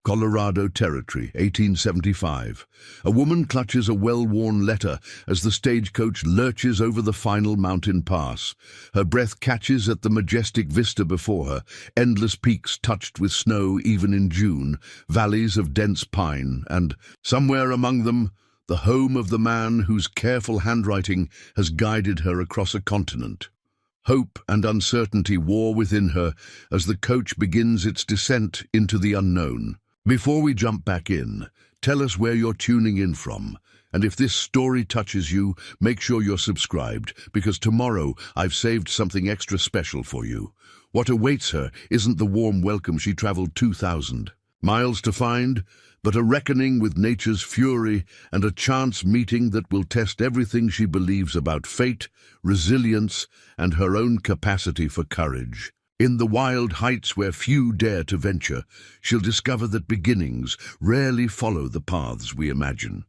Colorado Territory, 1875. A woman clutches a well-worn letter as the stagecoach lurches over the final mountain pass. Her breath catches at the majestic vista before her, endless peaks touched with snow even in June, valleys of dense pine, and, somewhere among them, the home of the man whose careful handwriting has guided her across a continent. Hope and uncertainty war within her as the coach begins its descent into the unknown. Before we jump back in, tell us where you're tuning in from, and if this story touches you, make sure you're subscribed, because tomorrow I've saved something extra special for you. What awaits her isn't the warm welcome she traveled 2,000 miles to find, but a reckoning with nature's fury and a chance meeting that will test everything she believes about fate, resilience, and her own capacity for courage. In the wild heights where few dare to venture, she'll discover that beginnings rarely follow the paths we imagine,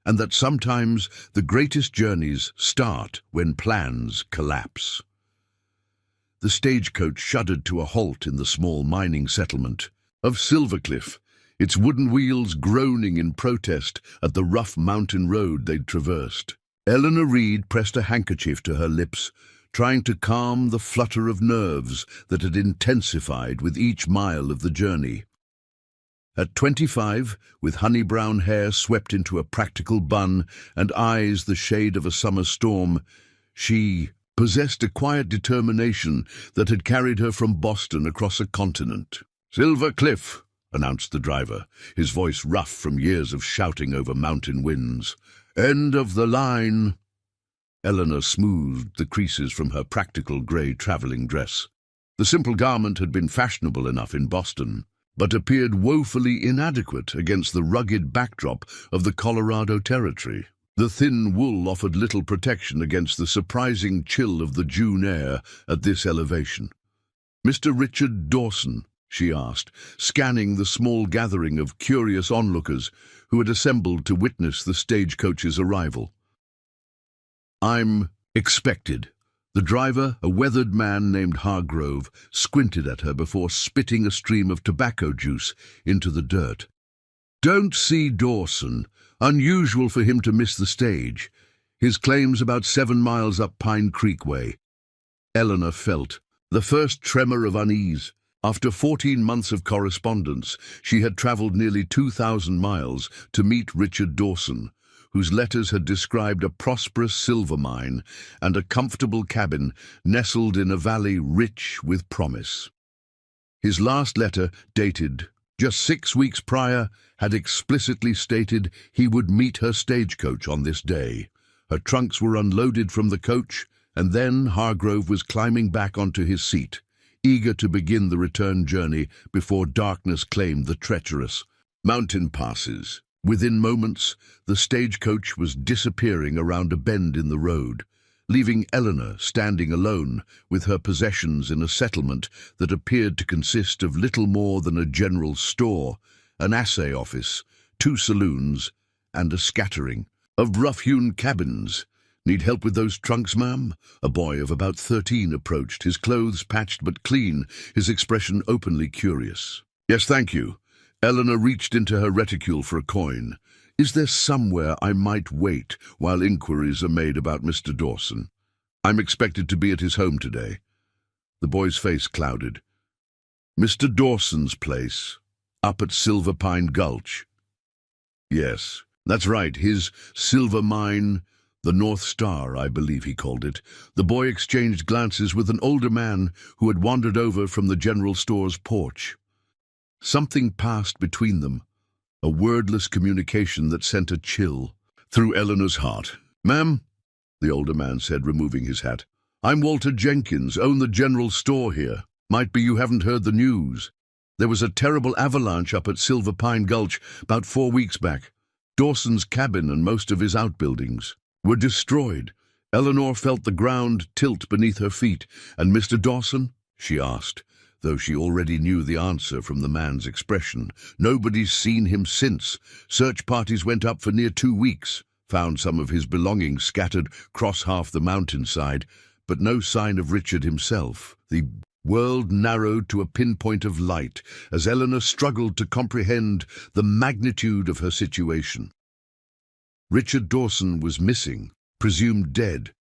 and that sometimes the greatest journeys start when plans collapse. The stagecoach shuddered to a halt in the small mining settlement of Silvercliff, its wooden wheels groaning in protest at the rough mountain road they'd traversed. Eleanor Reed pressed a handkerchief to her lips, trying to calm the flutter of nerves that had intensified with each mile of the journey. At 25, with honey-brown hair swept into a practical bun and eyes the shade of a summer storm, she possessed a quiet determination that had carried her from Boston across a continent. "Silver Cliff," announced the driver, his voice rough from years of shouting over mountain winds. "End of the line." Eleanor smoothed the creases from her practical grey travelling dress. The simple garment had been fashionable enough in Boston, but appeared woefully inadequate against the rugged backdrop of the Colorado Territory. The thin wool offered little protection against the surprising chill of the June air at this elevation. "Mr. Richard Dawson?" she asked, scanning the small gathering of curious onlookers who had assembled to witness the stagecoach's arrival. "I'm expected." The driver, a weathered man named Hargrove, squinted at her before spitting a stream of tobacco juice into the dirt. "Don't see Dawson. Unusual for him to miss the stage. His claim's about 7 miles up Pine Creek way." Eleanor felt the first tremor of unease. After 14 months of correspondence, she had travelled nearly 2,000 miles to meet Richard Dawson, whose letters had described a prosperous silver mine and a comfortable cabin nestled in a valley rich with promise. His last letter, dated just 6 weeks prior, had explicitly stated he would meet her stagecoach on this day. Her trunks were unloaded from the coach, and then Hargrove was climbing back onto his seat, eager to begin the return journey before darkness claimed the treacherous mountain passes. Within moments, the stagecoach was disappearing around a bend in the road, leaving Eleanor standing alone with her possessions in a settlement that appeared to consist of little more than a general store, an assay office, 2 saloons, and a scattering of rough-hewn cabins. "Need help with those trunks, ma'am?" A boy of about 13 approached, his clothes patched but clean, his expression openly curious. "Yes, thank you." Eleanor reached into her reticule for a coin. "Is there somewhere I might wait while inquiries are made about Mr. Dawson? I'm expected to be at his home today." The boy's face clouded. "Mr. Dawson's place, up at Silver Pine Gulch?" "Yes, that's right, his silver mine, the North Star, I believe he called it." The boy exchanged glances with an older man who had wandered over from the general store's porch. Something passed between them, a wordless communication that sent a chill through Eleanor's heart. "Ma'am," the older man said, removing his hat, "I'm Walter Jenkins, own the general store here. Might be you haven't heard the news. There was a terrible avalanche up at Silver Pine Gulch about 4 weeks back. Dawson's cabin and most of his outbuildings were destroyed." Eleanor felt the ground tilt beneath her feet. "And Mr. Dawson?" she asked, though she already knew the answer from the man's expression. "Nobody's seen him since. Search parties went up for near 2 weeks, found some of his belongings scattered across half the mountainside, but no sign of Richard himself." The world narrowed to a pinpoint of light as Eleanor struggled to comprehend the magnitude of her situation. Richard Dawson was missing, presumed dead.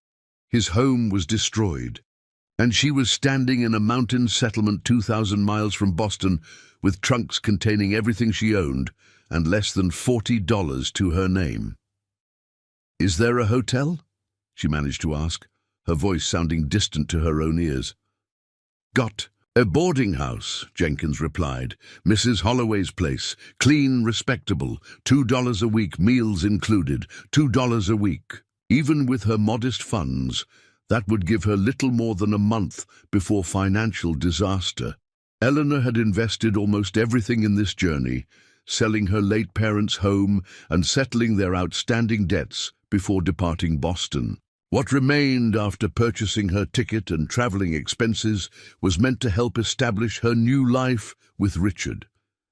His home was destroyed, and she was standing in a mountain settlement 2,000 miles from Boston with trunks containing everything she owned and less than $40 to her name. "Is there a hotel?" she managed to ask, her voice sounding distant to her own ears. "Got a boarding house," Jenkins replied. "Mrs. Holloway's place. Clean, respectable. $2 a week, meals included. $2 a week." Even with her modest funds, that would give her little more than a month before financial disaster. Eleanor had invested almost everything in this journey, selling her late parents' home and settling their outstanding debts before departing Boston. What remained after purchasing her ticket and traveling expenses was meant to help establish her new life with Richard,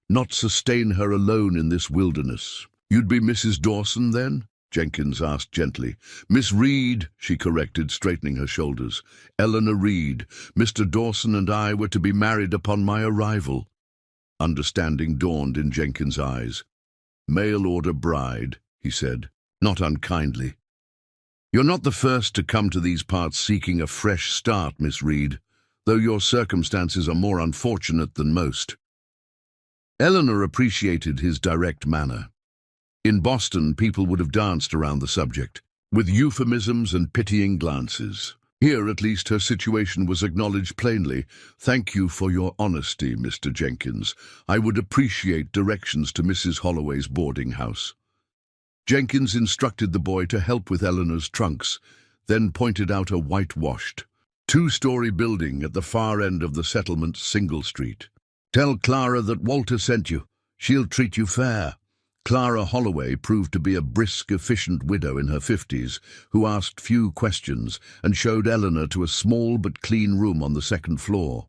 not sustain her alone in this wilderness. "You'd be Mrs. Dawson, then?" Jenkins asked gently. "Miss Reed," she corrected, straightening her shoulders. "Eleanor Reed. Mr. Dawson and I were to be married upon my arrival." Understanding dawned in Jenkins' eyes. "Mail-order bride," he said, not unkindly. "You're not the first to come to these parts seeking a fresh start, Miss Reed, though your circumstances are more unfortunate than most." Eleanor appreciated his direct manner. In Boston, people would have danced around the subject, with euphemisms and pitying glances. Here, at least, her situation was acknowledged plainly. "Thank you for your honesty, Mr. Jenkins. I would appreciate directions to Mrs. Holloway's boarding house." Jenkins instructed the boy to help with Eleanor's trunks, then pointed out a whitewashed, two-story building at the far end of the settlement's single street. "Tell Clara that Walter sent you. She'll treat you fair." Clara Holloway proved to be a brisk, efficient widow in her 50s who asked few questions and showed Eleanor to a small but clean room on the second floor.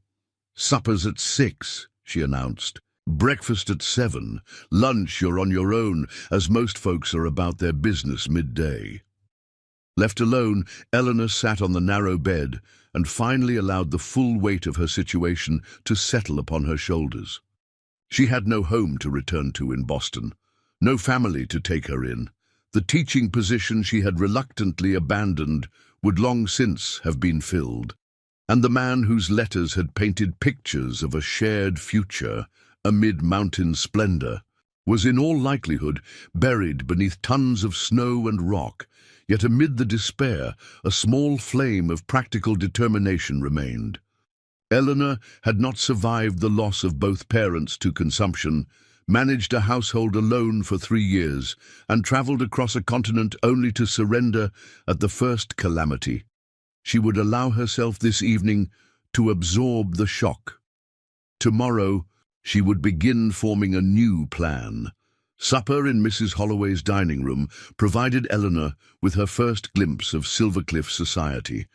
"Supper's at 6, she announced. "Breakfast at 7. Lunch you're on your own, as most folks are about their business midday." Left alone, Eleanor sat on the narrow bed and finally allowed the full weight of her situation to settle upon her shoulders. She had no home to return to in Boston. No family to take her in. The teaching position she had reluctantly abandoned would long since have been filled, and the man whose letters had painted pictures of a shared future amid mountain splendor was in all likelihood buried beneath tons of snow and rock, yet amid the despair a small flame of practical determination remained. Eleanor had not survived the loss of both parents to consumption, managed a household alone for 3 years, and traveled across a continent only to surrender at the first calamity. She would allow herself this evening to absorb the shock. Tomorrow, she would begin forming a new plan. Supper in Mrs. Holloway's dining room provided Eleanor with her first glimpse of Silvercliff society.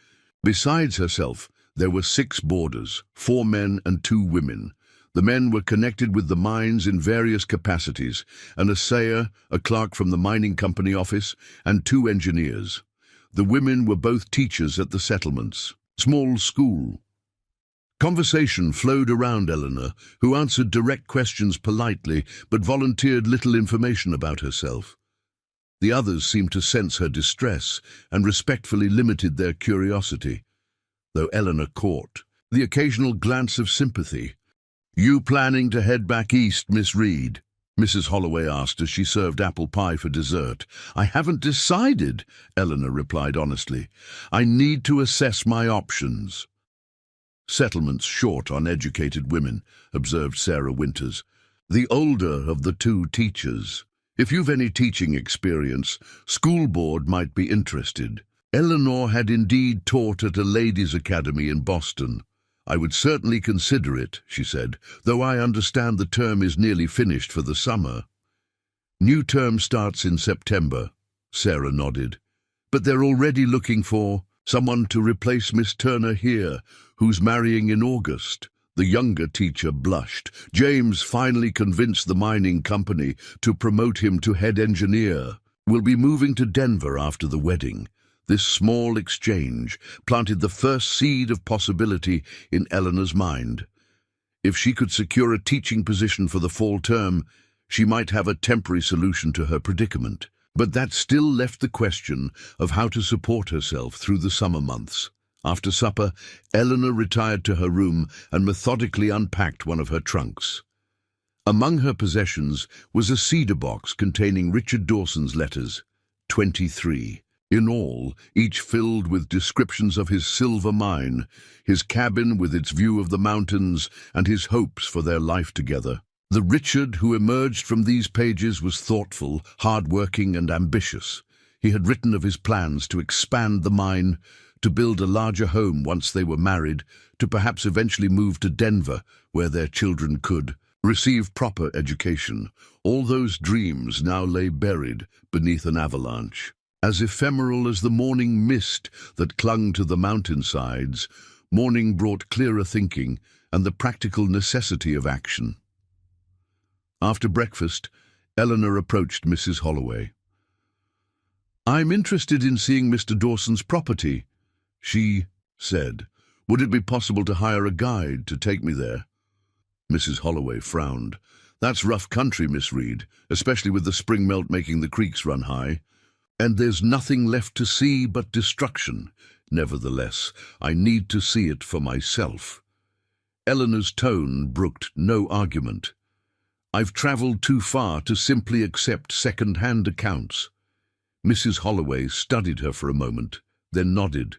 Besides herself, there were 6 boarders, 4 men and 2 women. The men were connected with the mines in various capacities, an assayer, a clerk from the mining company office, and 2 engineers. The women were both teachers at the settlement's small school. Conversation flowed around Eleanor, who answered direct questions politely, but volunteered little information about herself. The others seemed to sense her distress and respectfully limited their curiosity, though Eleanor caught the occasional glance of sympathy. "You planning to head back east, Miss Reed?" Mrs. Holloway asked as she served apple pie for dessert. "I haven't decided," Eleanor replied honestly. "I need to assess my options." "Settlement's short on educated women," observed Sarah Winters, the older of the 2 teachers. "If you've any teaching experience, school board might be interested." Eleanor had indeed taught at a ladies' academy in Boston. "I would certainly consider it," she said, "though I understand the term is nearly finished for the summer." "New term starts in September," Sarah nodded. "But they're already looking for someone to replace Miss Turner here, who's marrying in August." The younger teacher blushed. "James finally convinced the mining company to promote him to head engineer. We'll be moving to Denver after the wedding. This small exchange planted the first seed of possibility in Eleanor's mind. If she could secure a teaching position for the fall term, she might have a temporary solution to her predicament. But that still left the question of how to support herself through the summer months. After supper, Eleanor retired to her room and methodically unpacked one of her trunks. Among her possessions was a cedar box containing Richard Dawson's letters, 23. In all, each filled with descriptions of his silver mine, his cabin with its view of the mountains, and his hopes for their life together. The Richard who emerged from these pages was thoughtful, hard-working, and ambitious. He had written of his plans to expand the mine, to build a larger home once they were married, to perhaps eventually move to Denver, where their children could receive proper education. All those dreams now lay buried beneath an avalanche. As ephemeral as the morning mist that clung to the mountainsides, morning brought clearer thinking and the practical necessity of action. After breakfast, Eleanor approached Mrs. Holloway. "I'm interested in seeing Mr. Dawson's property," she said. "Would it be possible to hire a guide to take me there?" Mrs. Holloway frowned. "That's rough country, Miss Reed, especially with the spring melt making the creeks run high. And there's nothing left to see but destruction. Nevertheless, I need to see it for myself." Eleanor's tone brooked no argument. "I've travelled too far to simply accept second-hand accounts." Mrs. Holloway studied her for a moment, then nodded.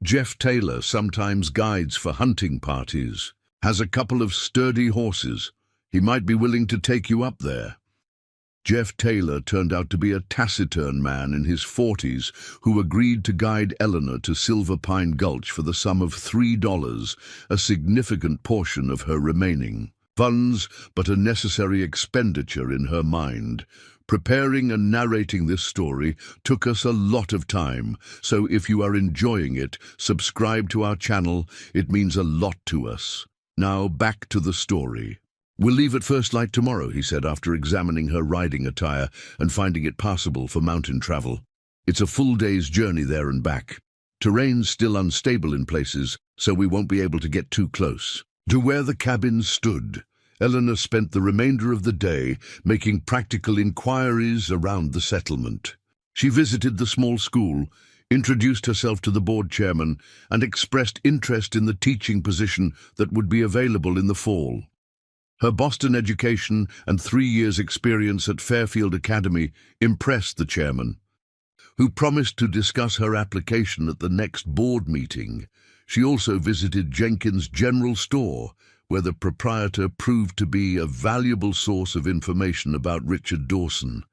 "Jeff Taylor sometimes guides for hunting parties. Has a couple of sturdy horses. He might be willing to take you up there." Jeff Taylor turned out to be a taciturn man in his 40s who agreed to guide Eleanor to Silver Pine Gulch for the sum of $3, a significant portion of her remaining funds, but a necessary expenditure in her mind. Preparing and narrating this story took us a lot of time, so if you are enjoying it, subscribe to our channel. It means a lot to us. Now back to the story. "We'll leave at first light tomorrow," he said after examining her riding attire and finding it passable for mountain travel. "It's a full day's journey there and back. Terrain's still unstable in places, so we won't be able to get too close." To where the cabin stood, Eleanor spent the remainder of the day making practical inquiries around the settlement. She visited the small school, introduced herself to the board chairman, and expressed interest in the teaching position that would be available in the fall. Her Boston education and 3 years' experience at Fairfield Academy impressed the chairman, who promised to discuss her application at the next board meeting. She also visited Jenkins' General Store, where the proprietor proved to be a valuable source of information about Richard Dawson.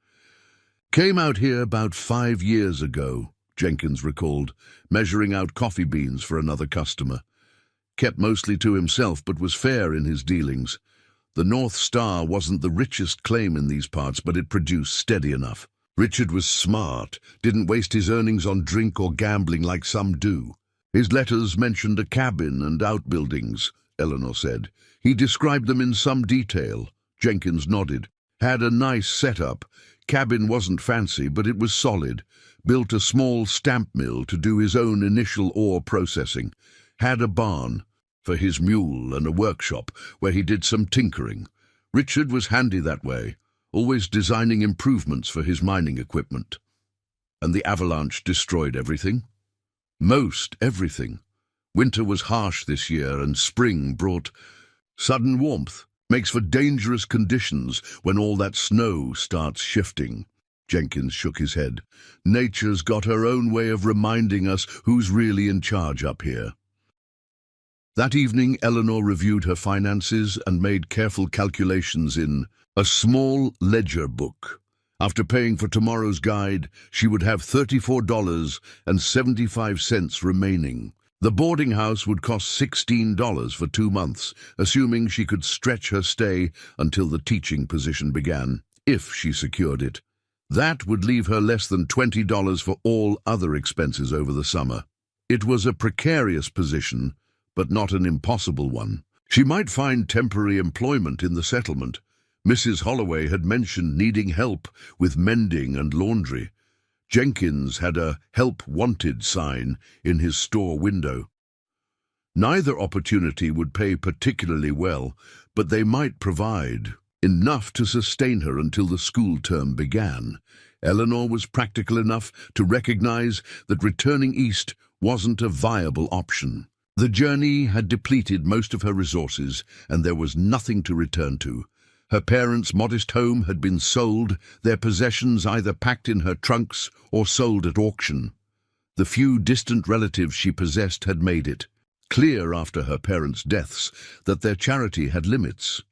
"Came out here about 5 years ago," Jenkins recalled, measuring out coffee beans for another customer. "Kept mostly to himself, but was fair in his dealings. The North Star wasn't the richest claim in these parts, but it produced steady enough. Richard was smart, didn't waste his earnings on drink or gambling like some do. His letters mentioned a cabin and outbuildings," Eleanor said. "He described them in some detail." Jenkins nodded. "Had a nice setup. Cabin wasn't fancy, but it was solid. Built a small stamp mill to do his own initial ore processing. Had a barn for his mule and a workshop where he did some tinkering. Richard was handy that way, always designing improvements for his mining equipment." "And the avalanche destroyed everything?" "Most everything. Winter was harsh this year, and spring brought sudden warmth. Makes for dangerous conditions when all that snow starts shifting." Jenkins shook his head. "Nature's got her own way of reminding us who's really in charge up here." That evening, Eleanor reviewed her finances and made careful calculations in a small ledger book. After paying for tomorrow's guide, she would have $34.75 remaining. The boarding house would cost $16 for 2 months, assuming she could stretch her stay until the teaching position began, if she secured it. That would leave her less than $20 for all other expenses over the summer. It was a precarious position, but not an impossible one. She might find temporary employment in the settlement. Mrs. Holloway had mentioned needing help with mending and laundry. Jenkins had a "Help Wanted" sign in his store window. Neither opportunity would pay particularly well, but they might provide enough to sustain her until the school term began. Eleanor was practical enough to recognize that returning east wasn't a viable option. The journey had depleted most of her resources, and there was nothing to return to. Her parents' modest home had been sold, their possessions either packed in her trunks or sold at auction. The few distant relatives she possessed had made it clear after her parents' deaths that their charity had limits.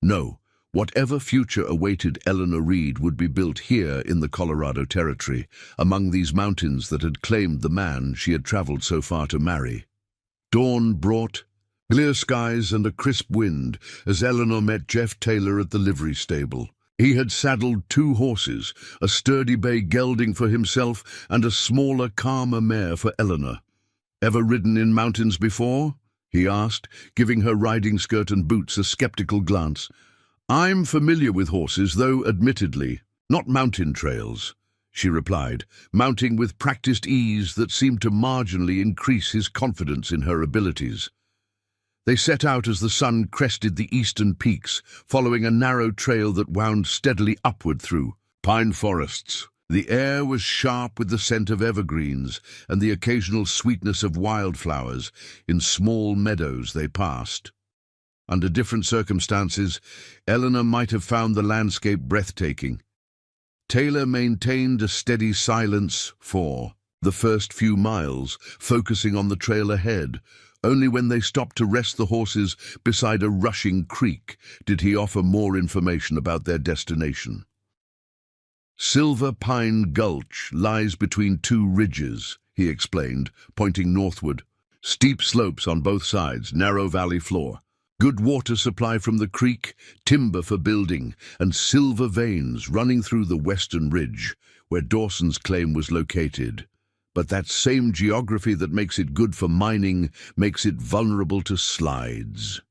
No, whatever future awaited Eleanor Reed would be built here in the Colorado Territory, among these mountains that had claimed the man she had traveled so far to marry. Dawn brought clear skies and a crisp wind as Eleanor met Jeff Taylor at the livery stable. He had saddled 2 horses, a sturdy bay gelding for himself and a smaller, calmer mare for Eleanor. "Ever ridden in mountains before?" he asked, giving her riding skirt and boots a skeptical glance. "I'm familiar with horses, though admittedly not mountain trails," she replied, mounting with practiced ease that seemed to marginally increase his confidence in her abilities. They set out as the sun crested the eastern peaks, following a narrow trail that wound steadily upward through pine forests. The air was sharp with the scent of evergreens and the occasional sweetness of wildflowers in small meadows they passed. Under different circumstances, Eleanor might have found the landscape breathtaking. Taylor maintained a steady silence for the first few miles, focusing on the trail ahead. Only when they stopped to rest the horses beside a rushing creek did he offer more information about their destination. "Silver Pine Gulch lies between 2 ridges," he explained, pointing northward. "Steep slopes on both sides, narrow valley floor. Good water supply from the creek, timber for building, and silver veins running through the western ridge, where Dawson's claim was located. But that same geography that makes it good for mining makes it vulnerable to slides."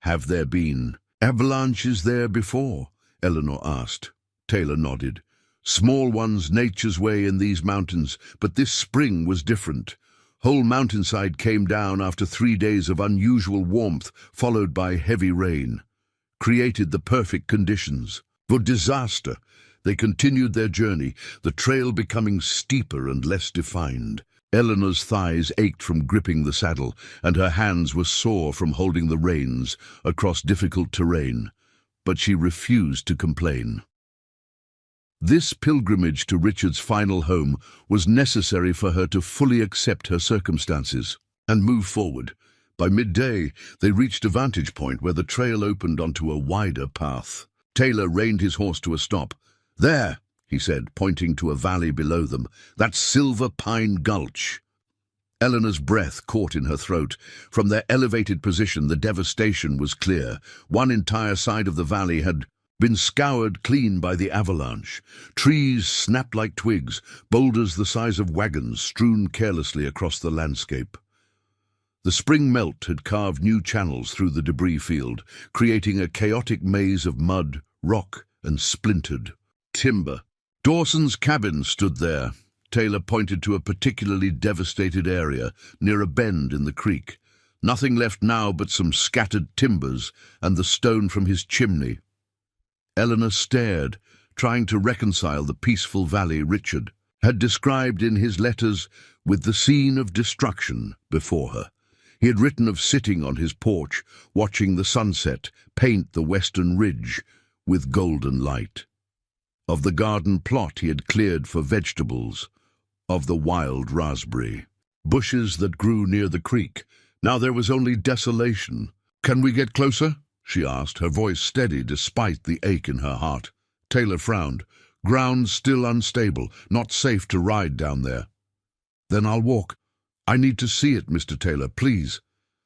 "Have there been avalanches there before?" Eleanor asked. Taylor nodded. "Small ones nature's way in these mountains, but this spring was different. Whole mountainside came down after 3 days of unusual warmth followed by heavy rain. Created the perfect conditions for disaster." They continued their journey, the trail becoming steeper and less defined. Eleanor's thighs ached from gripping the saddle, and her hands were sore from holding the reins across difficult terrain. But she refused to complain. This pilgrimage to Richard's final home was necessary for her to fully accept her circumstances and move forward. By midday, they reached a vantage point where the trail opened onto a wider path. Taylor reined his horse to a stop. "There," he said, pointing to a valley below them. "That's Silver Pine Gulch." Eleanor's breath caught in her throat. From their elevated position, the devastation was clear. One entire side of the valley had been scoured clean by the avalanche. Trees snapped like twigs, boulders the size of wagons strewn carelessly across the landscape. The spring melt had carved new channels through the debris field, creating a chaotic maze of mud, rock, and splintered timber. Dawson's cabin stood there. Taylor pointed to a particularly devastated area near a bend in the creek. Nothing left now but some scattered timbers and the stone from his chimney. Eleanor stared, trying to reconcile the peaceful valley Richard had described in his letters with the scene of destruction before her. He had written of sitting on his porch, watching the sunset paint the western ridge with golden light. Of the garden plot he had cleared for vegetables, of the wild raspberry bushes that grew near the creek. Now there was only desolation. "Can we get closer?" she asked, her voice steady despite the ache in her heart. Taylor frowned. "Ground still unstable, not safe to ride down there." "Then I'll walk. I need to see it, Mr. Taylor, please."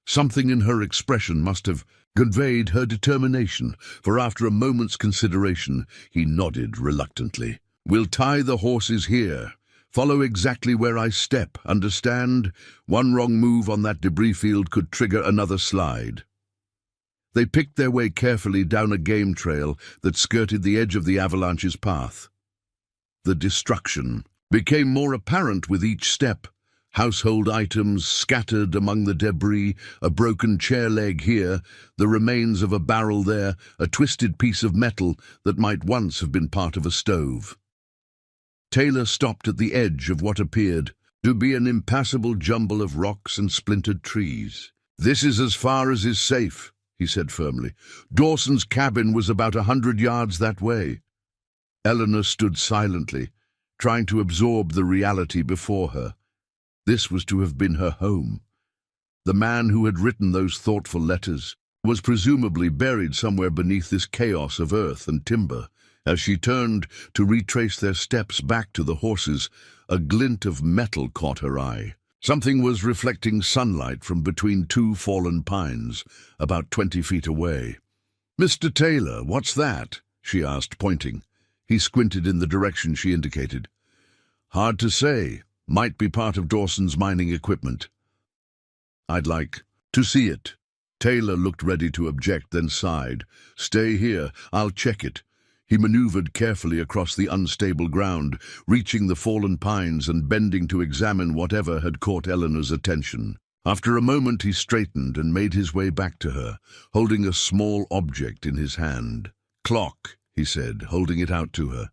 Something in her expression must have conveyed her determination, for after a moment's consideration, he nodded reluctantly. "We'll tie the horses here. Follow exactly where I step, understand? One wrong move on that debris field could trigger another slide." They picked their way carefully down a game trail that skirted the edge of the avalanche's path. The destruction became more apparent with each step. Household items scattered among the debris, a broken chair leg here, the remains of a barrel there, a twisted piece of metal that might once have been part of a stove. Taylor stopped at the edge of what appeared to be an impassable jumble of rocks and splintered trees. "This is as far as is safe," he said firmly. "Dawson's cabin was about 100 yards that way." Eleanor stood silently, trying to absorb the reality before her. This was to have been her home. The man who had written those thoughtful letters was presumably buried somewhere beneath this chaos of earth and timber. As she turned to retrace their steps back to the horses, a glint of metal caught her eye. Something was reflecting sunlight from between two fallen pines, about 20 feet away. "Mr. Taylor, what's that?" she asked, pointing. He squinted in the direction she indicated. "Hard to say. Might be part of Dawson's mining equipment." "I'd like to see it." Taylor looked ready to object, then sighed. "Stay here. I'll check it." He maneuvered carefully across the unstable ground, reaching the fallen pines and bending to examine whatever had caught Eleanor's attention. After a moment he straightened and made his way back to her, holding a small object in his hand. "Clock," he said, holding it out to her.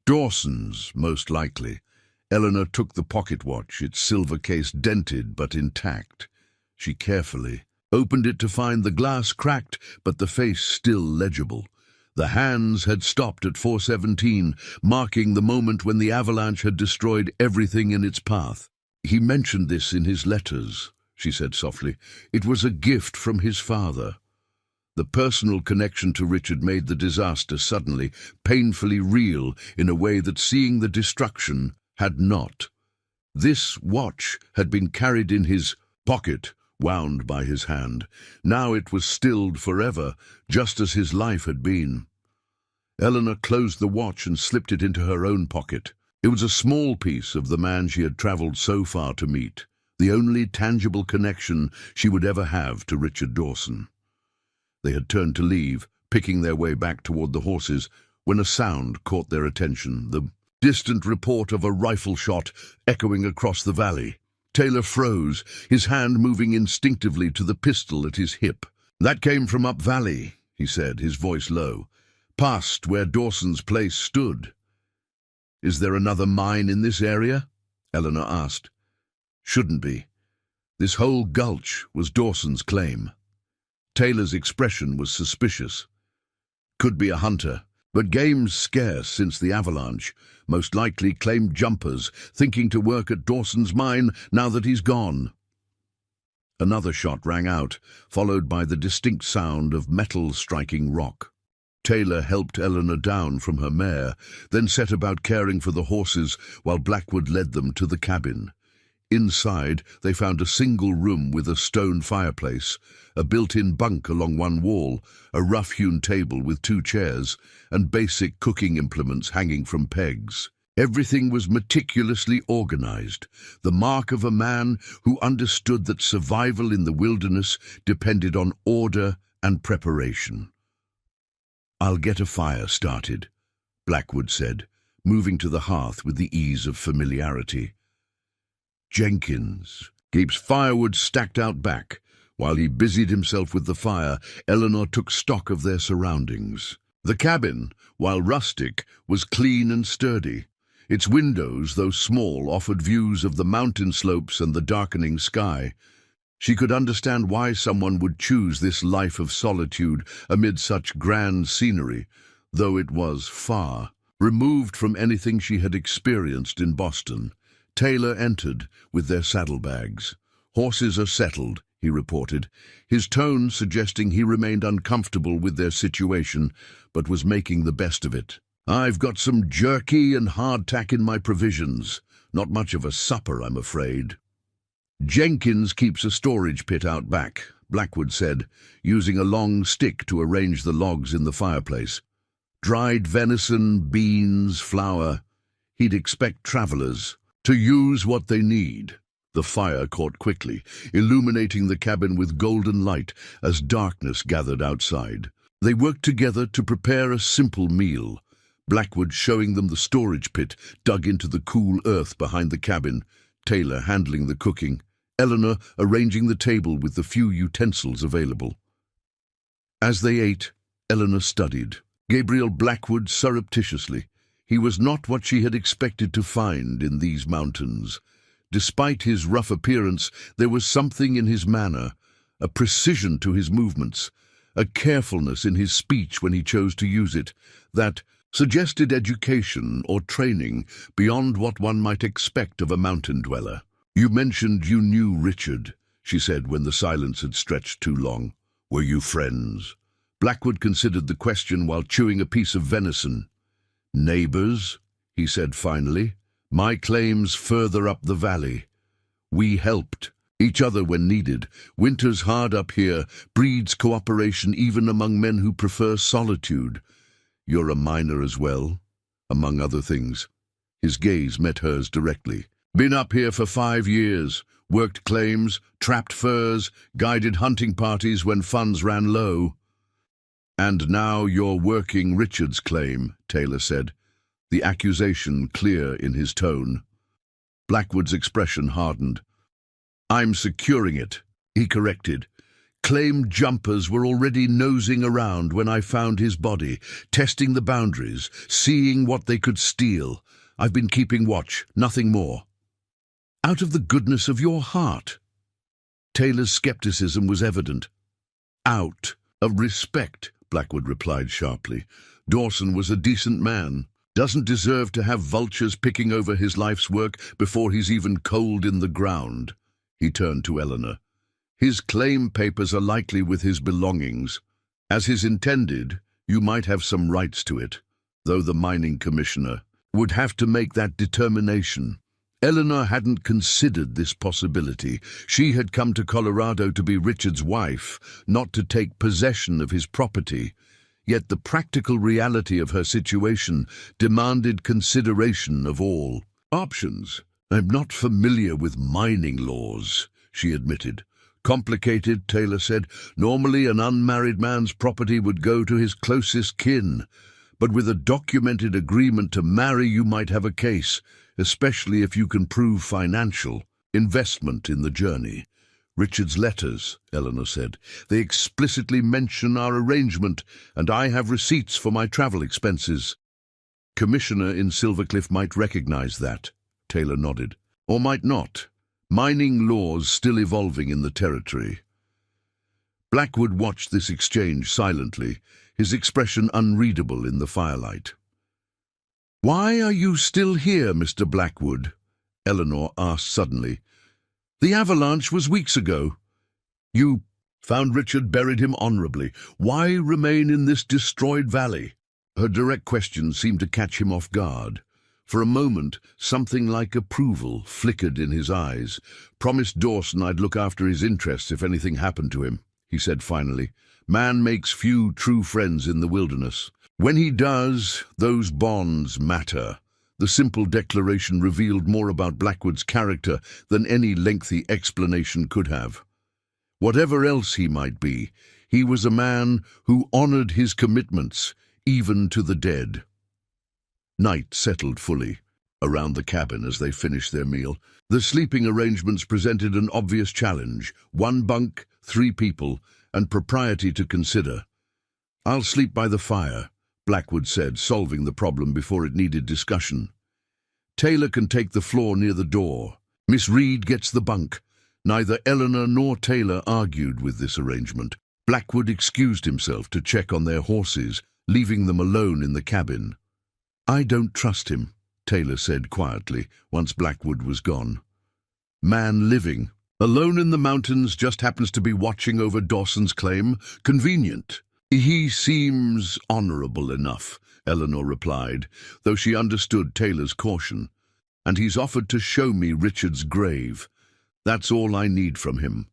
"Dawson's, most likely." Eleanor took the pocket watch, its silver case dented but intact. She carefully opened it to find the glass cracked, but the face still legible. The hands had stopped at 4:17, marking the moment when the avalanche had destroyed everything in its path. "He mentioned this in his letters," she said softly. "It was a gift from his father." The personal connection to Richard made the disaster suddenly, painfully real in a way that seeing the destruction had not. This watch had been carried in his pocket, wound by his hand. Now it was stilled forever, just as his life had been. Eleanor closed the watch and slipped it into her own pocket. It was a small piece of the man she had traveled so far to meet, the only tangible connection she would ever have to Richard Dawson. They had turned to leave, picking their way back toward the horses, when a sound caught their attention, the distant report of a rifle shot echoing across the valley. Taylor froze, his hand moving instinctively to the pistol at his hip. "That came from up valley," he said, his voice low, "past where Dawson's place stood." "Is there another mine in this area?" Eleanor asked. "Shouldn't be. This whole gulch was Dawson's claim." Taylor's expression was suspicious. "Could be a hunter, but game's scarce since the avalanche. Most likely claimed jumpers, thinking to work at Dawson's mine now that he's gone." Another shot rang out, followed by the distinct sound of metal striking rock. Taylor helped Eleanor down from her mare, then set about caring for the horses while Blackwood led them to the cabin. Inside, they found a single room with a stone fireplace, a built-in bunk along one wall, a rough-hewn table with 2 chairs, and basic cooking implements hanging from pegs. Everything was meticulously organized, the mark of a man who understood that survival in the wilderness depended on order and preparation. "I'll get a fire started," Blackwood said, moving to the hearth with the ease of familiarity. Jenkins keeps firewood stacked out back. While he busied himself with the fire, Eleanor took stock of their surroundings. The cabin, while rustic, was clean and sturdy. Its windows, though small, offered views of the mountain slopes and the darkening sky. She could understand why someone would choose this life of solitude amid such grand scenery, though it was far removed from anything she had experienced in Boston. Taylor entered with their saddlebags. "Horses are settled," he reported, his tone suggesting he remained uncomfortable with their situation, but was making the best of it. "I've got some jerky and hardtack in my provisions. Not much of a supper, I'm afraid." "Jenkins keeps a storage pit out back," Blackwood said, using a long stick to arrange the logs in the fireplace. "Dried venison, beans, flour. He'd expect travelers to use what they need." The fire caught quickly, illuminating the cabin with golden light as darkness gathered outside. They worked together to prepare a simple meal: Blackwood showing them the storage pit dug into the cool earth behind the cabin, Taylor handling the cooking, Eleanor arranging the table with the few utensils available. As they ate, Eleanor studied. Gabriel Blackwood surreptitiously. He was not what she had expected to find in these mountains. Despite his rough appearance, there was something in his manner, a precision to his movements, a carefulness in his speech when he chose to use it, that suggested education or training beyond what one might expect of a mountain dweller. "You mentioned you knew Richard," she said when the silence had stretched too long. "Were you friends?" Blackwood considered the question while chewing a piece of venison. "Neighbors," he said finally. "My claim's further up the valley. We helped each other when needed. Winter's hard up here, breeds cooperation even among men who prefer solitude. You're a miner as well, among other things." His gaze met hers directly. "Been up here for 5 years, worked claims, trapped furs, guided hunting parties when funds ran low." "And now you're working Richard's claim," Taylor said, the accusation clear in his tone. Blackwood's expression hardened. "I'm securing it," he corrected. "Claim jumpers were already nosing around when I found his body, testing the boundaries, seeing what they could steal. I've been keeping watch, nothing more." "Out of the goodness of your heart?" Taylor's skepticism was evident. "Out of respect," Blackwood replied sharply. "Dawson was a decent man. Doesn't deserve to have vultures picking over his life's work before he's even coaled in the ground." He turned to Eleanor. "His claim papers are likely with his belongings. As his intended, you might have some rights to it, though the mining commissioner would have to make that determination." Eleanor hadn't considered this possibility. She had come to Colorado to be Richard's wife, not to take possession of his property. Yet the practical reality of her situation demanded consideration of all options. "I'm not familiar with mining laws," she admitted. "Complicated," Taylor said. "Normally an unmarried man's property would go to his closest kin. But with a documented agreement to marry, you might have a case, especially if you can prove financial investment in the journey." "Richard's letters," Eleanor said. "They explicitly mention our arrangement, and I have receipts for my travel expenses." "Commissioner in Silvercliff might recognize that," Taylor nodded. "Or might not. Mining laws still evolving in the territory." Blackwood watched this exchange silently, his expression unreadable in the firelight. "Why are you still here, Mr. Blackwood?" Eleanor asked suddenly. "The Avalanche was weeks ago. You found Richard, buried him honorably. Why remain in this destroyed valley?" Her direct question seemed to catch him off guard. For a moment, something like approval flickered in his eyes. "Promised Dawson I'd look after his interests if anything happened to him," he said finally. "Man makes few true friends in the wilderness. When he does, those bonds matter." The simple declaration revealed more about Blackwood's character than any lengthy explanation could have. Whatever else he might be, he was a man who honored his commitments, even to the dead. Night settled fully around the cabin as they finished their meal. The sleeping arrangements presented an obvious challenge: 1 bunk, 3 people, and propriety to consider. "I'll sleep by the fire," Blackwood said, solving the problem before it needed discussion. "Taylor can take the floor near the door. Miss Reed gets the bunk." Neither Eleanor nor Taylor argued with this arrangement. Blackwood excused himself to check on their horses, leaving them alone in the cabin. "I don't trust him," Taylor said quietly, once Blackwood was gone. "Man living, alone in the mountains, just happens to be watching over Dawson's claim. Convenient." "He seems honorable enough," Eleanor replied, though she understood Taylor's caution. "And he's offered to show me Richard's grave. That's all I need from him."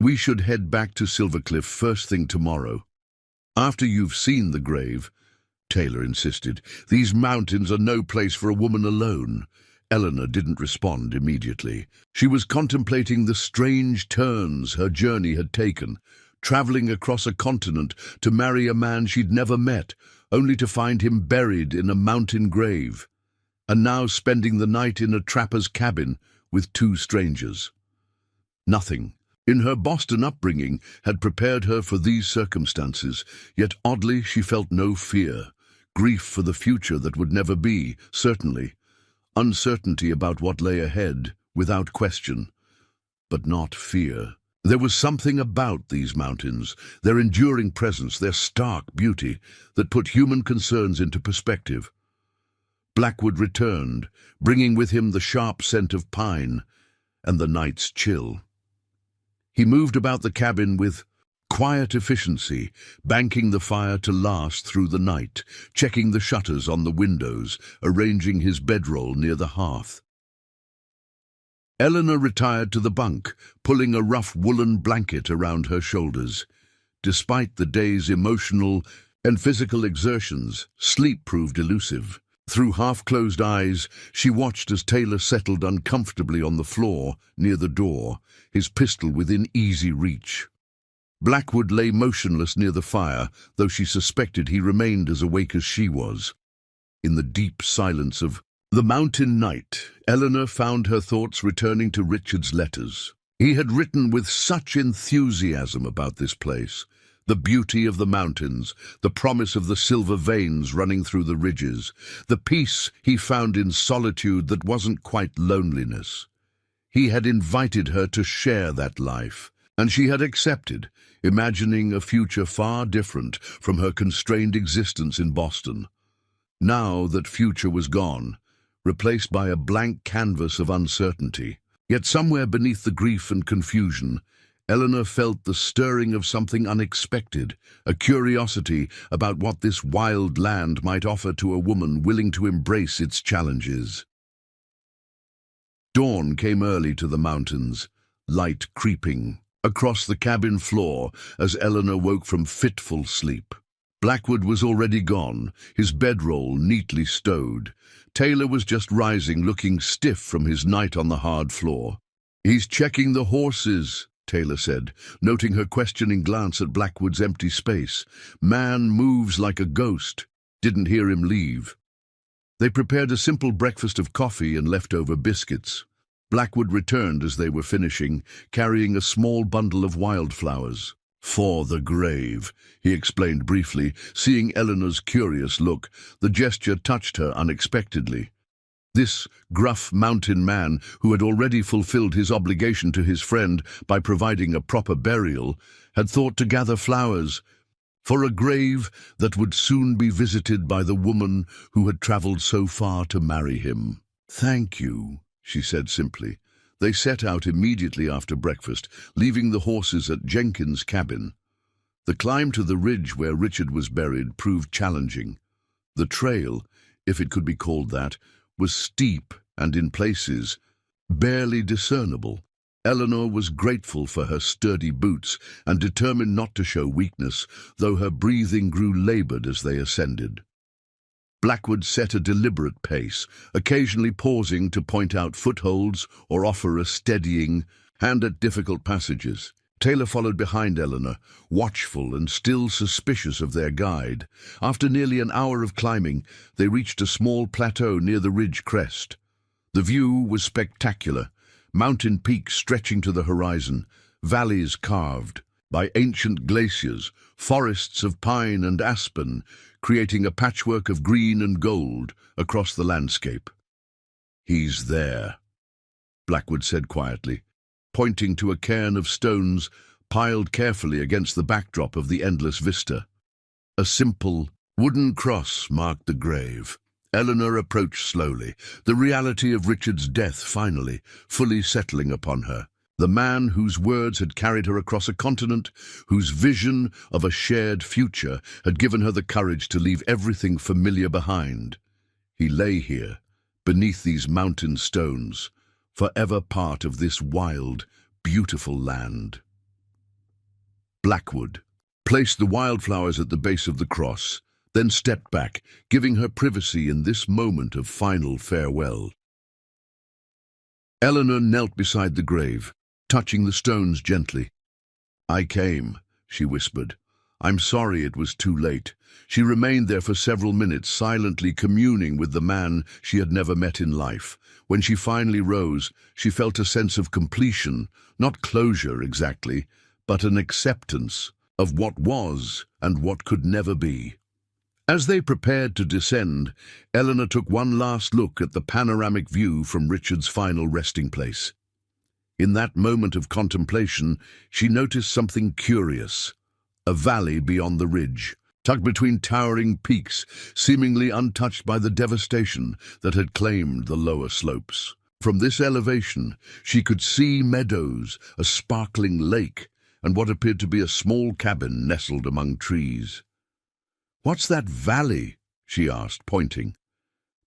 "We should head back to Silvercliff first thing tomorrow." "After you've seen the grave," Taylor insisted. "These mountains are no place for a woman alone." Eleanor didn't respond immediately. She was contemplating the strange turns her journey had taken, traveling across a continent to marry a man she'd never met, only to find him buried in a mountain grave, and now spending the night in a trapper's cabin with two strangers. Nothing in her Boston upbringing had prepared her for these circumstances, yet oddly she felt no fear. Grief for the future that would never be, certainly. Uncertainty about what lay ahead, without question. But not fear. There was something about these mountains, their enduring presence, their stark beauty, that put human concerns into perspective. Blackwood returned, bringing with him the sharp scent of pine and the night's chill. He moved about the cabin with quiet efficiency, banking the fire to last through the night, checking the shutters on the windows, arranging his bedroll near the hearth. Eleanor retired to the bunk, pulling a rough woolen blanket around her shoulders. Despite the day's emotional and physical exertions, sleep proved elusive. Through half-closed eyes, she watched as Taylor settled uncomfortably on the floor near the door, his pistol within easy reach. Blackwood lay motionless near the fire, though she suspected he remained as awake as she was. In the deep silence of the mountain night, Eleanor found her thoughts returning to Richard's letters. He had written with such enthusiasm about this place, the beauty of the mountains, the promise of the silver veins running through the ridges, the peace he found in solitude that wasn't quite loneliness. He had invited her to share that life, and she had accepted, imagining a future far different from her constrained existence in Boston. Now that future was gone, replaced by a blank canvas of uncertainty. Yet somewhere beneath the grief and confusion, Eleanor felt the stirring of something unexpected, a curiosity about what this wild land might offer to a woman willing to embrace its challenges. Dawn came early to the mountains, light creeping across the cabin floor as Eleanor woke from fitful sleep. Blackwood was already gone, his bedroll neatly stowed. Taylor was just rising, looking stiff from his night on the hard floor. "He's checking the horses," Taylor said, noting her questioning glance at Blackwood's empty space. "Man moves like a ghost. Didn't hear him leave." They prepared a simple breakfast of coffee and leftover biscuits. Blackwood returned as they were finishing, carrying a small bundle of wildflowers. "For the grave," he explained briefly. Seeing Eleanor's curious look, the gesture touched her unexpectedly. This gruff mountain man, who had already fulfilled his obligation to his friend by providing a proper burial, had thought to gather flowers for a grave that would soon be visited by the woman who had traveled so far to marry him. "Thank you," she said simply. They set out immediately after breakfast, leaving the horses at Jenkins' cabin. The climb to the ridge where Richard was buried proved challenging. The trail, if it could be called that, was steep and in places barely discernible. Eleanor was grateful for her sturdy boots and determined not to show weakness, though her breathing grew labored as they ascended. Blackwood set a deliberate pace, occasionally pausing to point out footholds or offer a steadying hand at difficult passages. Taylor followed behind Eleanor, watchful and still suspicious of their guide. After nearly an hour of climbing, they reached a small plateau near the ridge crest. The view was spectacular, mountain peaks stretching to the horizon, valleys carved by ancient glaciers, forests of pine and aspen, creating a patchwork of green and gold across the landscape. "He's there," Blackwood said quietly, pointing to a cairn of stones piled carefully against the backdrop of the endless vista. A simple wooden cross marked the grave. Eleanor approached slowly, the reality of Richard's death finally, fully settling upon her. The man whose words had carried her across a continent, whose vision of a shared future had given her the courage to leave everything familiar behind. He lay here, beneath these mountain stones, forever part of this wild, beautiful land. Blackwood placed the wildflowers at the base of the cross, then stepped back, giving her privacy in this moment of final farewell. Eleanor knelt beside the grave, touching the stones gently. "I came," she whispered. I'm sorry it was too late. She remained there for several minutes, silently communing with the man she had never met in life. When she finally rose, she felt a sense of completion, not closure exactly, but an acceptance of what was and what could never be. As they prepared to descend, Eleanor took one last look at the panoramic view from Richard's final resting place. In that moment of contemplation, she noticed something curious. A valley beyond the ridge, tucked between towering peaks, seemingly untouched by the devastation that had claimed the lower slopes. From this elevation, she could see meadows, a sparkling lake, and what appeared to be a small cabin nestled among trees. "What's that valley?" she asked, pointing.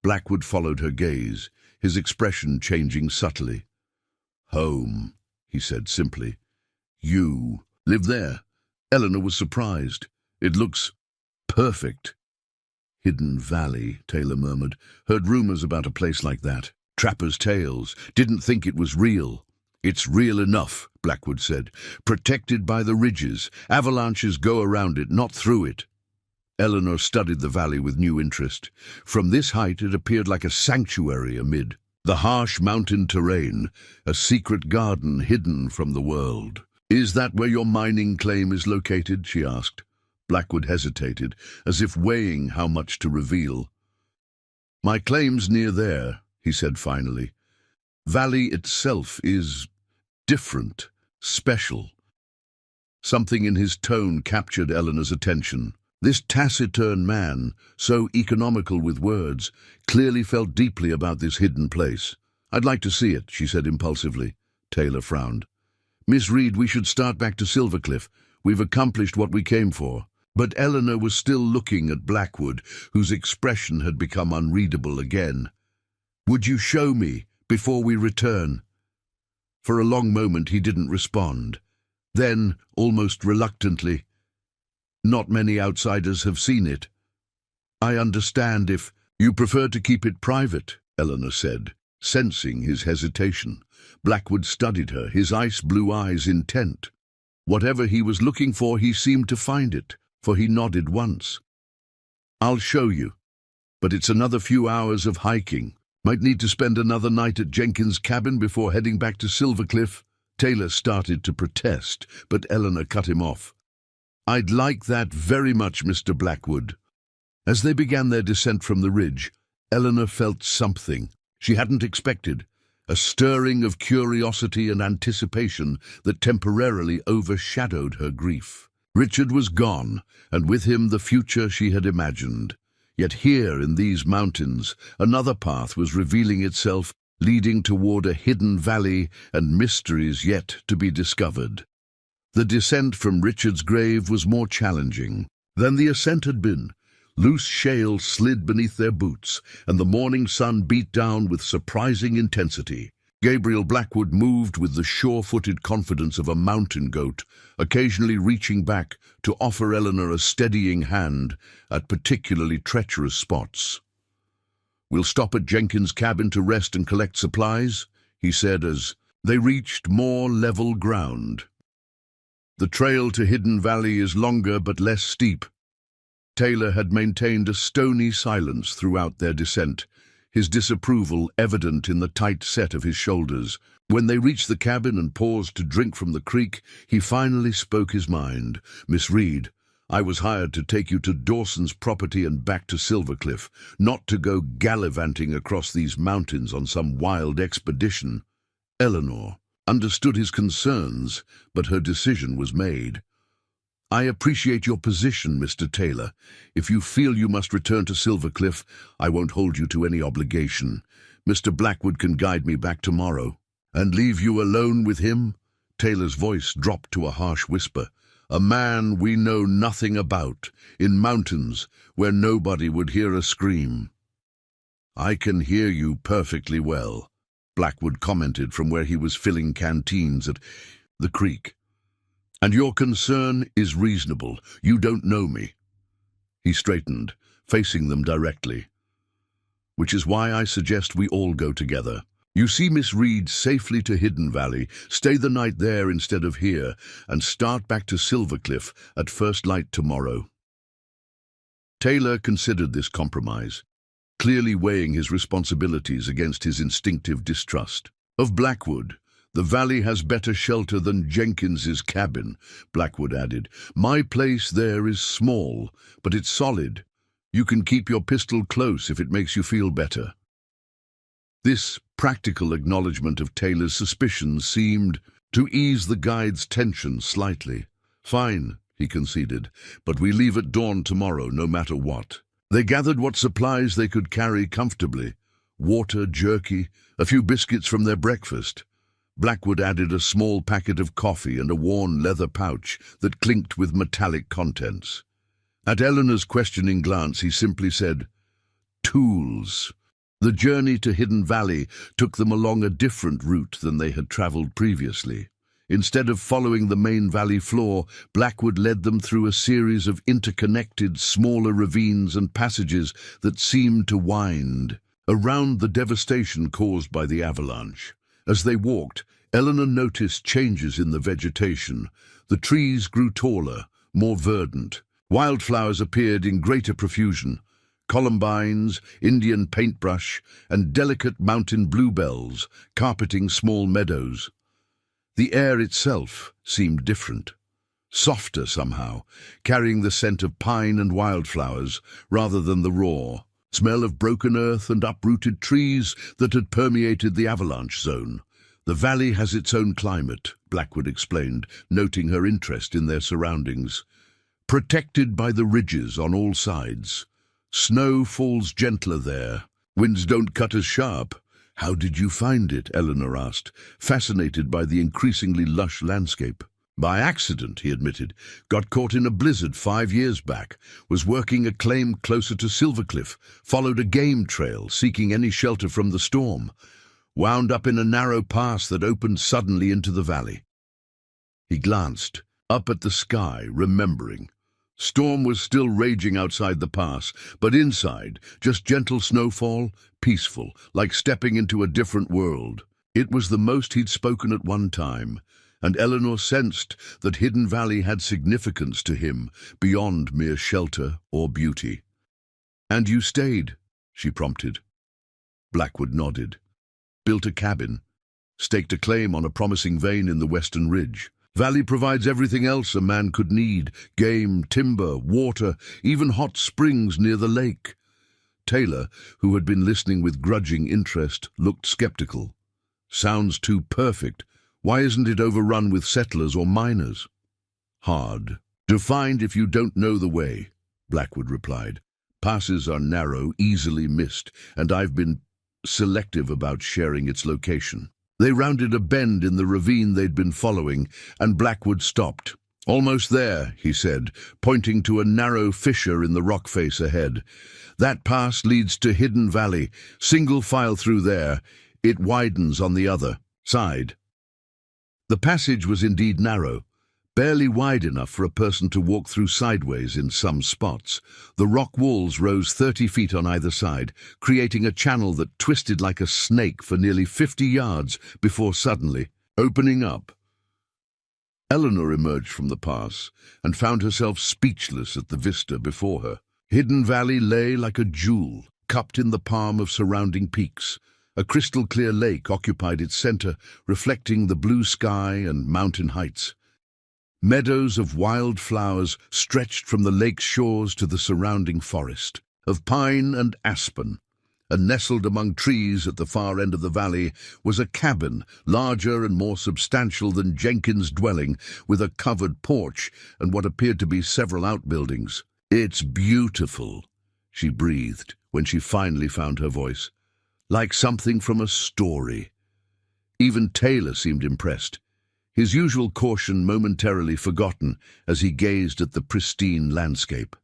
Blackwood followed her gaze, his expression changing subtly. "Home," he said simply. "You live there?" Eleanor was surprised. "It looks perfect." "Hidden Valley," Taylor murmured. "Heard rumors about a place like that. Trappers' tales. Didn't think it was real." "It's real enough," Blackwood said. "Protected by the ridges. Avalanches go around it, not through it." Eleanor studied the valley with new interest. From this height it appeared like a sanctuary amid the harsh mountain terrain, a secret garden hidden from the world. "Is that where your mining claim is located?" she asked. Blackwood hesitated, as if weighing how much to reveal. "My claim's near there," he said finally. "Valley itself is different, special." Something in his tone captured Eleanor's attention. This taciturn man, so economical with words, clearly felt deeply about this hidden place. "I'd like to see it," she said impulsively. Taylor frowned. "Miss Reed, we should start back to Silvercliff. We've accomplished what we came for." But Eleanor was still looking at Blackwood, whose expression had become unreadable again. "Would you show me before we return?" For a long moment he didn't respond. Then, almost reluctantly, "Not many outsiders have seen it. I understand if you prefer to keep it private," Eleanor said, sensing his hesitation. Blackwood studied her, his ice-blue eyes intent. Whatever he was looking for, he seemed to find it, for he nodded once. "I'll show you, but it's another few hours of hiking. Might need to spend another night at Jenkins' cabin before heading back to Silvercliff." Taylor started to protest, but Eleanor cut him off. "I'd like that very much, Mr. Blackwood." As they began their descent from the ridge, Eleanor felt something she hadn't expected, a stirring of curiosity and anticipation that temporarily overshadowed her grief. Richard was gone, and with him the future she had imagined. Yet here in these mountains, another path was revealing itself, leading toward a hidden valley and mysteries yet to be discovered. The descent from Richard's grave was more challenging than the ascent had been. Loose shale slid beneath their boots, and the morning sun beat down with surprising intensity. Gabriel Blackwood moved with the sure-footed confidence of a mountain goat, occasionally reaching back to offer Eleanor a steadying hand at particularly treacherous spots. "We'll stop at Jenkins' cabin to rest and collect supplies," he said as they reached more level ground. "The trail to Hidden Valley is longer but less steep." Taylor had maintained a stony silence throughout their descent, his disapproval evident in the tight set of his shoulders. When they reached the cabin and paused to drink from the creek, he finally spoke his mind. "Miss Reed, I was hired to take you to Dawson's property and back to Silvercliff, not to go gallivanting across these mountains on some wild expedition." Eleanor understood his concerns, but her decision was made. "I appreciate your position, Mr. Taylor. If you feel you must return to Silvercliff, I won't hold you to any obligation. Mr. Blackwood can guide me back tomorrow." "And leave you alone with him?" Taylor's voice dropped to a harsh whisper. "A man we know nothing about, in mountains where nobody would hear a scream." "I can hear you perfectly well," Blackwood commented from where he was filling canteens at the creek. "And your concern is reasonable. You don't know me." He straightened, facing them directly. "Which is why I suggest we all go together. You see Miss Reed safely to Hidden Valley, stay the night there instead of here, and start back to Silvercliff at first light tomorrow. Taylor considered this compromise, clearly weighing his responsibilities against his instinctive distrust. Of Blackwood, the valley has better shelter than Jenkins's cabin, Blackwood added. My place there is small, but it's solid. You can keep your pistol close if it makes you feel better. This practical acknowledgement of Taylor's suspicions seemed to ease the guide's tension slightly. Fine, he conceded, but we leave at dawn tomorrow, no matter what. They gathered what supplies they could carry comfortably: water, jerky, a few biscuits from their breakfast. Blackwood added a small packet of coffee and a worn leather pouch that clinked with metallic contents. At Eleanor's questioning glance, he simply said, "Tools." The journey to Hidden Valley took them along a different route than they had traveled previously. Instead of following the main valley floor, Blackwood led them through a series of interconnected, smaller ravines and passages that seemed to wind around the devastation caused by the avalanche. As they walked, Eleanor noticed changes in the vegetation. The trees grew taller, more verdant. Wildflowers appeared in greater profusion: columbines, Indian paintbrush, and delicate mountain bluebells carpeting small meadows. The air itself seemed different, softer somehow, carrying the scent of pine and wildflowers rather than the raw smell of broken earth and uprooted trees that had permeated the avalanche zone. The valley has its own climate, Blackwood explained, noting her interest in their surroundings. Protected by the ridges on all sides. Snow falls gentler there. Winds don't cut as sharp. How did you find it? Eleanor asked, fascinated by the increasingly lush landscape. By accident, he admitted. Got caught in a blizzard 5 years back. Was working a claim closer to Silvercliff. Followed a game trail, seeking any shelter from the storm. Wound up in a narrow pass that opened suddenly into the valley. He glanced up at the sky, remembering. Storm was still raging outside the pass, but inside, just gentle snowfall, peaceful, like stepping into a different world. It was the most he'd spoken at one time, and Eleanor sensed that Hidden Valley had significance to him beyond mere shelter or beauty. "And you stayed?" she prompted. Blackwood nodded. Built a cabin, staked a claim on a promising vein in the western ridge. Valley provides everything else a man could need: game, timber, water, even hot springs near the lake. Taylor, who had been listening with grudging interest, looked skeptical. Sounds too perfect. Why isn't it overrun with settlers or miners? Hard to find if you don't know the way, Blackwood replied. Passes are narrow, easily missed, and I've been selective about sharing its location. They rounded a bend in the ravine they'd been following, and Blackwood stopped. "Almost there," he said, pointing to a narrow fissure in the rock face ahead. "That pass leads to Hidden Valley. Single file through there. It widens on the other side." The passage was indeed narrow, barely wide enough for a person to walk through sideways in some spots. The rock walls rose 30 feet on either side, creating a channel that twisted like a snake for nearly 50 yards before suddenly opening up. Eleanor emerged from the pass and found herself speechless at the vista before her. Hidden Valley lay like a jewel, cupped in the palm of surrounding peaks. A crystal-clear lake occupied its center, reflecting the blue sky and mountain heights. Meadows of wild flowers stretched from the lake's shores to the surrounding forest, of pine and aspen. And nestled among trees at the far end of the valley was a cabin, larger and more substantial than Jenkins' dwelling, with a covered porch and what appeared to be several outbuildings. "It's beautiful," she breathed when she finally found her voice. "Like something from a story." Even Taylor seemed impressed, his usual caution momentarily forgotten as he gazed at the pristine landscape.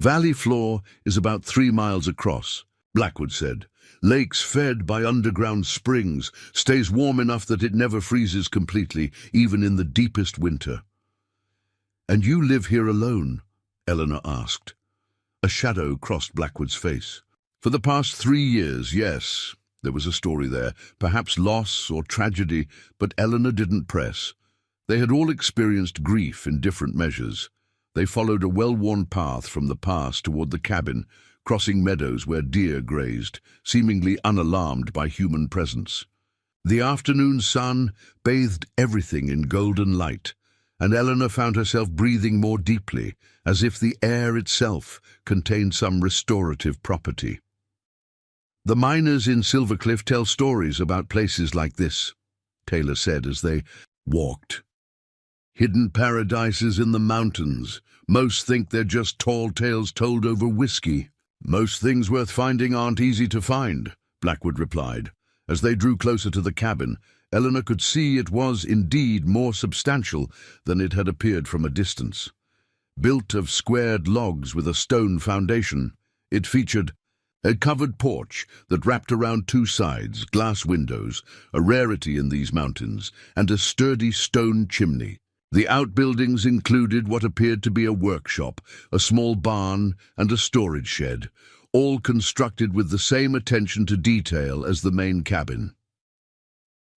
"Valley floor is about 3 miles across," Blackwood said. "Lakes fed by underground springs, stays warm enough that it never freezes completely, even in the deepest winter." "And you live here alone?" Eleanor asked. A shadow crossed Blackwood's face. "For the past 3 years, yes. There was a story there, perhaps loss or tragedy, but Eleanor didn't press. They had all experienced grief in different measures. They followed a well-worn path from the pass toward the cabin, crossing meadows where deer grazed, seemingly unalarmed by human presence. The afternoon sun bathed everything in golden light, and Eleanor found herself breathing more deeply, as if the air itself contained some restorative property. "The miners in Silvercliff tell stories about places like this," Taylor said as they walked. "Hidden paradises in the mountains. Most think they're just tall tales told over whiskey." "Most things worth finding aren't easy to find," Blackwood replied. As they drew closer to the cabin, Eleanor could see it was indeed more substantial than it had appeared from a distance. Built of squared logs with a stone foundation, it featured a covered porch that wrapped around two sides, glass windows, a rarity in these mountains, and a sturdy stone chimney. The outbuildings included what appeared to be a workshop, a small barn, and a storage shed, all constructed with the same attention to detail as the main cabin.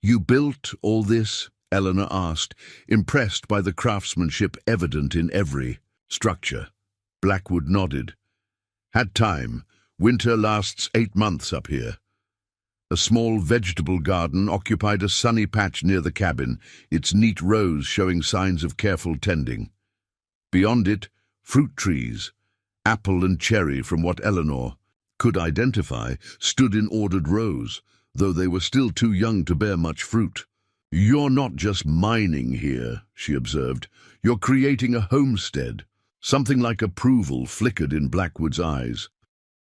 "You built all this?" Eleanor asked, impressed by the craftsmanship evident in every structure. Blackwood nodded. "Had time. Winter lasts 8 months up here." A small vegetable garden occupied a sunny patch near the cabin, its neat rows showing signs of careful tending. Beyond it, fruit trees, apple and cherry from what Eleanor could identify, stood in ordered rows, though they were still too young to bear much fruit. "You're not just mining here," she observed. "You're creating a homestead." Something like approval flickered in Blackwood's eyes.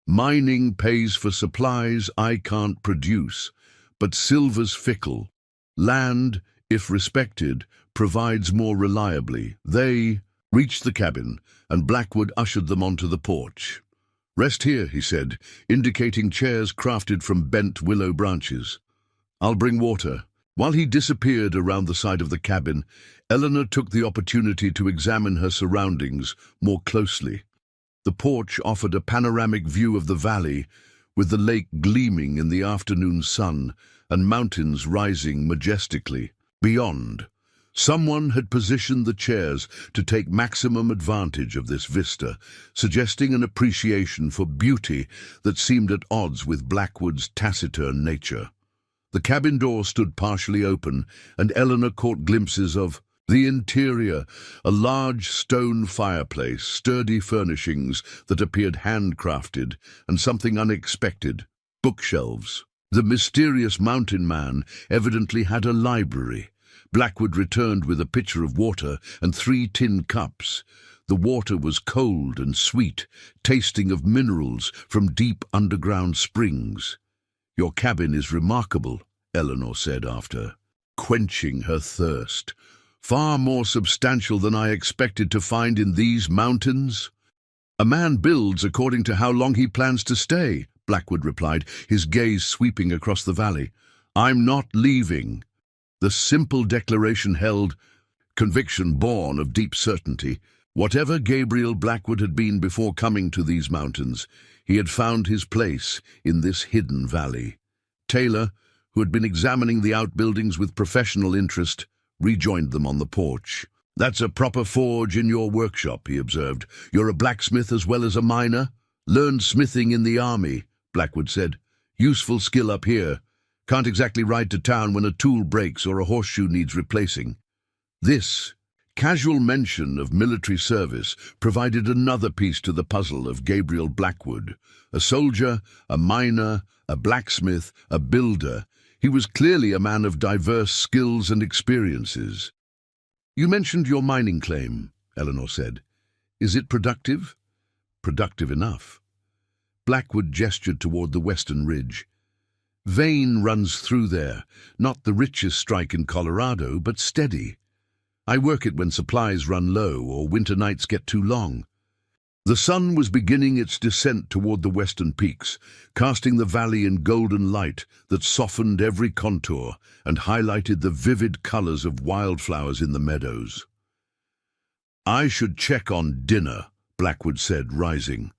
"Mining pays for supplies I can't produce, but silver's fickle. Land, if respected, provides more reliably." They reached the cabin, and Blackwood ushered them onto the porch. "Rest here," he said, indicating chairs crafted from bent willow branches. "I'll bring water." While he disappeared around the side of the cabin, Eleanor took the opportunity to examine her surroundings more closely. The porch offered a panoramic view of the valley, with the lake gleaming in the afternoon sun and mountains rising majestically. Beyond, someone had positioned the chairs to take maximum advantage of this vista, suggesting an appreciation for beauty that seemed at odds with Blackwood's taciturn nature. The cabin door stood partially open, and Eleanor caught glimpses of the interior, a large stone fireplace, sturdy furnishings that appeared handcrafted, and something unexpected, bookshelves. The mysterious mountain man evidently had a library. Blackwood returned with a pitcher of water and 3 tin cups. The water was cold and sweet, tasting of minerals from deep underground springs. "Your cabin is remarkable," Eleanor said after quenching her thirst. "Far more substantial than I expected to find in these mountains." "A man builds according to how long he plans to stay," Blackwood replied, his gaze sweeping across the valley. "I'm not leaving." The simple declaration held conviction born of deep certainty. Whatever Gabriel Blackwood had been before coming to these mountains, he had found his place in this hidden valley. Taylor, who had been examining the outbuildings with professional interest, rejoined them on the porch. "That's a proper forge in your workshop," he observed. "You're a blacksmith as well as a miner?" "Learned smithing in the army," Blackwood said. "Useful skill up here. Can't exactly ride to town when a tool breaks or a horseshoe needs replacing." This casual mention of military service provided another piece to the puzzle of Gabriel Blackwood. A soldier, a miner, a blacksmith, a builder, he was clearly a man of diverse skills and experiences. "You mentioned your mining claim," Eleanor said. "Is it productive?" "Productive enough." Blackwood gestured toward the western ridge. "Vein runs through there, not the richest strike in Colorado, but steady. I work it when supplies run low or winter nights get too long." The sun was beginning its descent toward the western peaks, casting the valley in golden light that softened every contour and highlighted the vivid colors of wildflowers in the meadows. "I should check on dinner," Blackwood said, rising.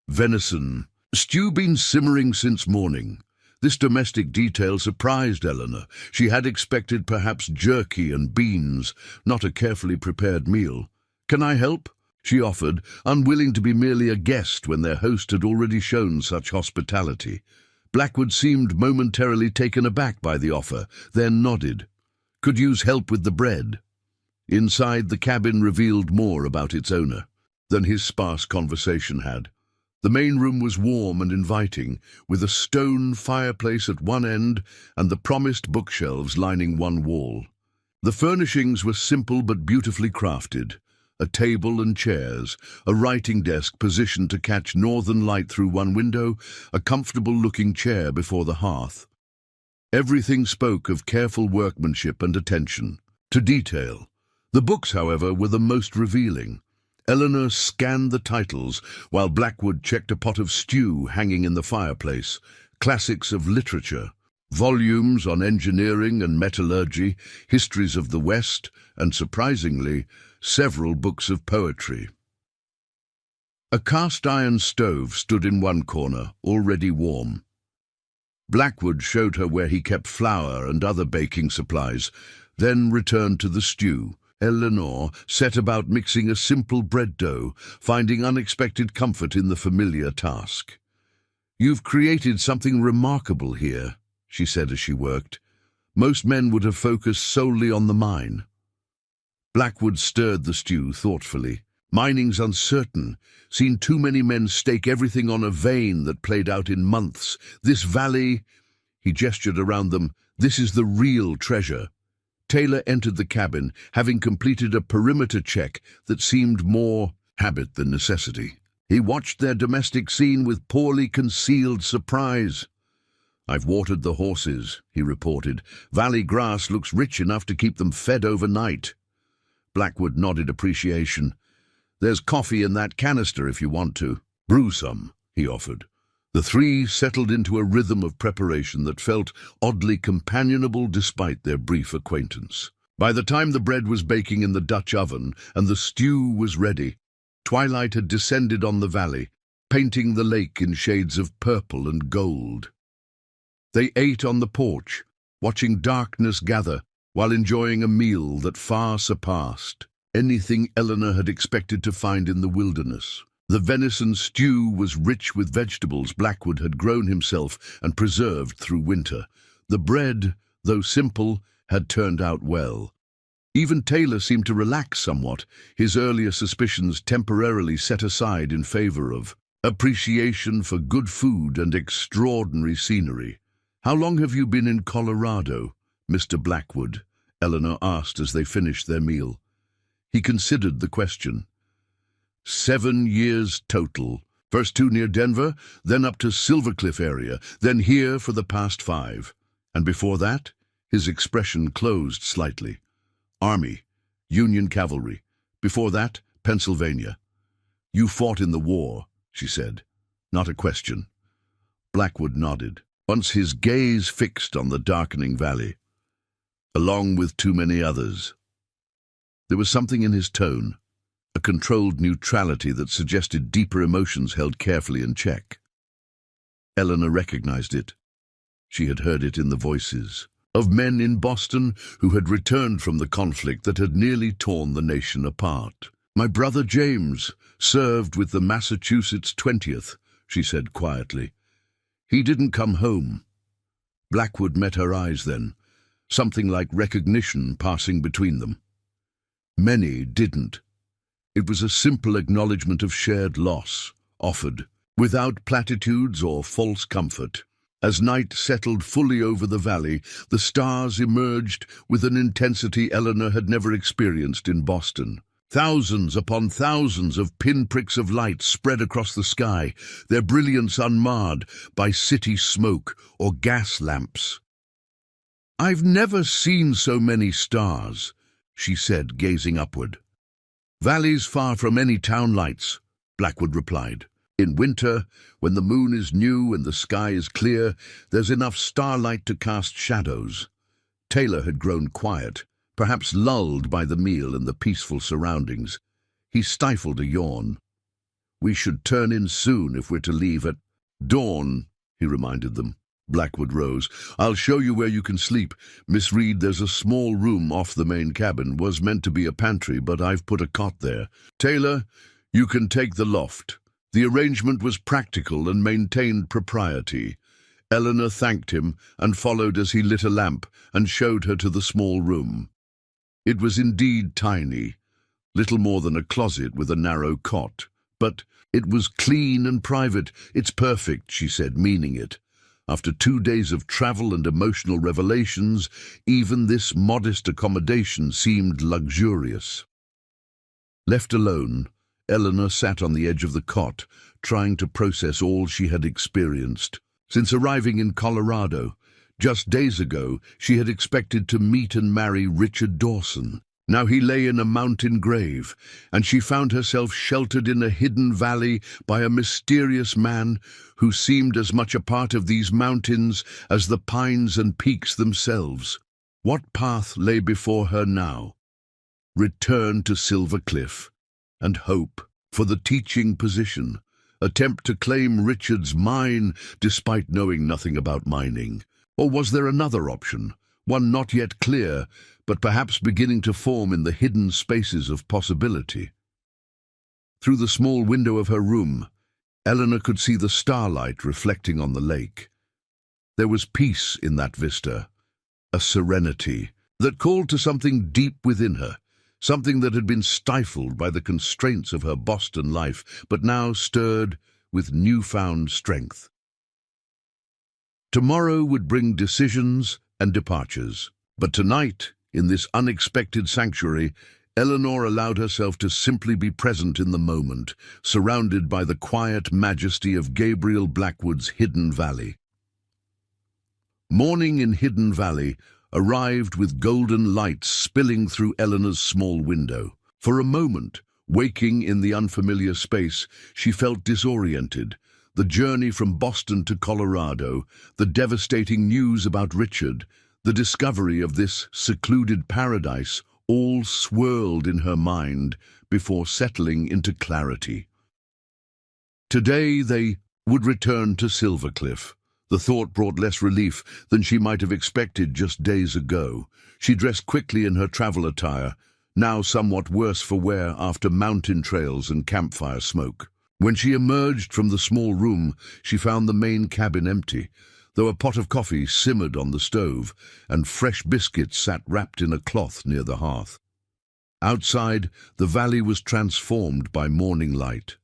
"Venison stew been simmering since morning. This domestic detail surprised Eleanor. She had expected perhaps jerky and beans, not a carefully prepared meal. "Can I help?" she offered, unwilling to be merely a guest when their host had already shown such hospitality. Blackwood seemed momentarily taken aback by the offer, then nodded. "Could use help with the bread." Inside, the cabin revealed more about its owner than his sparse conversation had. The main room was warm and inviting, with a stone fireplace at one end and the promised bookshelves lining one wall. The furnishings were simple but beautifully crafted. A table and chairs, a writing desk positioned to catch northern light through one window, a comfortable-looking chair before the hearth. Everything spoke of careful workmanship and attention to detail. The books, however, were the most revealing. Eleanor scanned the titles, while Blackwood checked a pot of stew hanging in the fireplace. Classics of literature, volumes on engineering and metallurgy, histories of the West, and, surprisingly, several books of poetry. A cast-iron stove stood in one corner, already warm. Blackwood showed her where he kept flour and other baking supplies, then returned to the stew. Eleanor set about mixing a simple bread dough, finding unexpected comfort in the familiar task. "You've created something remarkable here," she said as she worked. "Most men would have focused solely on the mine." Blackwood stirred the stew thoughtfully. "Mining's uncertain. Seen too many men stake everything on a vein that played out in months. This valley," he gestured around them, "this is the real treasure." Taylor entered the cabin, having completed a perimeter check that seemed more habit than necessity. He watched their domestic scene with poorly concealed surprise. "I've watered the horses," he reported. "Valley grass looks rich enough to keep them fed overnight." Blackwood nodded appreciation. "There's coffee in that canister if you want to." "Brew some," he offered. The three settled into a rhythm of preparation that felt oddly companionable despite their brief acquaintance. By the time the bread was baking in the Dutch oven and the stew was ready, twilight had descended on the valley, painting the lake in shades of purple and gold. They ate on the porch, watching darkness gather, while enjoying a meal that far surpassed anything Eleanor had expected to find in the wilderness. The venison stew was rich with vegetables Blackwood had grown himself and preserved through winter. The bread, though simple, had turned out well. Even Taylor seemed to relax somewhat, his earlier suspicions temporarily set aside in favor of appreciation for good food and extraordinary scenery. "How long have you been in Colorado, Mr. Blackwood?" Eleanor asked as they finished their meal. He considered the question. 7 years total. First 2 near Denver, then up to Silver Cliff area, then here for the past 5. And before that, his expression closed slightly. Army, Union Cavalry. Before that, Pennsylvania. "You fought in the war," she said. Not a question. Blackwood nodded, once his gaze fixed on the darkening valley. "Along with too many others." There was something in his tone, a controlled neutrality that suggested deeper emotions held carefully in check. Eleanor recognized it. She had heard it in the voices of men in Boston who had returned from the conflict that had nearly torn the nation apart. "My brother James served with the Massachusetts 20th, she said quietly. "He didn't come home." Blackwood met her eyes then, something like recognition passing between them. Many didn't. It was a simple acknowledgement of shared loss, offered, without platitudes or false comfort. As night settled fully over the valley, the stars emerged with an intensity Eleanor had never experienced in Boston. Thousands upon thousands of pinpricks of light spread across the sky, their brilliance unmarred by city smoke or gas lamps. "I've never seen so many stars," she said, gazing upward. "Valleys far from any town lights," Blackwood replied. "In winter, when the moon is new and the sky is clear, there's enough starlight to cast shadows." Taylor had grown quiet, perhaps lulled by the meal and the peaceful surroundings. He stifled a yawn. "We should turn in soon if we're to leave at dawn," he reminded them. Blackwood rose. "I'll show you where you can sleep. Miss Reed, there's a small room off the main cabin. Was meant to be a pantry, but I've put a cot there. Taylor, you can take the loft." The arrangement was practical and maintained propriety. Eleanor thanked him and followed as he lit a lamp and showed her to the small room. It was indeed tiny, little more than a closet with a narrow cot. But it was clean and private. "It's perfect," she said, meaning it. After 2 days of travel and emotional revelations, even this modest accommodation seemed luxurious. Left alone, Eleanor sat on the edge of the cot, trying to process all she had experienced. Since arriving in Colorado, just days ago, she had expected to meet and marry Richard Dawson. Now he lay in a mountain grave, and she found herself sheltered in a hidden valley by a mysterious man who seemed as much a part of these mountains as the pines and peaks themselves. What path lay before her now? Return to Silver Cliff and hope for the teaching position. Attempt to claim Richard's mine despite knowing nothing about mining. Or was there another option, one not yet clear, but perhaps beginning to form in the hidden spaces of possibility? Through the small window of her room, Eleanor could see the starlight reflecting on the lake. There was peace in that vista, a serenity that called to something deep within her, something that had been stifled by the constraints of her Boston life, but now stirred with newfound strength. Tomorrow would bring decisions and departures, but tonight, in this unexpected sanctuary, Eleanor allowed herself to simply be present in the moment, surrounded by the quiet majesty of Gabriel Blackwood's Hidden Valley. Morning in Hidden Valley arrived with golden lights spilling through Eleanor's small window. For a moment, waking in the unfamiliar space, she felt disoriented. The journey from Boston to Colorado, the devastating news about Richard, the discovery of this secluded paradise, all swirled in her mind before settling into clarity. Today they would return to Silver Cliff. The thought brought less relief than she might have expected just days ago. She dressed quickly in her travel attire, now somewhat worse for wear after mountain trails and campfire smoke. When she emerged from the small room, she found the main cabin empty, though a pot of coffee simmered on the stove and fresh biscuits sat wrapped in a cloth near the hearth. Outside, the valley was transformed by morning light.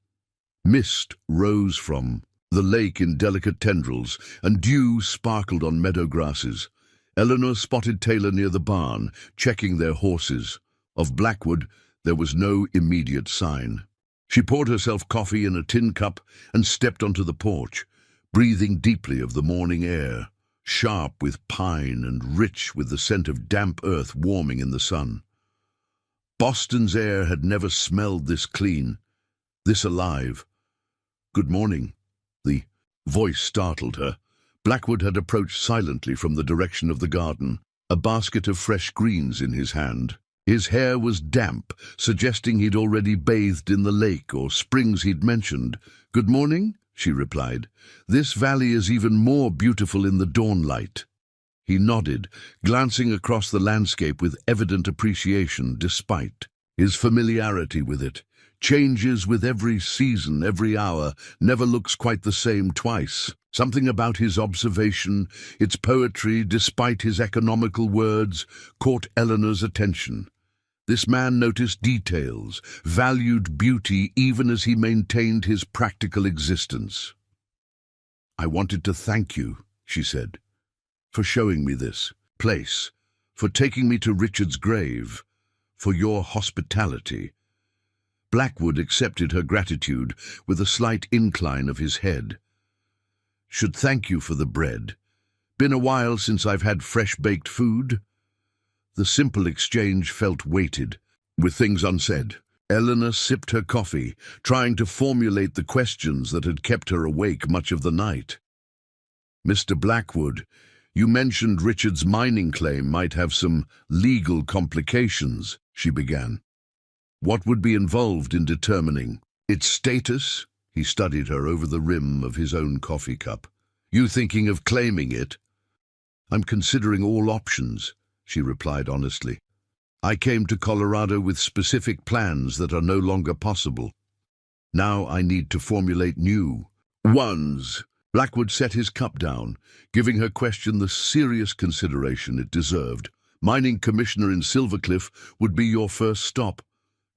Mist rose from the lake in delicate tendrils, and dew sparkled on meadow grasses. Eleanor spotted Taylor near the barn, checking their horses. Of Blackwood, there was no immediate sign. She poured herself coffee in a tin cup and stepped onto the porch, breathing deeply of the morning air, sharp with pine and rich with the scent of damp earth warming in the sun. Boston's air had never smelled this clean, this alive. "Good morning." The voice startled her. Blackwood had approached silently from the direction of the garden, a basket of fresh greens in his hand. His hair was damp, suggesting he'd already bathed in the lake or springs he'd mentioned. "Good morning," she replied. "This valley is even more beautiful in the dawnlight." He nodded, glancing across the landscape with evident appreciation despite his familiarity with it. Changes with every season, every hour, never looks quite the same twice. Something about his observation, its poetry, despite his economical words, caught Eleanor's attention. This man noticed details, valued beauty even as he maintained his practical existence. "I wanted to thank you," she said, "for showing me this place, for taking me to Richard's grave, for your hospitality." Blackwood accepted her gratitude with a slight incline of his head. "Should thank you for the bread. Been a while since I've had fresh-baked food." The simple exchange felt weighted, with things unsaid. Eleanor sipped her coffee, trying to formulate the questions that had kept her awake much of the night. "Mr. Blackwood, you mentioned Richard's mining claim might have some legal complications," she began. "What would be involved in determining its status?" He studied her over the rim of his own coffee cup. You thinking of claiming it? I'm considering all options, she replied honestly. I came to Colorado with specific plans that are no longer possible. Now I need to formulate new ones. Blackwood set his cup down, giving her question the serious consideration it deserved. Mining commissioner in Silvercliff would be your first stop.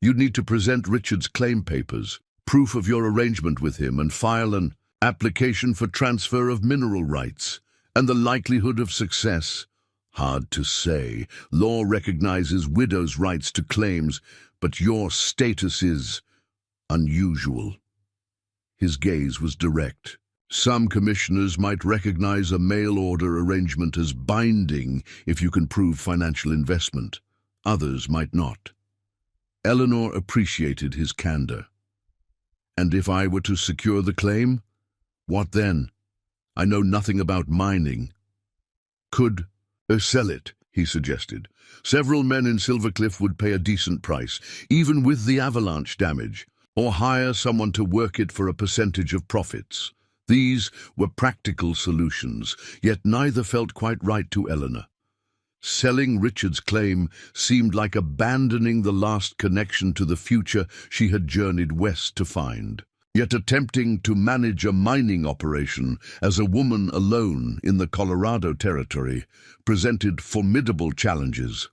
You'd need to present Richard's claim papers, proof of your arrangement with him, and file an application for transfer of mineral rights. And the likelihood of success? Hard to say. Law recognizes widows' rights to claims, but your status is unusual. His gaze was direct. Some commissioners might recognize a mail-order arrangement as binding if you can prove financial investment. Others might not. Eleanor appreciated his candor. And if I were to secure the claim? What then? I know nothing about mining. Could sell it, he suggested. Several men in Silvercliff would pay a decent price, even with the avalanche damage, or hire someone to work it for a percentage of profits. These were practical solutions, yet neither felt quite right to Eleanor. Selling Richard's claim seemed like abandoning the last connection to the future she had journeyed west to find. Yet attempting to manage a mining operation as a woman alone in the Colorado Territory presented formidable challenges.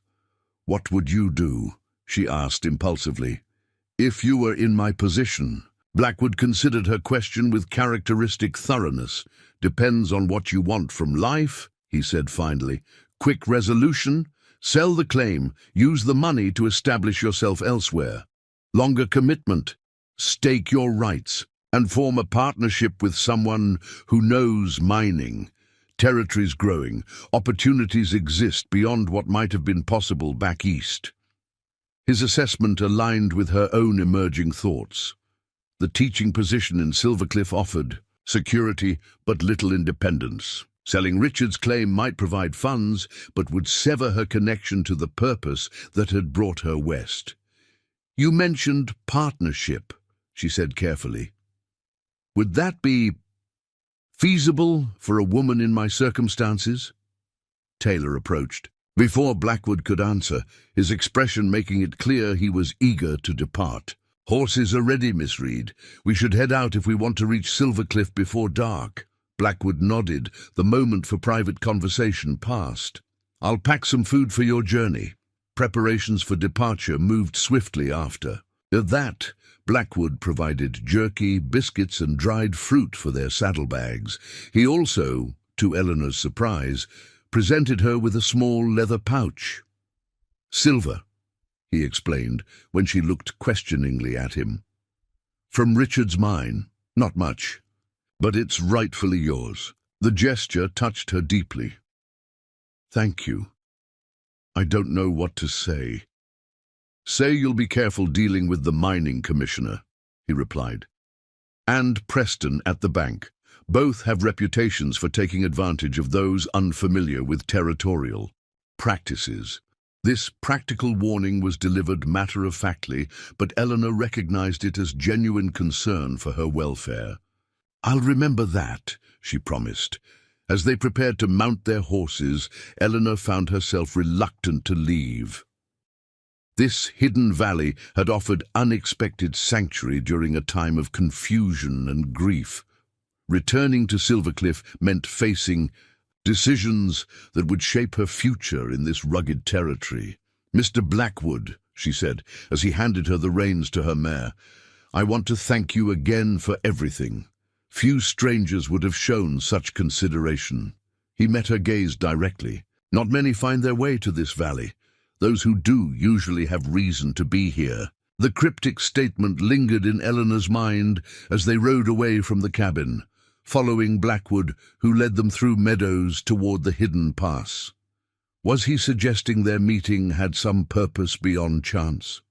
"What would you do?" she asked impulsively. "If you were in my position." Blackwood considered her question with characteristic thoroughness. "Depends on what you want from life," he said finally. "Quick resolution? Sell the claim, use the money to establish yourself elsewhere. Longer commitment? Stake your rights and form a partnership with someone who knows mining. Territory's growing. Opportunities exist beyond what might have been possible back east." His assessment aligned with her own emerging thoughts. The teaching position in Silvercliff offered security but little independence. Selling Richard's claim might provide funds, but would sever her connection to the purpose that had brought her west. "You mentioned partnership," she said carefully. "Would that be feasible for a woman in my circumstances?" Taylor approached. Before Blackwood could answer, his expression making it clear he was eager to depart. "Horses are ready, Miss Reed. We should head out if we want to reach Silvercliff before dark." Blackwood nodded. The moment for private conversation passed. "I'll pack some food for your journey." Preparations for departure moved swiftly after. At that, Blackwood provided jerky, biscuits, and dried fruit for their saddlebags. He also, to Eleanor's surprise, presented her with a small leather pouch. "Silver," he explained when she looked questioningly at him. "From Richard's mine, not much, but it's rightfully yours." The gesture touched her deeply. "Thank you. I don't know what to say." "Say you'll be careful dealing with the mining commissioner," he replied. "And Preston at the bank. Both have reputations for taking advantage of those unfamiliar with territorial practices." This practical warning was delivered matter-of-factly, but Eleanor recognized it as genuine concern for her welfare. "I'll remember that," she promised. As they prepared to mount their horses, Eleanor found herself reluctant to leave. This hidden valley had offered unexpected sanctuary during a time of confusion and grief. Returning to Silvercliff meant facing decisions that would shape her future in this rugged territory. "Mr. Blackwood," she said, as he handed her the reins to her mare, "I want to thank you again for everything. Few strangers would have shown such consideration." He met her gaze directly. "Not many find their way to this valley. Those who do usually have reason to be here." The cryptic statement lingered in Eleanor's mind as they rode away from the cabin, following Blackwood, who led them through meadows toward the hidden pass. Was he suggesting their meeting had some purpose beyond chance,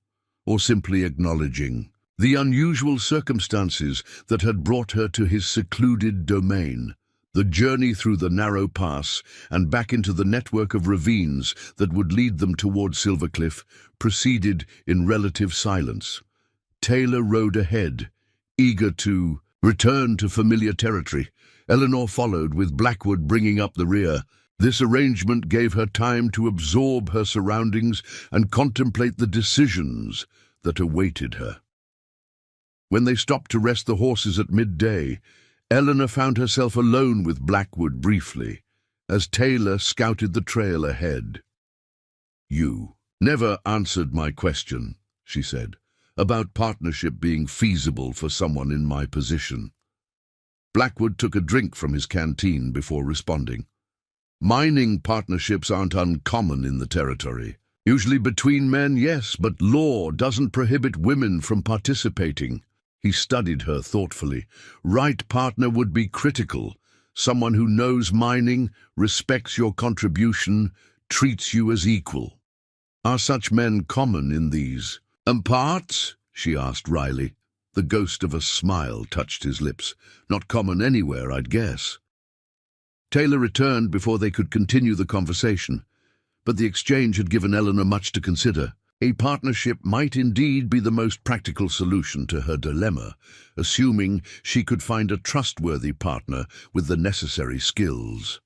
or simply acknowledging the unusual circumstances that had brought her to his secluded domain? The journey through the narrow pass and back into the network of ravines that would lead them toward Silvercliff proceeded in relative silence. Taylor rode ahead, eager to return to familiar territory, Eleanor followed, with Blackwood bringing up the rear. This arrangement gave her time to absorb her surroundings and contemplate the decisions that awaited her. When they stopped to rest the horses at midday, Eleanor found herself alone with Blackwood briefly, as Taylor scouted the trail ahead. "You never answered my question," she said, "about partnership being feasible for someone in my position." Blackwood took a drink from his canteen before responding. "Mining partnerships aren't uncommon in the territory. Usually between men, yes, but law doesn't prohibit women from participating." He studied her thoughtfully. "Right partner would be critical. Someone who knows mining, respects your contribution, treats you as equal. Are such men common in these parts?" she asked wryly. The ghost of a smile touched his lips. "Not common anywhere, I'd guess." Taylor returned before they could continue the conversation, but the exchange had given Eleanor much to consider. A partnership might indeed be the most practical solution to her dilemma, assuming she could find a trustworthy partner with the necessary skills.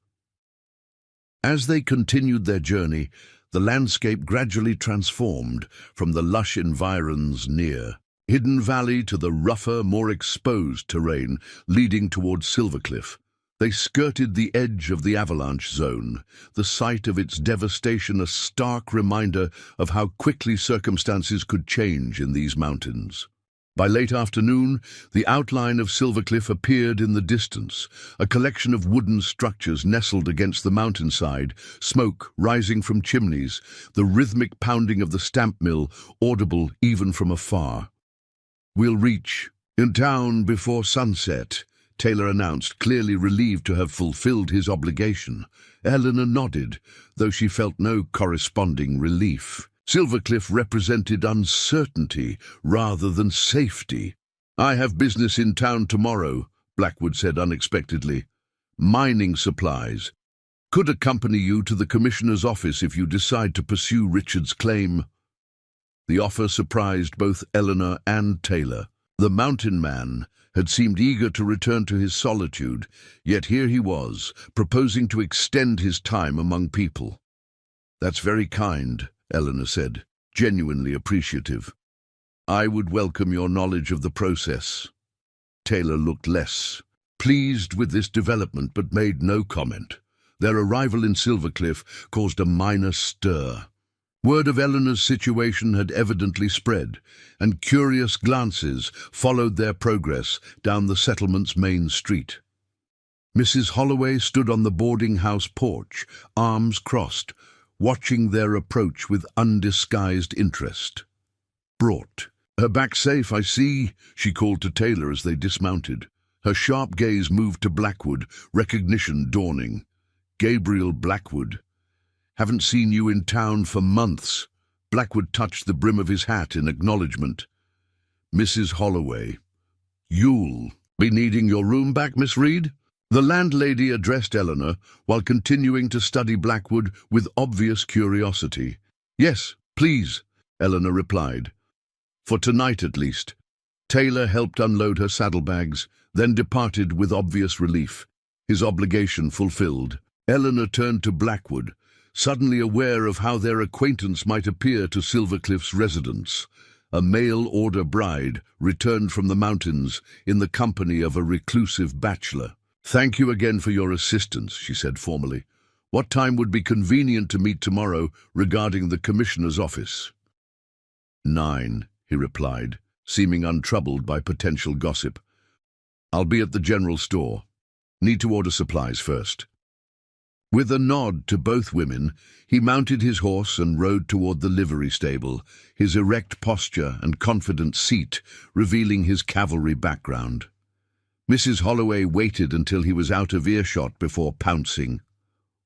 As they continued their journey, the landscape gradually transformed from the lush environs near Hidden Valley to the rougher, more exposed terrain leading towards Silvercliff. They skirted the edge of the Avalanche zone, the site of its devastation a stark reminder of how quickly circumstances could change in these mountains. By late afternoon, the outline of Silvercliff appeared in the distance, a collection of wooden structures nestled against the mountainside, smoke rising from chimneys, the rhythmic pounding of the stamp mill audible even from afar. "We'll reach in town before sunset," Taylor announced, clearly relieved to have fulfilled his obligation. Eleanor nodded, though she felt no corresponding relief. Silvercliff represented uncertainty rather than safety. "I have business in town tomorrow," Blackwood said unexpectedly. "Mining supplies. Could accompany you to the commissioner's office if you decide to pursue Richard's claim." The offer surprised both Eleanor and Taylor. The mountain man had seemed eager to return to his solitude, yet here he was, proposing to extend his time among people. "That's very kind," Eleanor said, genuinely appreciative. "I would welcome your knowledge of the process." Taylor looked less pleased with this development, but made no comment. Their arrival in Silvercliff caused a minor stir. Word of Eleanor's situation had evidently spread, and curious glances followed their progress down the settlement's main street. Mrs. Holloway stood on the boarding house porch, arms crossed, watching their approach with undisguised interest. "Brought her back safe, I see," she called to Taylor as they dismounted. Her sharp gaze moved to Blackwood, recognition dawning. "Gabriel Blackwood. Haven't seen you in town for months." Blackwood touched the brim of his hat in acknowledgement. "Mrs. Holloway. You'll be needing your room back, Miss Reed?" The landlady addressed Eleanor while continuing to study Blackwood with obvious curiosity. "Yes, please," Eleanor replied. "For tonight at least." Taylor helped unload her saddlebags, then departed with obvious relief, his obligation fulfilled. Eleanor turned to Blackwood, suddenly aware of how their acquaintance might appear to Silvercliff's residents. A mail-order bride returned from the mountains in the company of a reclusive bachelor. "Thank you again for your assistance," she said formally. "What time would be convenient to meet tomorrow regarding the commissioner's office?" 9, he replied, seeming untroubled by potential gossip. "I'll be at the general store. Need to order supplies first." With a nod to both women, he mounted his horse and rode toward the livery stable, his erect posture and confident seat revealing his cavalry background. Mrs. Holloway waited until he was out of earshot before pouncing.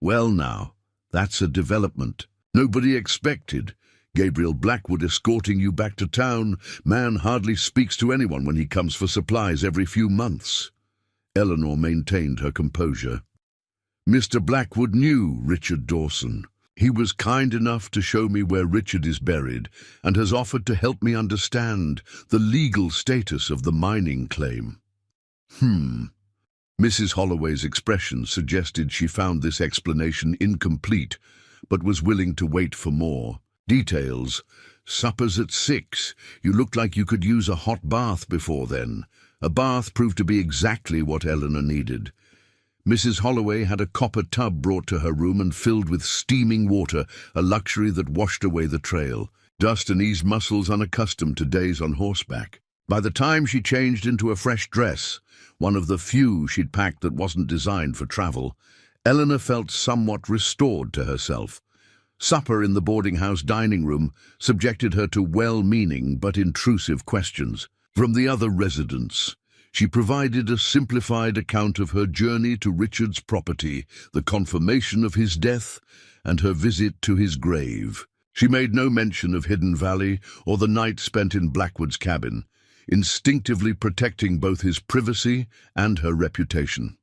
"Well now, that's a development. Nobody expected. Gabriel Blackwood escorting you back to town. Man hardly speaks to anyone when he comes for supplies every few months." Eleanor maintained her composure. "Mr. Blackwood knew Richard Dawson. He was kind enough to show me where Richard is buried and has offered to help me understand the legal status of the mining claim." Mrs. Holloway's expression suggested she found this explanation incomplete, but was willing to wait for more. Details. Supper's at 6. You looked like you could use a hot bath before then. A bath proved to be exactly what Eleanor needed. Mrs. Holloway had a copper tub brought to her room and filled with steaming water, a luxury that washed away the trail. Dust and eased muscles unaccustomed to days on horseback. By the time she changed into a fresh dress, one of the few she'd packed that wasn't designed for travel, Eleanor felt somewhat restored to herself. Supper in the boarding house dining room subjected her to well-meaning but intrusive questions. From the other residents, she provided a simplified account of her journey to Richard's property, the confirmation of his death, and her visit to his grave. She made no mention of Hidden Valley or the night spent in Blackwood's cabin, instinctively protecting both his privacy and her reputation.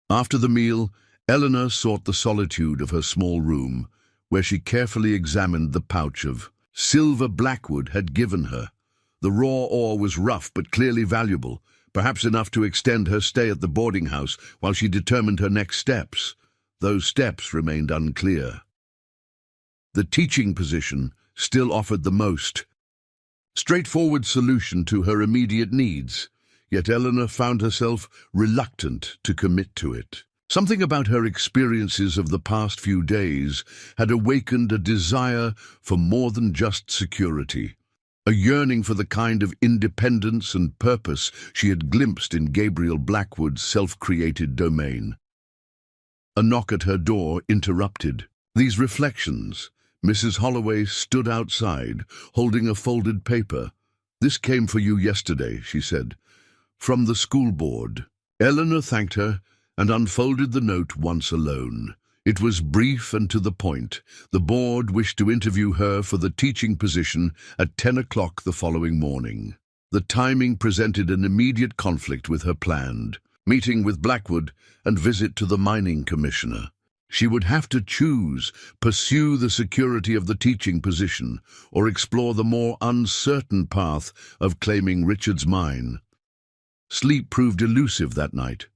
After the meal, Eleanor sought the solitude of her small room, where she carefully examined the pouch of silver Blackwood had given her. The raw ore was rough but clearly valuable, perhaps enough to extend her stay at the boarding house while she determined her next steps. Those steps remained unclear. The teaching position still offered the most straightforward solution to her immediate needs, yet Eleanor found herself reluctant to commit to it. Something about her experiences of the past few days had awakened a desire for more than just security, a yearning for the kind of independence and purpose she had glimpsed in Gabriel Blackwood's self-created domain. A knock at her door interrupted these reflections. Mrs. Holloway stood outside, holding a folded paper. "This came for you yesterday," she said. "From the school board." Eleanor thanked her and unfolded the note once alone. It was brief and to the point. The board wished to interview her for the teaching position at 10 o'clock the following morning. The timing presented an immediate conflict with her planned meeting with Blackwood and visit to the mining commissioner. She would have to choose, pursue the security of the teaching position, or explore the more uncertain path of claiming Richard's mine. Sleep proved elusive that night.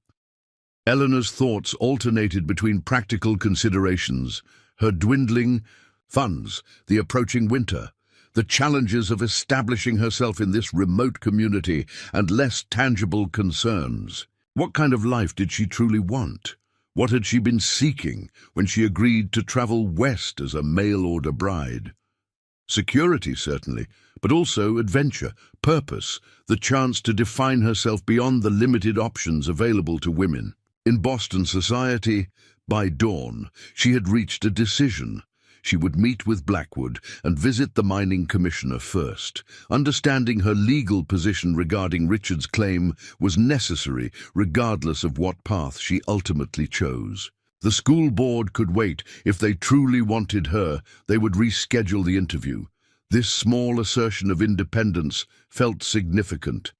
Eleanor's thoughts alternated between practical considerations, her dwindling funds, the approaching winter, the challenges of establishing herself in this remote community, and less tangible concerns. What kind of life did she truly want? What had she been seeking when she agreed to travel west as a mail-order bride? Security, certainly, but also adventure, purpose, the chance to define herself beyond the limited options available to women. In Boston society, by dawn, she had reached a decision. She would meet with Blackwood and visit the mining commissioner first. Understanding her legal position regarding Richard's claim was necessary, regardless of what path she ultimately chose. The school board could wait. If they truly wanted her, they would reschedule the interview. This small assertion of independence felt significant.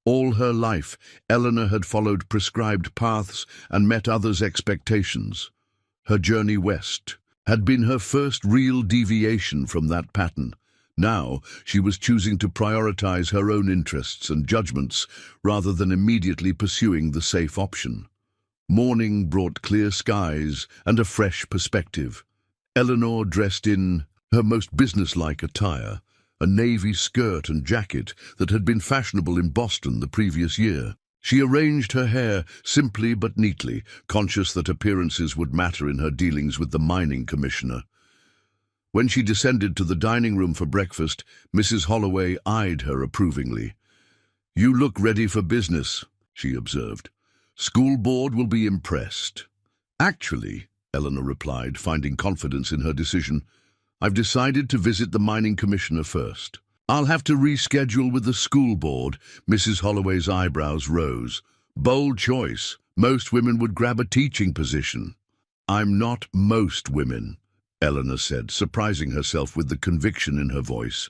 All her life, Eleanor had followed prescribed paths and met others' expectations. Her journey west had been her first real deviation from that pattern. Now she was choosing to prioritize her own interests and judgments rather than immediately pursuing the safe option. Morning brought clear skies and a fresh perspective. Eleanor dressed in her most businesslike attire, a navy skirt and jacket that had been fashionable in Boston the previous year. She arranged her hair simply but neatly, conscious that appearances would matter in her dealings with the mining commissioner. When she descended to the dining room for breakfast, Mrs. Holloway eyed her approvingly. "You look ready for business," she observed. "School board will be impressed." "Actually," Eleanor replied, finding confidence in her decision, "I've decided to visit the mining commissioner first." "I'll have to reschedule with the school board." Mrs. Holloway's eyebrows rose. "Bold choice. Most women would grab a teaching position." "I'm not most women," Eleanor said, surprising herself with the conviction in her voice.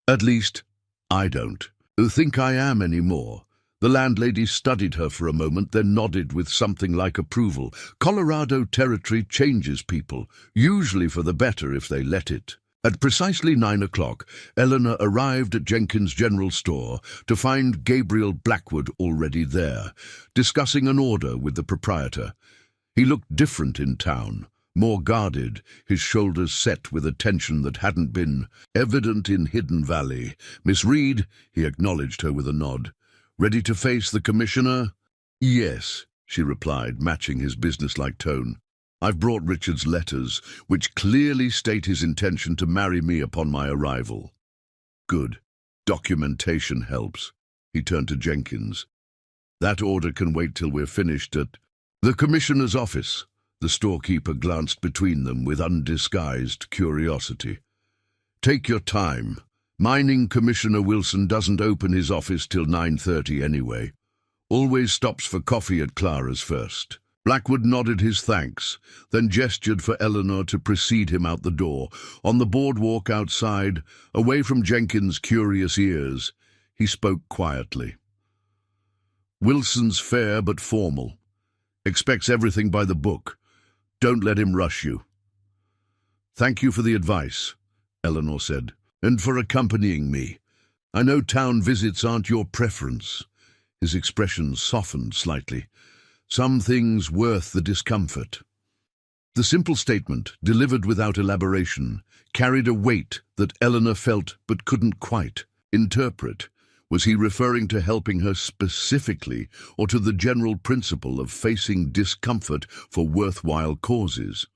"At least, I don't think I am anymore." The landlady studied her for a moment, then nodded with something like approval. "Colorado territory changes people, usually for the better if they let it." At precisely 9 o'clock, Eleanor arrived at Jenkins' general store to find Gabriel Blackwood already there, discussing an order with the proprietor. He looked different in town, more guarded, his shoulders set with a tension that hadn't been evident in Hidden Valley. "Miss Reed," he acknowledged her with a nod. "Ready to face the commissioner?" "Yes," she replied, matching his businesslike tone. "I've brought Richard's letters, which clearly state his intention to marry me upon my arrival." "Good. Documentation helps." He turned to Jenkins. "That order can wait till we're finished at the commissioner's office." The storekeeper glanced between them with undisguised curiosity. "Take your time. Mining Commissioner Wilson doesn't open his office till 9:30 anyway. Always stops for coffee at Clara's first." Blackwood nodded his thanks, then gestured for Eleanor to precede him out the door. On the boardwalk outside, away from Jenkins' curious ears, he spoke quietly. "Wilson's fair but formal. Expects everything by the book. Don't let him rush you." "Thank you for the advice," Eleanor said, "and for accompanying me. I know town visits aren't your preference." His expression softened slightly. "Some things worth the discomfort." The simple statement, delivered without elaboration, carried a weight that Eleanor felt but couldn't quite interpret. Was he referring to helping her specifically, or to the general principle of facing discomfort for worthwhile causes?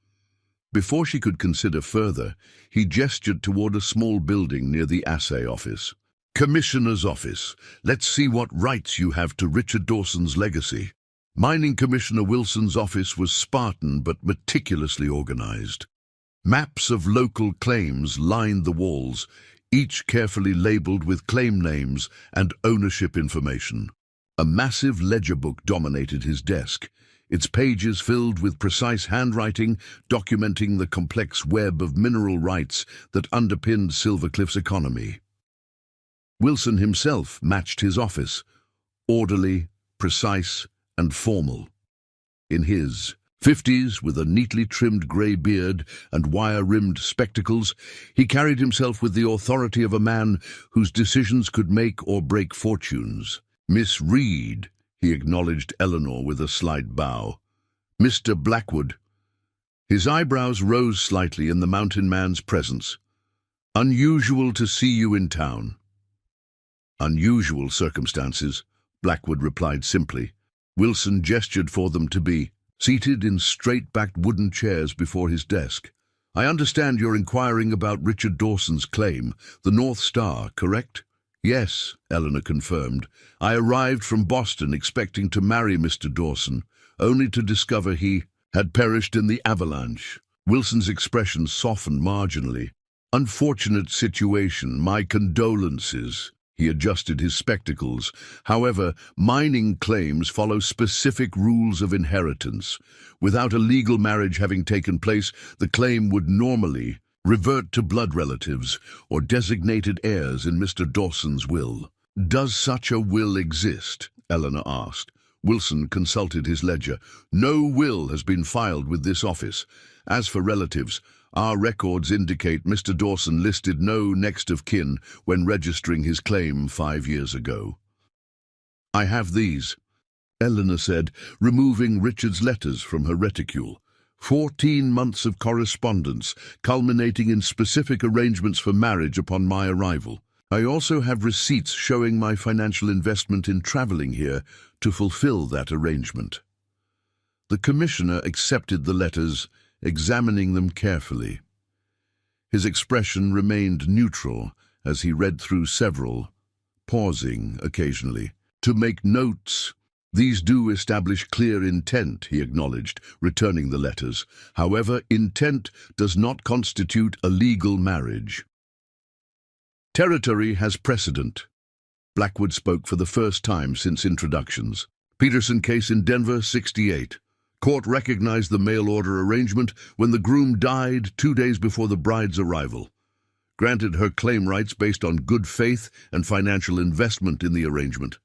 Before she could consider further, he gestured toward a small building near the assay office. "Commissioner's office. Let's see what rights you have to Richard Dawson's legacy." Mining Commissioner Wilson's office was Spartan but meticulously organized. Maps of local claims lined the walls, each carefully labeled with claim names and ownership information. A massive ledger book dominated his desk, its pages filled with precise handwriting documenting the complex web of mineral rights that underpinned Silvercliff's economy. Wilson himself matched his office, orderly, precise, and formal. In his 50s, with a neatly trimmed grey beard and wire-rimmed spectacles, he carried himself with the authority of a man whose decisions could make or break fortunes. "Miss Reed," he acknowledged Eleanor with a slight bow. "Mr. Blackwood." His eyebrows rose slightly in the mountain man's presence. "Unusual to see you in town." "Unusual circumstances," Blackwood replied simply. Wilson gestured for them to be seated in straight-backed wooden chairs before his desk. "I understand you're inquiring about Richard Dawson's claim, the North Star, correct?" "Yes," Eleanor confirmed. "I arrived from Boston expecting to marry Mr. Dawson, only to discover he had perished in the Avalanche." Wilson's expression softened marginally. "Unfortunate situation, my condolences." He adjusted his spectacles. "However, mining claims follow specific rules of inheritance. Without a legal marriage having taken place, the claim would normally revert to blood relatives or designated heirs in Mr. Dawson's will." "Does such a will exist?" Eleanor asked. Wilson consulted his ledger. "No will has been filed with this office. As for relatives, our records indicate Mr. Dawson listed no next of kin when registering his claim 5 years ago." "I have these," Eleanor said, removing Richard's letters from her reticule. 14 months of correspondence, culminating in specific arrangements for marriage upon my arrival. I also have receipts showing my financial investment in traveling here to fulfill that arrangement. The commissioner accepted the letters, examining them carefully. His expression remained neutral as he read through several, pausing occasionally to make notes. "These do establish clear intent," he acknowledged, returning the letters. "However, intent does not constitute a legal marriage. Territory has precedent." Blackwood spoke for the first time since introductions. "Peterson case in Denver, 68. Court recognized the mail order arrangement when the groom died 2 days before the bride's arrival. Granted her claim rights based on good faith and financial investment in the arrangement."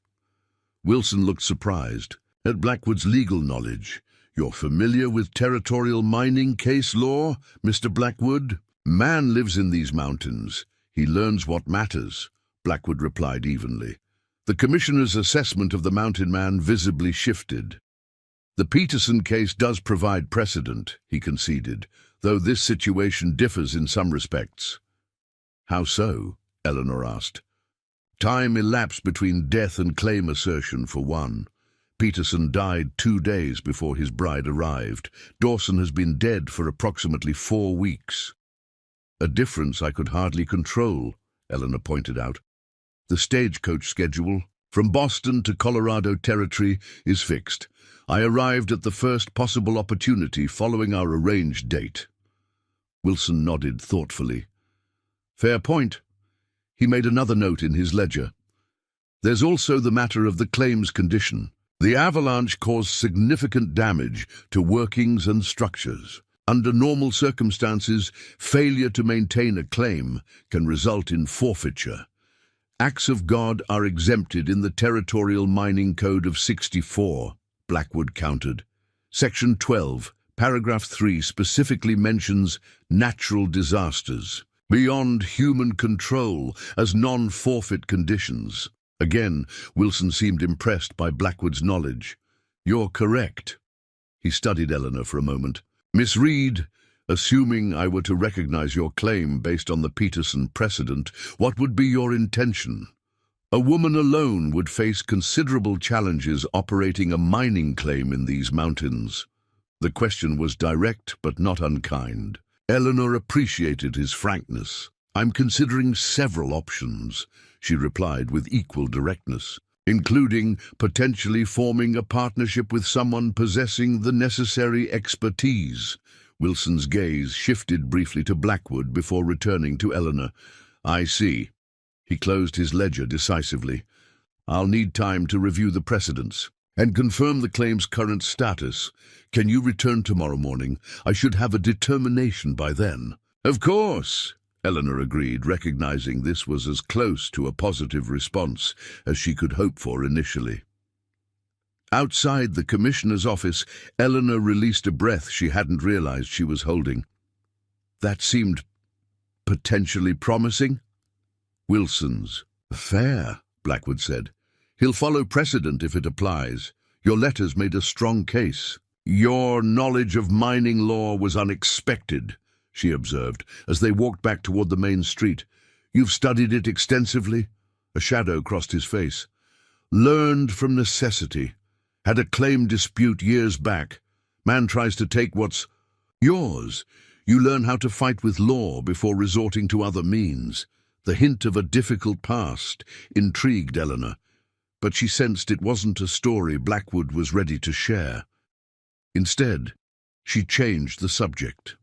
Wilson looked surprised at Blackwood's legal knowledge. "You're familiar with territorial mining case law, Mr. Blackwood?" Man lives in these mountains. He learns what matters, Blackwood replied evenly. The commissioner's assessment of the mountain man visibly shifted. The Peterson case does provide precedent, he conceded, though this situation differs in some respects. How so? Eleanor asked. Time elapsed between death and claim assertion, for one. Peterson died 2 days before his bride arrived. Dawson has been dead for approximately 4 weeks. A difference I could hardly control, Eleanor pointed out. The stagecoach schedule, from Boston to Colorado Territory, is fixed. I arrived at the first possible opportunity following our arranged date. Wilson nodded thoughtfully. Fair point. He made another note in his ledger. There's also the matter of the claims condition. The avalanche caused significant damage to workings and structures. Under normal circumstances, failure to maintain a claim can result in forfeiture. Acts of God are exempted in the Territorial Mining Code of 64, Blackwood countered. Section 12, paragraph 3 specifically mentions natural disasters, beyond human control, as non-forfeit conditions. Again, Wilson seemed impressed by Blackwood's knowledge. You're correct. He studied Eleanor for a moment. Miss Reed, assuming I were to recognize your claim based on the Peterson precedent, what would be your intention? A woman alone would face considerable challenges operating a mining claim in these mountains. The question was direct but not unkind. Eleanor appreciated his frankness. I'm considering several options, she replied with equal directness, including potentially forming a partnership with someone possessing the necessary expertise. Wilson's gaze shifted briefly to Blackwood before returning to Eleanor. I see. He closed his ledger decisively. I'll need time to review the precedents and confirm the claim's current status. Can you return tomorrow morning? I should have a determination by then. Of course, Eleanor agreed, recognizing this was as close to a positive response as she could hope for initially. Outside the commissioner's office, Eleanor released a breath she hadn't realized she was holding. That seemed potentially promising. Wilson's. Fair, Blackwood said. He'll follow precedent if it applies. Your letters made a strong case. Your knowledge of mining law was unexpected, she observed, as they walked back toward the main street. You've studied it extensively? A shadow crossed his face. Learned from necessity. Had a claim dispute years back. Man tries to take what's yours. You learn how to fight with law before resorting to other means. The hint of a difficult past intrigued Eleanor, but she sensed it wasn't a story Blackwood was ready to share. Instead, she changed the subject.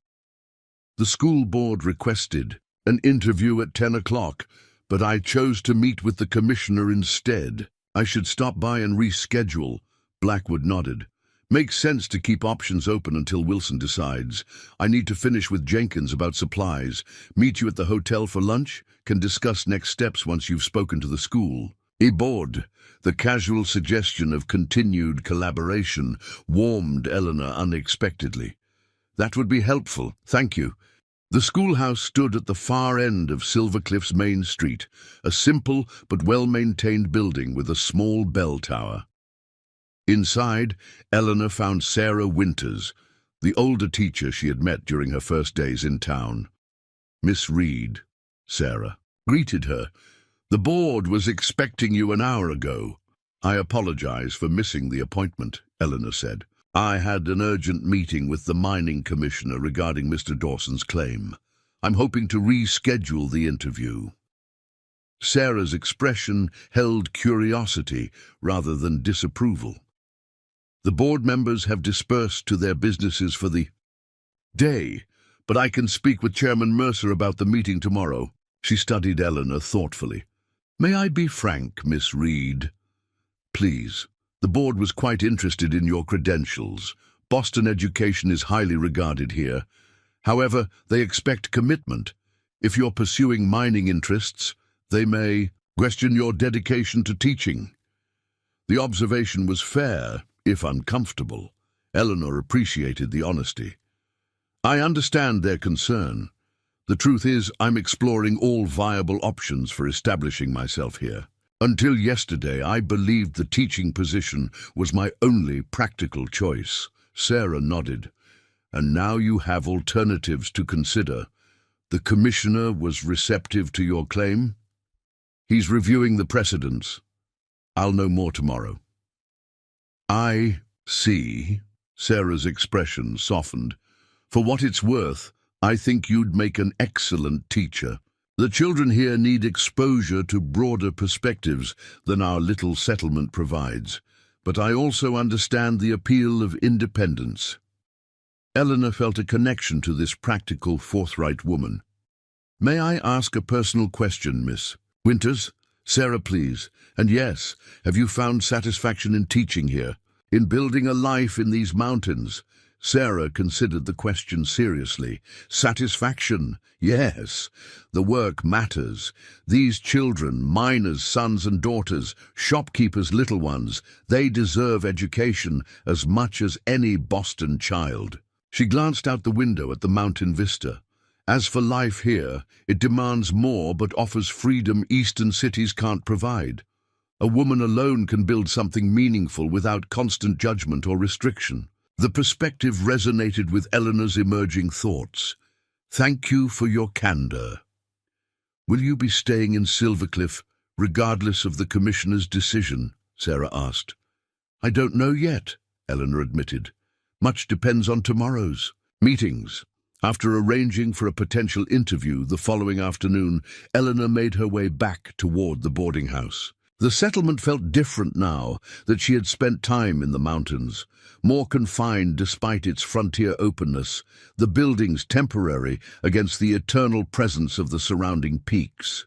The school board requested an interview at 10 o'clock, but I chose to meet with the commissioner instead. I should stop by and reschedule. Blackwood nodded. Makes sense to keep options open until Wilson decides. I need to finish with Jenkins about supplies. Meet you at the hotel for lunch? Can discuss next steps once you've spoken to the school. Aboard. The casual suggestion of continued collaboration warmed Eleanor unexpectedly. That would be helpful, thank you. The schoolhouse stood at the far end of Silvercliff's main street, a simple but well-maintained building with a small bell tower. Inside, Eleanor found Sarah Winters, the older teacher she had met during her first days in town. Miss Reed, Sarah greeted her. The board was expecting you an hour ago. I apologize for missing the appointment, Eleanor said. I had an urgent meeting with the mining commissioner regarding Mr. Dawson's claim. I'm hoping to reschedule the interview. Sarah's expression held curiosity rather than disapproval. The board members have dispersed to their businesses for the day, but I can speak with Chairman Mercer about the meeting tomorrow. She studied Eleanor thoughtfully. May I be frank, Miss Reed? Please. The board was quite interested in your credentials. Boston education is highly regarded here. However, they expect commitment. If you're pursuing mining interests, they may question your dedication to teaching. The observation was fair, if uncomfortable. Eleanor appreciated the honesty. I understand their concern. The truth is, I'm exploring all viable options for establishing myself here. Until yesterday, I believed the teaching position was my only practical choice. Sarah nodded. And now you have alternatives to consider. The commissioner was receptive to your claim? He's reviewing the precedents. I'll know more tomorrow. I see. Sarah's expression softened. For what it's worth, I think you'd make an excellent teacher. The children here need exposure to broader perspectives than our little settlement provides, but I also understand the appeal of independence. Eleanor felt a connection to this practical, forthright woman. May I ask a personal question, Miss Winters? Sarah, please. And yes, have you found satisfaction in teaching here, in building a life in these mountains? Sarah considered the question seriously. Satisfaction? Yes. The work matters. These children, miners' sons and daughters, shopkeepers' little ones, they deserve education as much as any Boston child. She glanced out the window at the mountain vista. As for life here, it demands more but offers freedom eastern cities can't provide. A woman alone can build something meaningful without constant judgment or restriction. The perspective resonated with Eleanor's emerging thoughts. Thank you for your candor. Will you be staying in Silvercliff, regardless of the commissioner's decision? Sarah asked. I don't know yet, Eleanor admitted. Much depends on tomorrow's meetings. After arranging for a potential interview the following afternoon, Eleanor made her way back toward the boarding house. The settlement felt different now that she had spent time in the mountains, more confined despite its frontier openness, the buildings temporary against the eternal presence of the surrounding peaks.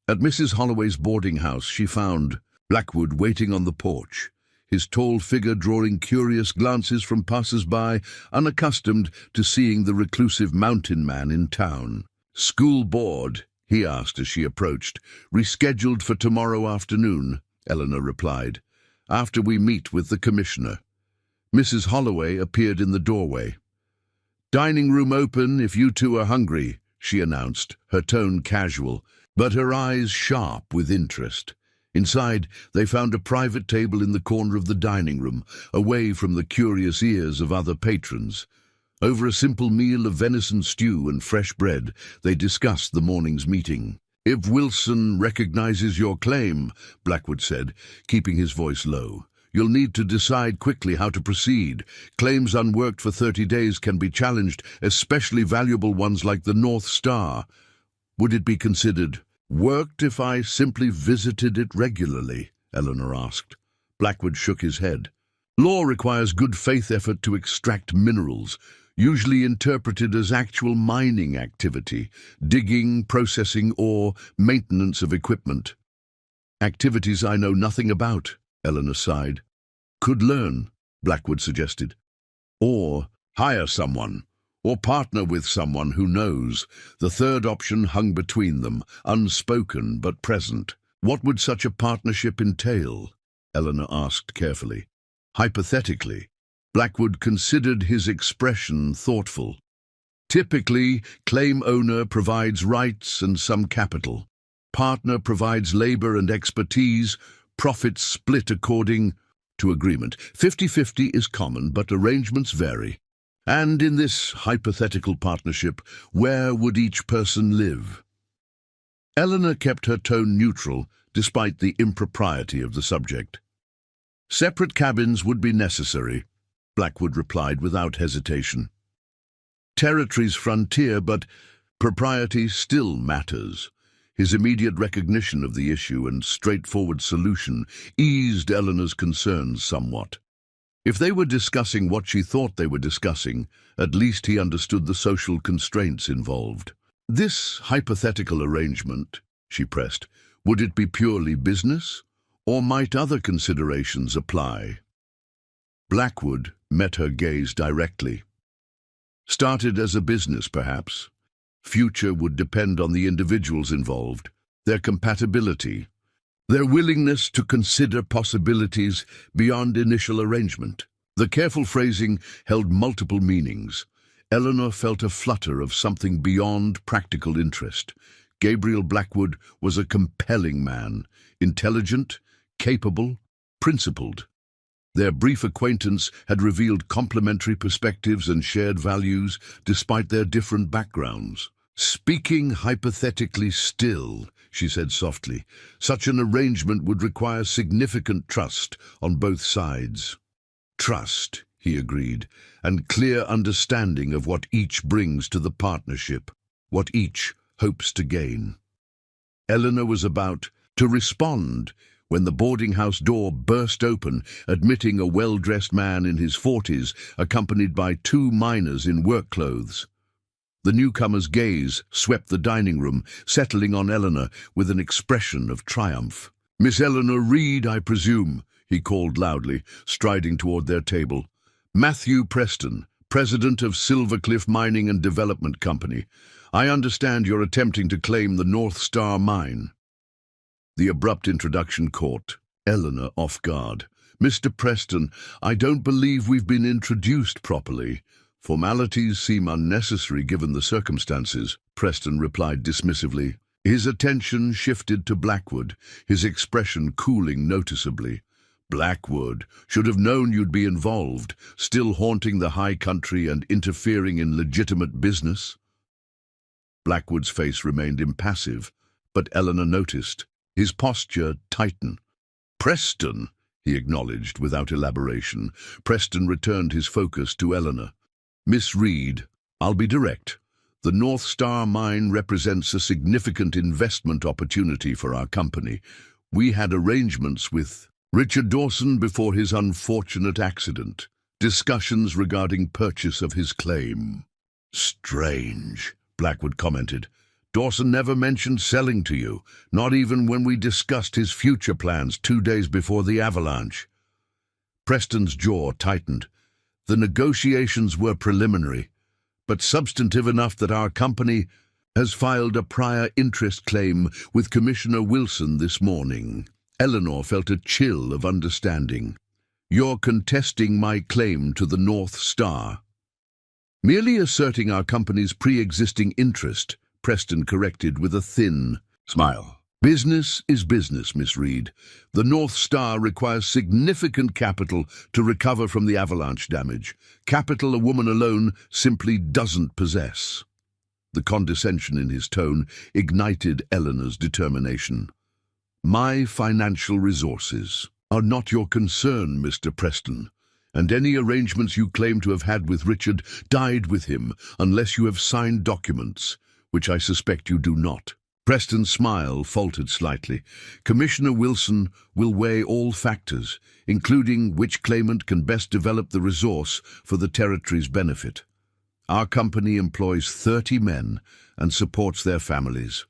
At Mrs. Holloway's boarding house she found Blackwood waiting on the porch, his tall figure drawing curious glances from passers-by, unaccustomed to seeing the reclusive mountain man in town. School board, he asked as she approached. Rescheduled for tomorrow afternoon, Eleanor replied, after we meet with the commissioner. Mrs. Holloway appeared in the doorway. Dining room open if you two are hungry, she announced, her tone casual, but her eyes sharp with interest. Inside, they found a private table in the corner of the dining room, away from the curious ears of other patrons. Over a simple meal of venison stew and fresh bread, they discussed the morning's meeting. If Wilson recognizes your claim, Blackwood said, keeping his voice low, you'll need to decide quickly how to proceed. Claims unworked for 30 days can be challenged, especially valuable ones like the North Star. Would it be considered worked if I simply visited it regularly? Eleanor asked. Blackwood shook his head. Law requires good faith effort to extract minerals, usually interpreted as actual mining activity, digging, processing, or maintenance of equipment. Activities I know nothing about, Eleanor sighed. Could learn, Blackwood suggested. Or hire someone, or partner with someone who knows. The third option hung between them, unspoken but present. What would such a partnership entail? Eleanor asked carefully. Hypothetically, Blackwood considered his expression thoughtful. Typically, claim owner provides rights and some capital. Partner provides labor and expertise, profits split according to agreement. 50-50 is common, but arrangements vary. And in this hypothetical partnership, where would each person live? Eleanor kept her tone neutral, despite the impropriety of the subject. Separate cabins would be necessary, Blackwood replied without hesitation. Territory's frontier, but propriety still matters. His immediate recognition of the issue and straightforward solution eased Eleanor's concerns somewhat. If they were discussing what she thought they were discussing, at least he understood the social constraints involved. This hypothetical arrangement, she pressed, would it be purely business, or might other considerations apply? Blackwood met her gaze directly. Started as a business, perhaps. Future would depend on the individuals involved, their compatibility, their willingness to consider possibilities beyond initial arrangement. The careful phrasing held multiple meanings. Eleanor felt a flutter of something beyond practical interest. Gabriel Blackwood was a compelling man, intelligent, capable, principled. Their brief acquaintance had revealed complementary perspectives and shared values despite their different backgrounds. "Speaking hypothetically still," she said softly, "such an arrangement would require significant trust on both sides." "Trust," he agreed, "and clear understanding of what each brings to the partnership, what each hopes to gain." Eleanor was about to respond when the boarding house door burst open, admitting a well-dressed man in his 40s, accompanied by two miners in work clothes. The newcomer's gaze swept the dining room, settling on Eleanor with an expression of triumph. "Miss Eleanor Reed, I presume," he called loudly, striding toward their table. "Matthew Preston, president of Silvercliff Mining and Development Company. I understand you're attempting to claim the North Star mine." The abrupt introduction caught Eleanor off guard. "Mr. Preston, I don't believe we've been introduced properly. Formalities seem unnecessary given the circumstances," Preston replied dismissively. His attention shifted to Blackwood, his expression cooling noticeably. "Blackwood, should have known you'd be involved, still haunting the high country and interfering in legitimate business." Blackwood's face remained impassive, but Eleanor noticed his posture tighten. "Preston," he acknowledged without elaboration. Preston returned his focus to Eleanor. "Miss Reed, I'll be direct. The North Star mine represents a significant investment opportunity for our company. We had arrangements with Richard Dawson before his unfortunate accident. Discussions regarding purchase of his claim." "Strange," Blackwood commented. "Dawson never mentioned selling to you, not even when we discussed his future plans 2 days before the Avalanche." Preston's jaw tightened. "The negotiations were preliminary, but substantive enough that our company has filed a prior interest claim with Commissioner Wilson this morning." Eleanor felt a chill of understanding. "You're contesting my claim to the North Star." "Merely asserting our company's pre-existing interest," Preston corrected with a thin smile. "Business is business, Miss Reed. The North Star requires significant capital to recover from the avalanche damage. Capital a woman alone simply doesn't possess." The condescension in his tone ignited Eleanor's determination. "My financial resources are not your concern, Mr. Preston, and any arrangements you claim to have had with Richard died with him unless you have signed documents, which I suspect you do not." Preston's smile faltered slightly. "Commissioner Wilson will weigh all factors, including which claimant can best develop the resource for the territory's benefit. Our company employs 30 men and supports their families.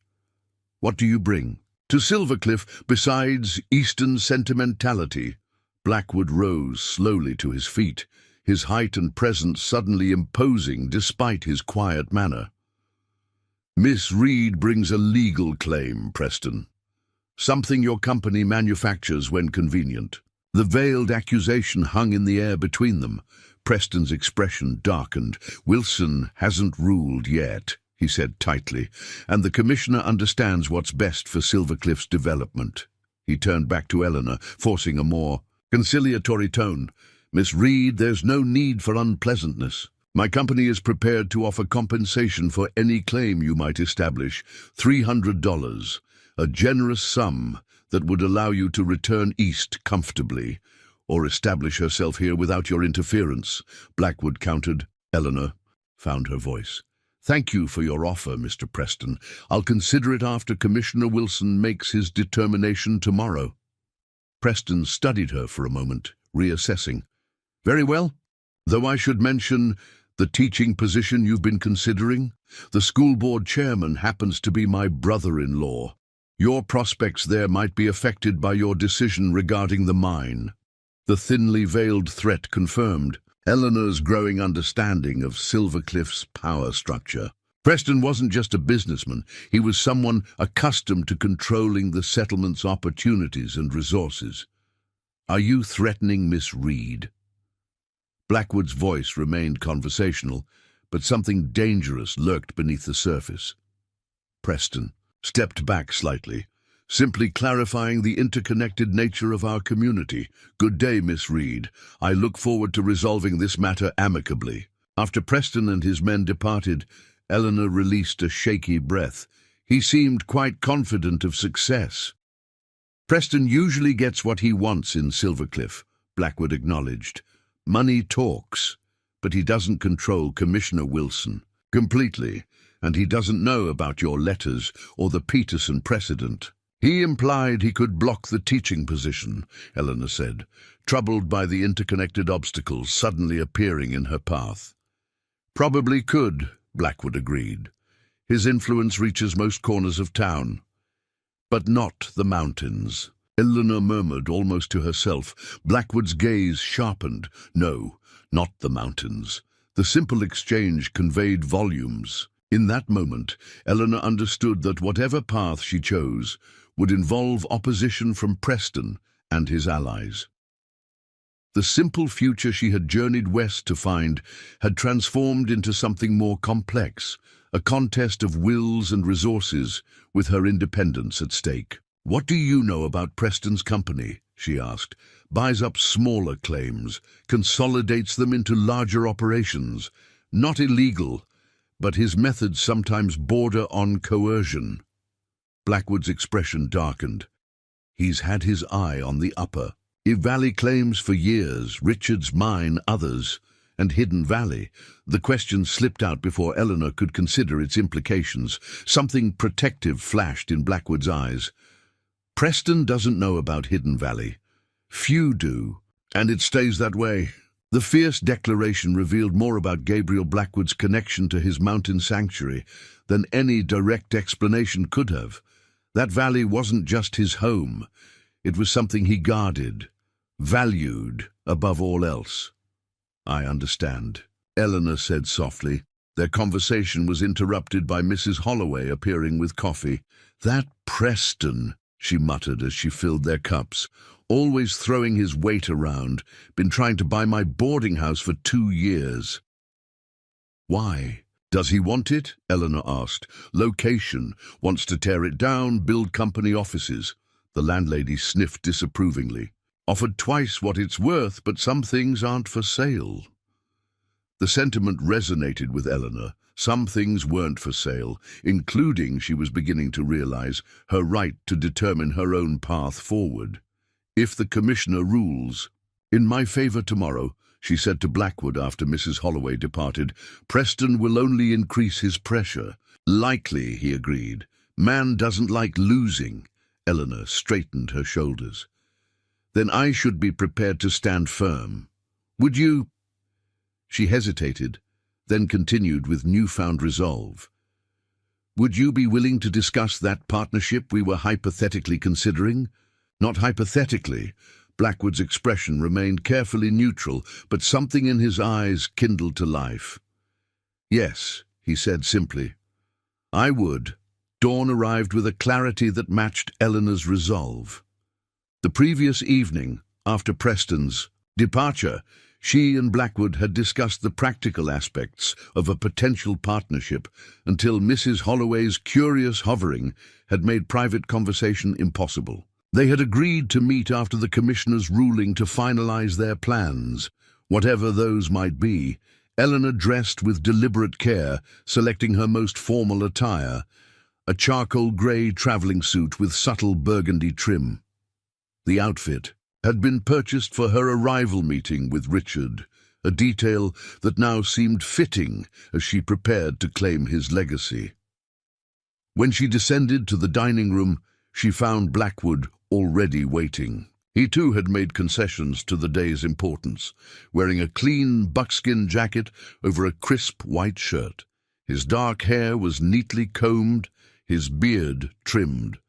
What do you bring to Silvercliff besides Eastern sentimentality?" Blackwood rose slowly to his feet, his height and presence suddenly imposing despite his quiet manner. "Miss Reed brings a legal claim, Preston. Something your company manufactures when convenient." The veiled accusation hung in the air between them. Preston's expression darkened. "Wilson hasn't ruled yet," he said tightly, "and the Commissioner understands what's best for Silvercliff's development." He turned back to Eleanor, forcing a more conciliatory tone. "Miss Reed, there's no need for unpleasantness. My company is prepared to offer compensation for any claim you might establish. $300, a generous sum that would allow you to return east comfortably, or establish herself here without your interference," Blackwood countered. Eleanor found her voice. "Thank you for your offer, Mr. Preston. I'll consider it after Commissioner Wilson makes his determination tomorrow." Preston studied her for a moment, reassessing. "Very well. Though I should mention the teaching position you've been considering. The school board chairman happens to be my brother-in-law. Your prospects there might be affected by your decision regarding the mine." The thinly veiled threat confirmed Eleanor's growing understanding of Silvercliff's power structure. Preston wasn't just a businessman, he was someone accustomed to controlling the settlement's opportunities and resources. "Are you threatening Miss Reed?" Blackwood's voice remained conversational, but something dangerous lurked beneath the surface. Preston stepped back slightly, simply clarifying the interconnected nature of our community. "Good day, Miss Reed. I look forward to resolving this matter amicably." After Preston and his men departed, Eleanor released a shaky breath. He seemed quite confident of success. "Preston usually gets what he wants in Silvercliff," Blackwood acknowledged. "Money talks, but he doesn't control Commissioner Wilson completely, and he doesn't know about your letters or the Peterson precedent." "He implied he could block the teaching position," Eleanor said, troubled by the interconnected obstacles suddenly appearing in her path. "Probably could," Blackwood agreed. "His influence reaches most corners of town. But not the mountains," Eleanor murmured almost to herself. Blackwood's gaze sharpened. "No, not the mountains." The simple exchange conveyed volumes. In that moment, Eleanor understood that whatever path she chose would involve opposition from Preston and his allies. The simple future she had journeyed west to find had transformed into something more complex, a contest of wills and resources with her independence at stake. "What do you know about Preston's company?" she asked. "Buys up smaller claims, consolidates them into larger operations. Not illegal, but his methods sometimes border on coercion." Blackwood's expression darkened. "He's had his eye on the upper. Valley claims for years, Richard's mine others, and Hidden Valley." The question slipped out before Eleanor could consider its implications. Something protective flashed in Blackwood's eyes. "Preston doesn't know about Hidden Valley. Few do, and it stays that way." The fierce declaration revealed more about Gabriel Blackwood's connection to his mountain sanctuary than any direct explanation could have. That valley wasn't just his home. It was something he guarded, valued above all else. "I understand," Eleanor said softly. Their conversation was interrupted by Mrs. Holloway appearing with coffee. "That Preston," she muttered as she filled their cups. "Always throwing his weight around. Been trying to buy my boarding house for 2 years." "Why? Does he want it?" Eleanor asked. "Location. Wants to tear it down, build company offices." The landlady sniffed disapprovingly. "Offered twice what it's worth, but some things aren't for sale." The sentiment resonated with Eleanor. Some things weren't for sale, including, she was beginning to realize, her right to determine her own path forward. "If the commissioner rules, in my favor tomorrow," she said to Blackwood after Mrs. Holloway departed, "Preston will only increase his pressure." "Likely," he agreed. "Man doesn't like losing." Eleanor straightened her shoulders. "Then I should be prepared to stand firm. Would you—" She hesitated, then continued with newfound resolve. "Would you be willing to discuss that partnership we were hypothetically considering?" "Not hypothetically." Blackwood's expression remained carefully neutral, but something in his eyes kindled to life. "Yes," he said simply. "I would." Dawn arrived with a clarity that matched Eleanor's resolve. The previous evening, after Preston's departure, she and Blackwood had discussed the practical aspects of a potential partnership until Mrs. Holloway's curious hovering had made private conversation impossible. They had agreed to meet after the commissioner's ruling to finalize their plans. Whatever those might be, Eleanor dressed with deliberate care, selecting her most formal attire, a charcoal grey travelling suit with subtle burgundy trim. The outfit had been purchased for her arrival meeting with Richard, a detail that now seemed fitting as she prepared to claim his legacy. When she descended to the dining room, she found Blackwood already waiting. He too had made concessions to the day's importance, wearing a clean buckskin jacket over a crisp white shirt. His dark hair was neatly combed, his beard trimmed.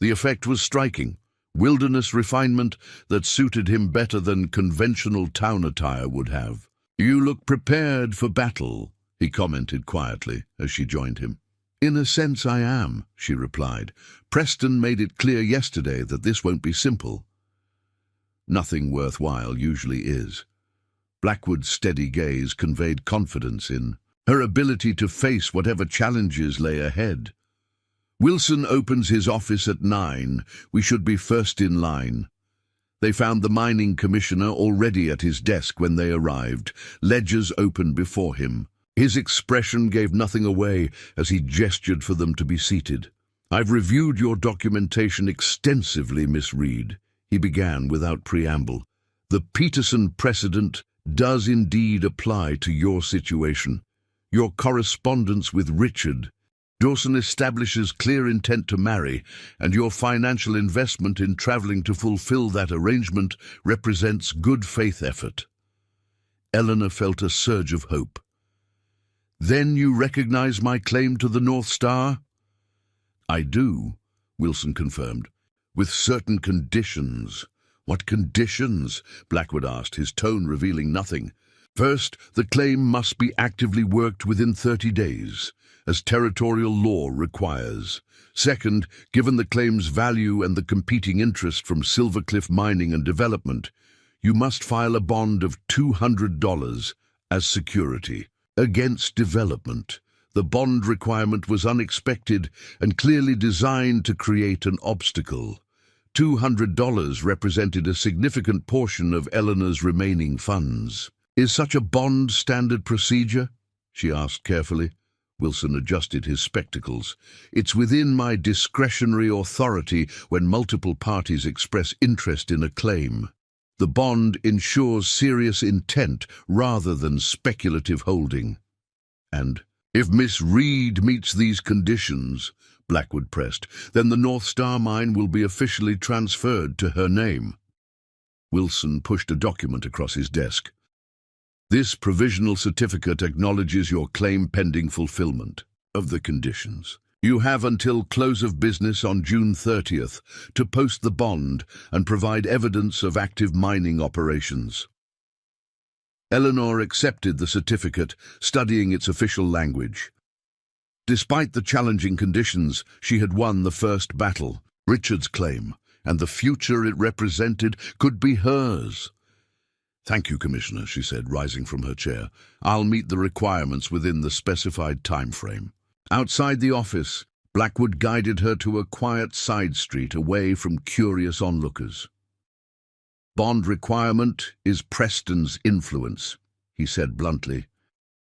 The effect was striking, wilderness refinement that suited him better than conventional town attire would have. "You look prepared for battle," he commented quietly as she joined him. "In a sense I am," she replied. "Preston made it clear yesterday that this won't be simple." "Nothing worthwhile usually is." Blackwood's steady gaze conveyed confidence in her ability to face whatever challenges lay ahead. Wilson opens his office at 9. We should be first in line. They found the mining commissioner already at his desk when they arrived, ledgers open before him. His expression gave nothing away as he gestured for them to be seated. "I've reviewed your documentation extensively, Miss Reed," he began without preamble. "The Peterson precedent does indeed apply to your situation. Your correspondence with Richard Dawson establishes clear intent to marry, and your financial investment in traveling to fulfill that arrangement represents good faith effort." Eleanor felt a surge of hope. "Then you recognize my claim to the North Star?" "I do," Wilson confirmed, "with certain conditions." "What conditions?" Blackwood asked, his tone revealing nothing. "First, the claim must be actively worked within 30 days, as territorial law requires. Second, given the claim's value and the competing interest from Silvercliff Mining and Development, you must file a bond of $200 as security against development. The bond requirement was unexpected and clearly designed to create an obstacle. $200 represented a significant portion of Eleanor's remaining funds. "Is such a bond standard procedure?" she asked carefully. Wilson adjusted his spectacles. "It's within my discretionary authority when multiple parties express interest in a claim. The bond ensures serious intent rather than speculative holding." "And if Miss Reed meets these conditions," Blackwood pressed, "then the North Star mine will be officially transferred to her name." Wilson pushed a document across his desk. "This provisional certificate acknowledges your claim pending fulfillment of the conditions. You have until close of business on June 30th to post the bond and provide evidence of active mining operations." Eleanor accepted the certificate, studying its official language. Despite the challenging conditions, she had won the first battle, Richard's claim, and the future it represented could be hers. "Thank you, Commissioner," she said, rising from her chair. "I'll meet the requirements within the specified time frame." Outside the office, Blackwood guided her to a quiet side street away from curious onlookers. "Bond requirement is Preston's influence," he said bluntly.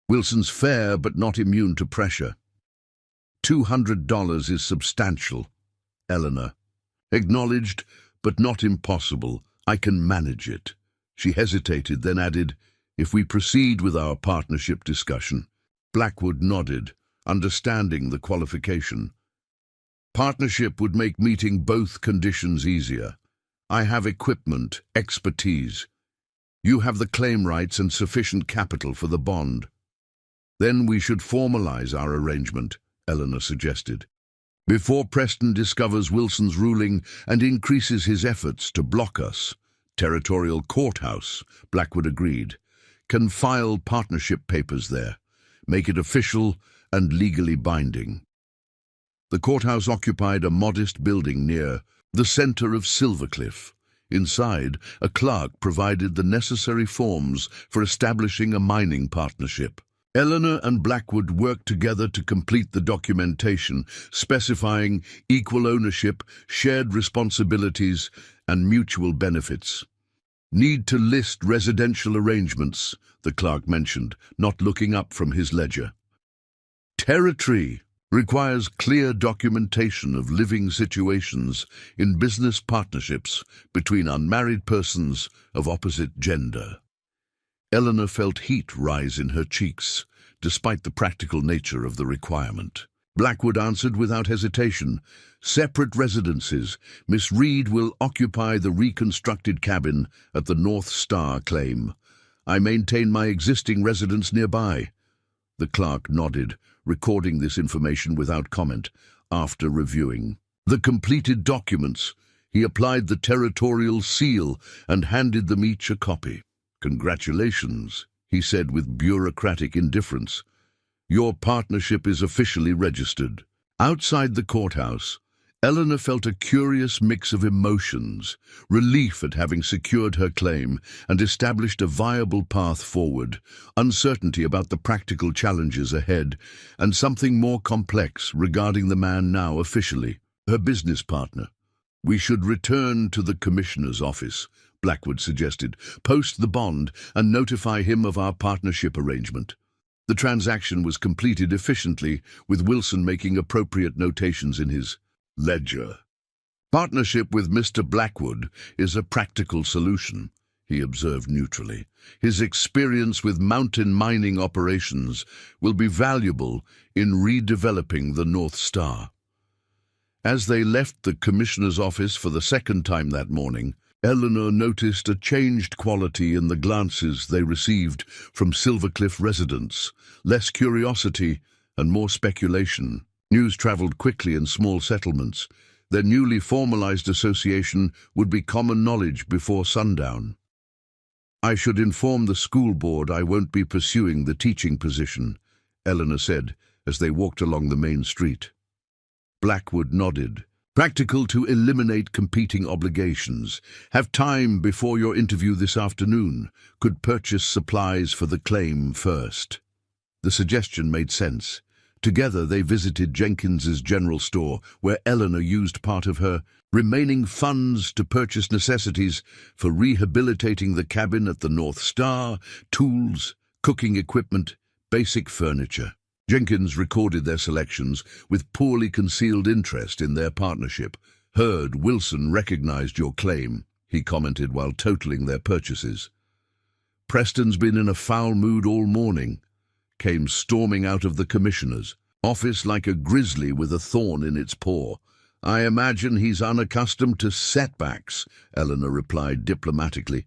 "Wilson's fair but not immune to pressure. $200 is substantial, Eleanor. Acknowledged, but not impossible. I can manage it." She hesitated, then added, "If we proceed with our partnership discussion." Blackwood nodded, understanding the qualification. "Partnership would make meeting both conditions easier. I have equipment, expertise. You have the claim rights and sufficient capital for the bond." "Then we should formalize our arrangement," Eleanor suggested. "Before Preston discovers Wilson's ruling and increases his efforts to block us." "Territorial courthouse," Blackwood agreed. "Can file partnership papers there. Make it official and legally binding." The courthouse occupied a modest building near the center of Silvercliff. Inside, a clerk provided the necessary forms for establishing a mining partnership. Eleanor and Blackwood worked together to complete the documentation, specifying equal ownership, shared responsibilities, and mutual benefits. "Need to list residential arrangements," the clerk mentioned, not looking up from his ledger. "Territory requires clear documentation of living situations in business partnerships between unmarried persons of opposite gender." Eleanor felt heat rise in her cheeks, despite the practical nature of the requirement. Blackwood answered without hesitation, "Separate residences. Miss Reed will occupy the reconstructed cabin at the North Star claim. I maintain my existing residence nearby." The clerk nodded, recording this information without comment. After reviewing the completed documents, he applied the territorial seal and handed them each a copy. "Congratulations," he said with bureaucratic indifference. "Your partnership is officially registered." Outside the courthouse, Eleanor felt a curious mix of emotions, relief at having secured her claim and established a viable path forward, uncertainty about the practical challenges ahead, and something more complex regarding the man now officially her business partner. "We should return to the commissioner's office," Blackwood suggested, "post the bond and notify him of our partnership arrangement." The transaction was completed efficiently, with Wilson making appropriate notations in his ledger. "Partnership with Mr. Blackwood is a practical solution," he observed neutrally. "His experience with mountain mining operations will be valuable in redeveloping the North Star." As they left the commissioner's office for the second time that morning, Eleanor noticed a changed quality in the glances they received from Silvercliff residents, less curiosity and more speculation. News traveled quickly in small settlements. Their newly formalized association would be common knowledge before sundown. "I should inform the school board I won't be pursuing the teaching position," Eleanor said as they walked along the main street. Blackwood nodded. "Practical to eliminate competing obligations. Have time before your interview this afternoon. Could purchase supplies for the claim first." The suggestion made sense. Together they visited Jenkins's general store, where Eleanor used part of her remaining funds to purchase necessities for rehabilitating the cabin at the North Star, tools, cooking equipment, basic furniture. Jenkins recorded their selections with poorly concealed interest in their partnership. "Heard Wilson recognized your claim," he commented while totaling their purchases. "Preston's been in a foul mood all morning," came storming out of the commissioner's office like a grizzly with a thorn in its paw. "I imagine he's unaccustomed to setbacks," Eleanor replied diplomatically.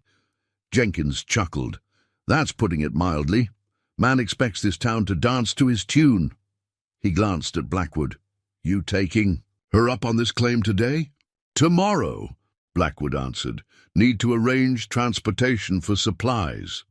Jenkins chuckled. "That's putting it mildly. Man expects this town to dance to his tune." He glanced at Blackwood. "You taking her up on this claim today?" "Tomorrow," Blackwood answered. "Need to arrange transportation for supplies."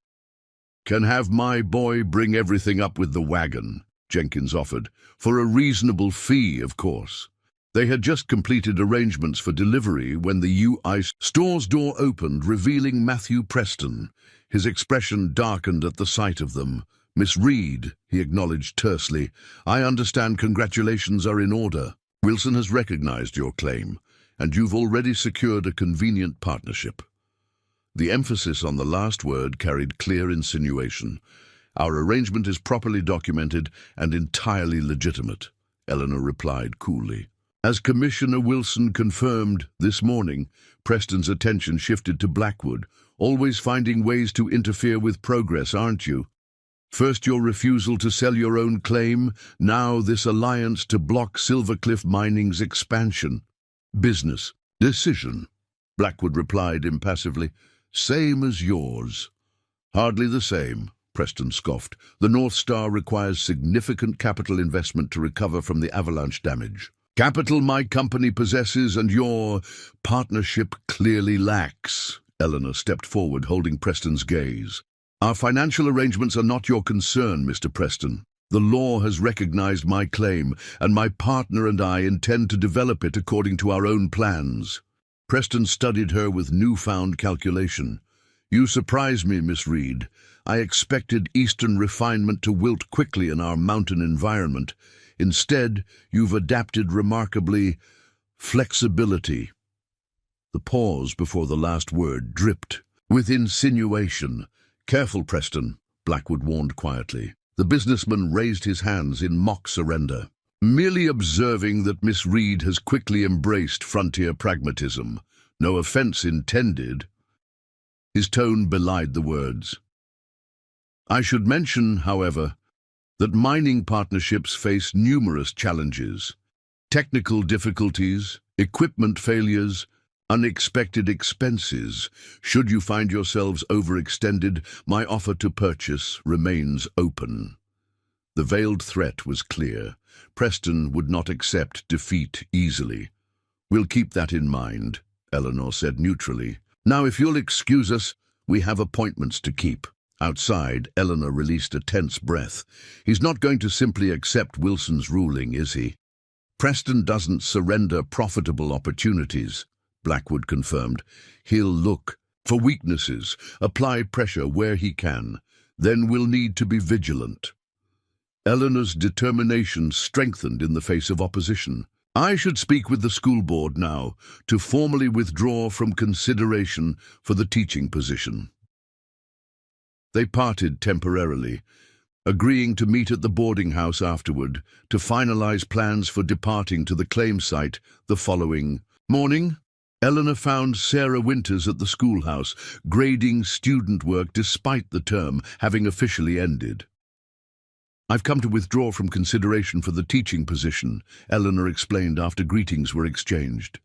"Can have my boy bring everything up with the wagon," Jenkins offered, "for a reasonable fee, of course." They had just completed arrangements for delivery when the UI store's door opened, revealing Matthew Preston. His expression darkened at the sight of them. "Miss Reed," he acknowledged tersely, "I understand congratulations are in order. Wilson has recognized your claim, and you've already secured a convenient partnership." The emphasis on the last word carried clear insinuation. "Our arrangement is properly documented and entirely legitimate," Eleanor replied coolly. As Commissioner Wilson confirmed this morning, Preston's attention shifted to Blackwood. "Always finding ways to interfere with progress, aren't you? First your refusal to sell your own claim, now this alliance to block Silvercliff Mining's expansion." "Business decision," Blackwood replied impassively. "Same as yours." "Hardly the same," Preston scoffed. "The North Star requires significant capital investment to recover from the Avalanche damage. Capital my company possesses and your partnership clearly lacks." Eleanor stepped forward, holding Preston's gaze. "Our financial arrangements are not your concern, Mr. Preston. The law has recognized my claim, and my partner and I intend to develop it according to our own plans." Preston studied her with newfound calculation. "You surprise me, Miss Reed. I expected Eastern refinement to wilt quickly in our mountain environment. Instead, you've adapted remarkably. Flexibility." The pause before the last word dripped with insinuation. "Careful, Preston," Blackwood warned quietly. The businessman raised his hands in mock surrender. "Merely observing that Miss Reed has quickly embraced frontier pragmatism. No offense intended." His tone belied the words. "I should mention, however, that mining partnerships face numerous challenges. Technical difficulties, equipment failures, unexpected expenses. Should you find yourselves overextended, my offer to purchase remains open." The veiled threat was clear. Preston would not accept defeat easily. "We'll keep that in mind," Eleanor said neutrally. "Now, if you'll excuse us, we have appointments to keep." Outside, Eleanor released a tense breath. "He's not going to simply accept Wilson's ruling, is he?" Preston doesn't surrender profitable opportunities, Blackwood confirmed. He'll look for weaknesses, apply pressure where he can. Then we'll need to be vigilant. Eleanor's determination strengthened in the face of opposition. I should speak with the school board now to formally withdraw from consideration for the teaching position. They parted temporarily, agreeing to meet at the boarding house afterward to finalize plans for departing to the claim site the following morning. Eleanor found Sarah Winters at the schoolhouse, grading student work despite the term having officially ended. I've come to withdraw from consideration for the teaching position, Eleanor explained after greetings were exchanged.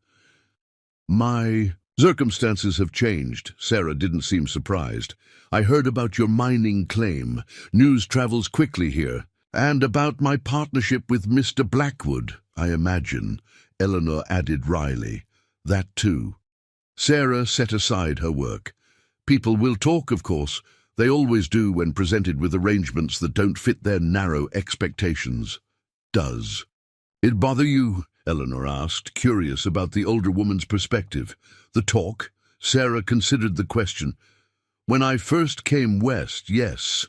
My circumstances have changed. Sarah didn't seem surprised. I heard about your mining claim. News travels quickly here. And about my partnership with Mr. Blackwood, I imagine, Eleanor added wryly. That too. Sarah set aside her work. People will talk, of course. They always do when presented with arrangements that don't fit their narrow expectations. Does it bother you? Eleanor asked, curious about the older woman's perspective. The talk? Sarah considered the question. When I first came west, yes.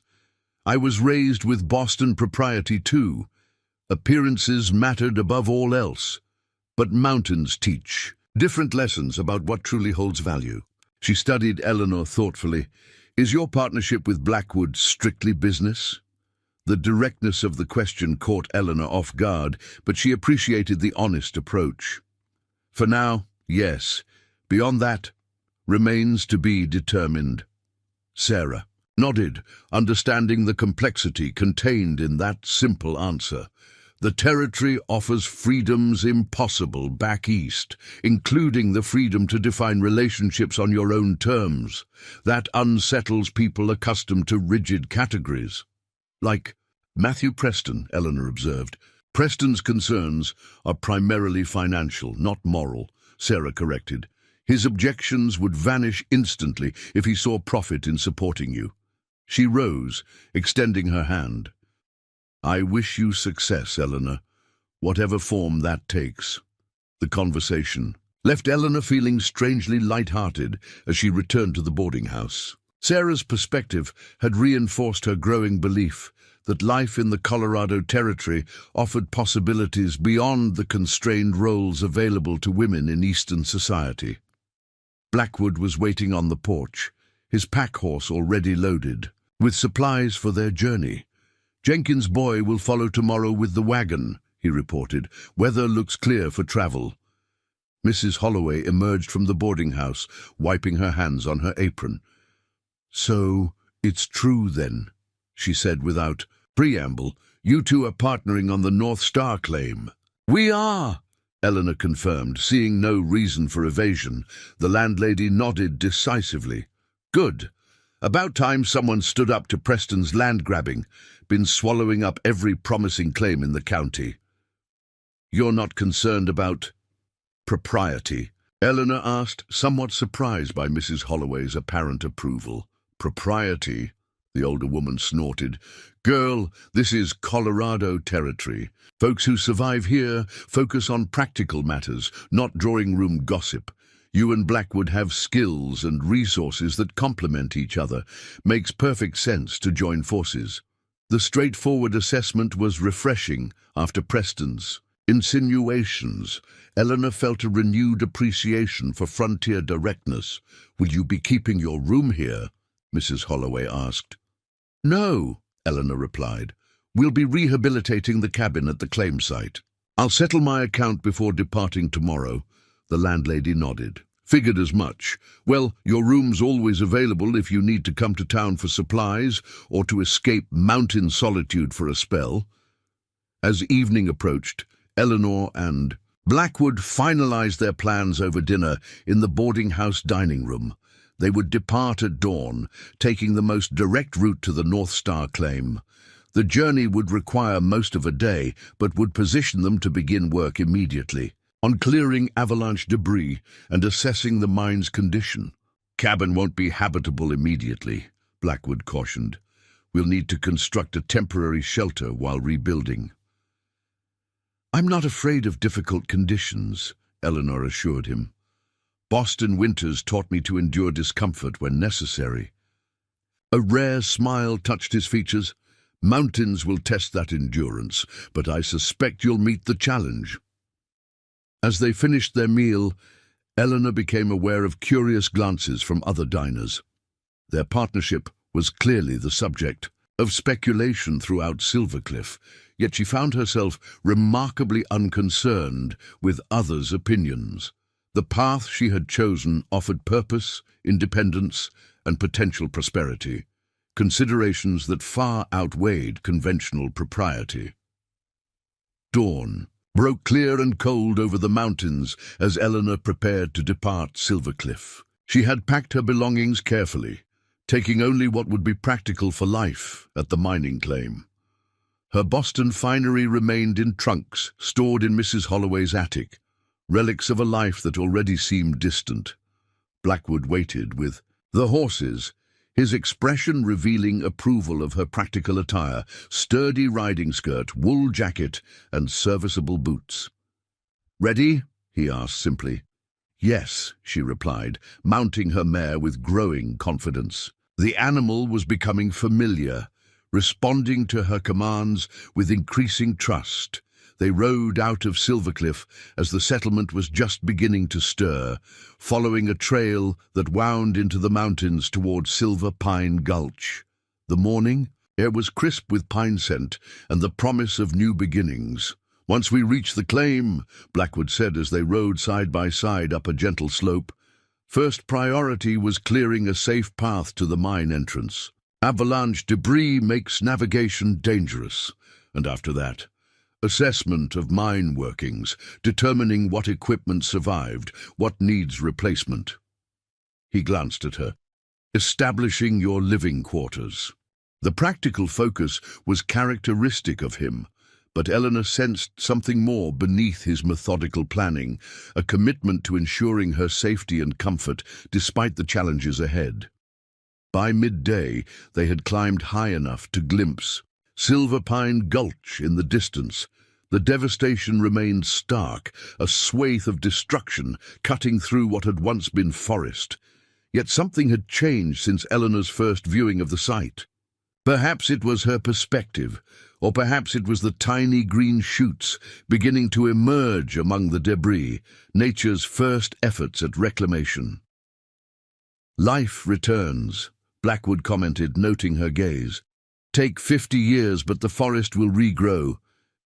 I was raised with Boston propriety too. Appearances mattered above all else. But mountains teach different lessons about what truly holds value. She studied Eleanor thoughtfully. Is your partnership with Blackwood strictly business? The directness of the question caught Eleanor off guard, but she appreciated the honest approach. For now, yes. Beyond that, remains to be determined. Sarah nodded, understanding the complexity contained in that simple answer. The territory offers freedoms impossible back east, including the freedom to define relationships on your own terms. That unsettles people accustomed to rigid categories. Like Matthew Preston, Eleanor observed. Preston's concerns are primarily financial, not moral, Sarah corrected. His objections would vanish instantly if he saw profit in supporting you. She rose, extending her hand. I wish you success, Eleanor, whatever form that takes. The conversation left Eleanor feeling strangely light-hearted as she returned to the boarding house. Sarah's perspective had reinforced her growing belief that life in the Colorado Territory offered possibilities beyond the constrained roles available to women in Eastern society. Blackwood was waiting on the porch, his pack horse already loaded, with supplies for their journey. Jenkins' boy will follow tomorrow with the wagon, he reported. Weather looks clear for travel. Mrs. Holloway emerged from the boarding house, wiping her hands on her apron. So, it's true then, she said without preamble. You two are partnering on the North Star claim. We are, Eleanor confirmed, seeing no reason for evasion. The landlady nodded decisively. Good. About time someone stood up to Preston's land grabbing. Been swallowing up every promising claim in the county. You're not concerned about propriety? Eleanor asked, somewhat surprised by Mrs. Holloway's apparent approval. Propriety? The older woman snorted. Girl, this is Colorado Territory. Folks who survive here focus on practical matters, not drawing room gossip. You and Blackwood have skills and resources that complement each other. Makes perfect sense to join forces. The straightforward assessment was refreshing after Preston's insinuations. Eleanor felt a renewed appreciation for frontier directness. Will you be keeping your room here? Mrs. Holloway asked. No, Eleanor replied. We'll be rehabilitating the cabin at the claim site. I'll settle my account before departing tomorrow. The landlady nodded. Figured as much. Well, your room's always available if you need to come to town for supplies or to escape mountain solitude for a spell. As evening approached, Eleanor and Blackwood finalized their plans over dinner in the boarding house dining room. They would depart at dawn, taking the most direct route to the North Star claim. The journey would require most of a day, but would position them to begin work immediately on clearing Avalanche debris and assessing the mine's condition. Cabin won't be habitable immediately, Blackwood cautioned. We'll need to construct a temporary shelter while rebuilding. "I'm not afraid of difficult conditions," Eleanor assured him. "Boston winters taught me to endure discomfort when necessary." A rare smile touched his features. "Mountains will test that endurance, but I suspect you'll meet the challenge." As they finished their meal, Eleanor became aware of curious glances from other diners. Their partnership was clearly the subject of speculation throughout Silvercliff, yet she found herself remarkably unconcerned with others' opinions. The path she had chosen offered purpose, independence, and potential prosperity, considerations that far outweighed conventional propriety. Dawn broke clear and cold over the mountains as Eleanor prepared to depart Silvercliff. She had packed her belongings carefully, taking only what would be practical for life at the mining claim. Her Boston finery remained in trunks stored in Mrs. Holloway's attic, relics of a life that already seemed distant. Blackwood waited with the horses, his expression revealing approval of her practical attire, sturdy riding skirt, wool jacket, and serviceable boots. "Ready?" he asked simply. "Yes," she replied, mounting her mare with growing confidence. The animal was becoming familiar, responding to her commands with increasing trust. They rode out of Silvercliff as the settlement was just beginning to stir, following a trail that wound into the mountains toward Silver Pine Gulch. The morning air was crisp with pine scent and the promise of new beginnings. "Once we reach the claim," Blackwood said as they rode side by side up a gentle slope, "first priority was clearing a safe path to the mine entrance. Avalanche debris makes navigation dangerous, and after that, assessment of mine workings, determining what equipment survived, what needs replacement." He glanced at her. "Establishing your living quarters." The practical focus was characteristic of him, but Eleanor sensed something more beneath his methodical planning, a commitment to ensuring her safety and comfort despite the challenges ahead. By midday, they had climbed high enough to glimpse Silver Pine Gulch in the distance. The devastation remained stark, a swathe of destruction cutting through what had once been forest. Yet something had changed since Eleanor's first viewing of the site. Perhaps it was her perspective, or perhaps it was the tiny green shoots beginning to emerge among the debris, nature's first efforts at reclamation. "Life returns," Blackwood commented, noting her gaze. "Take 50 years, but the forest will regrow.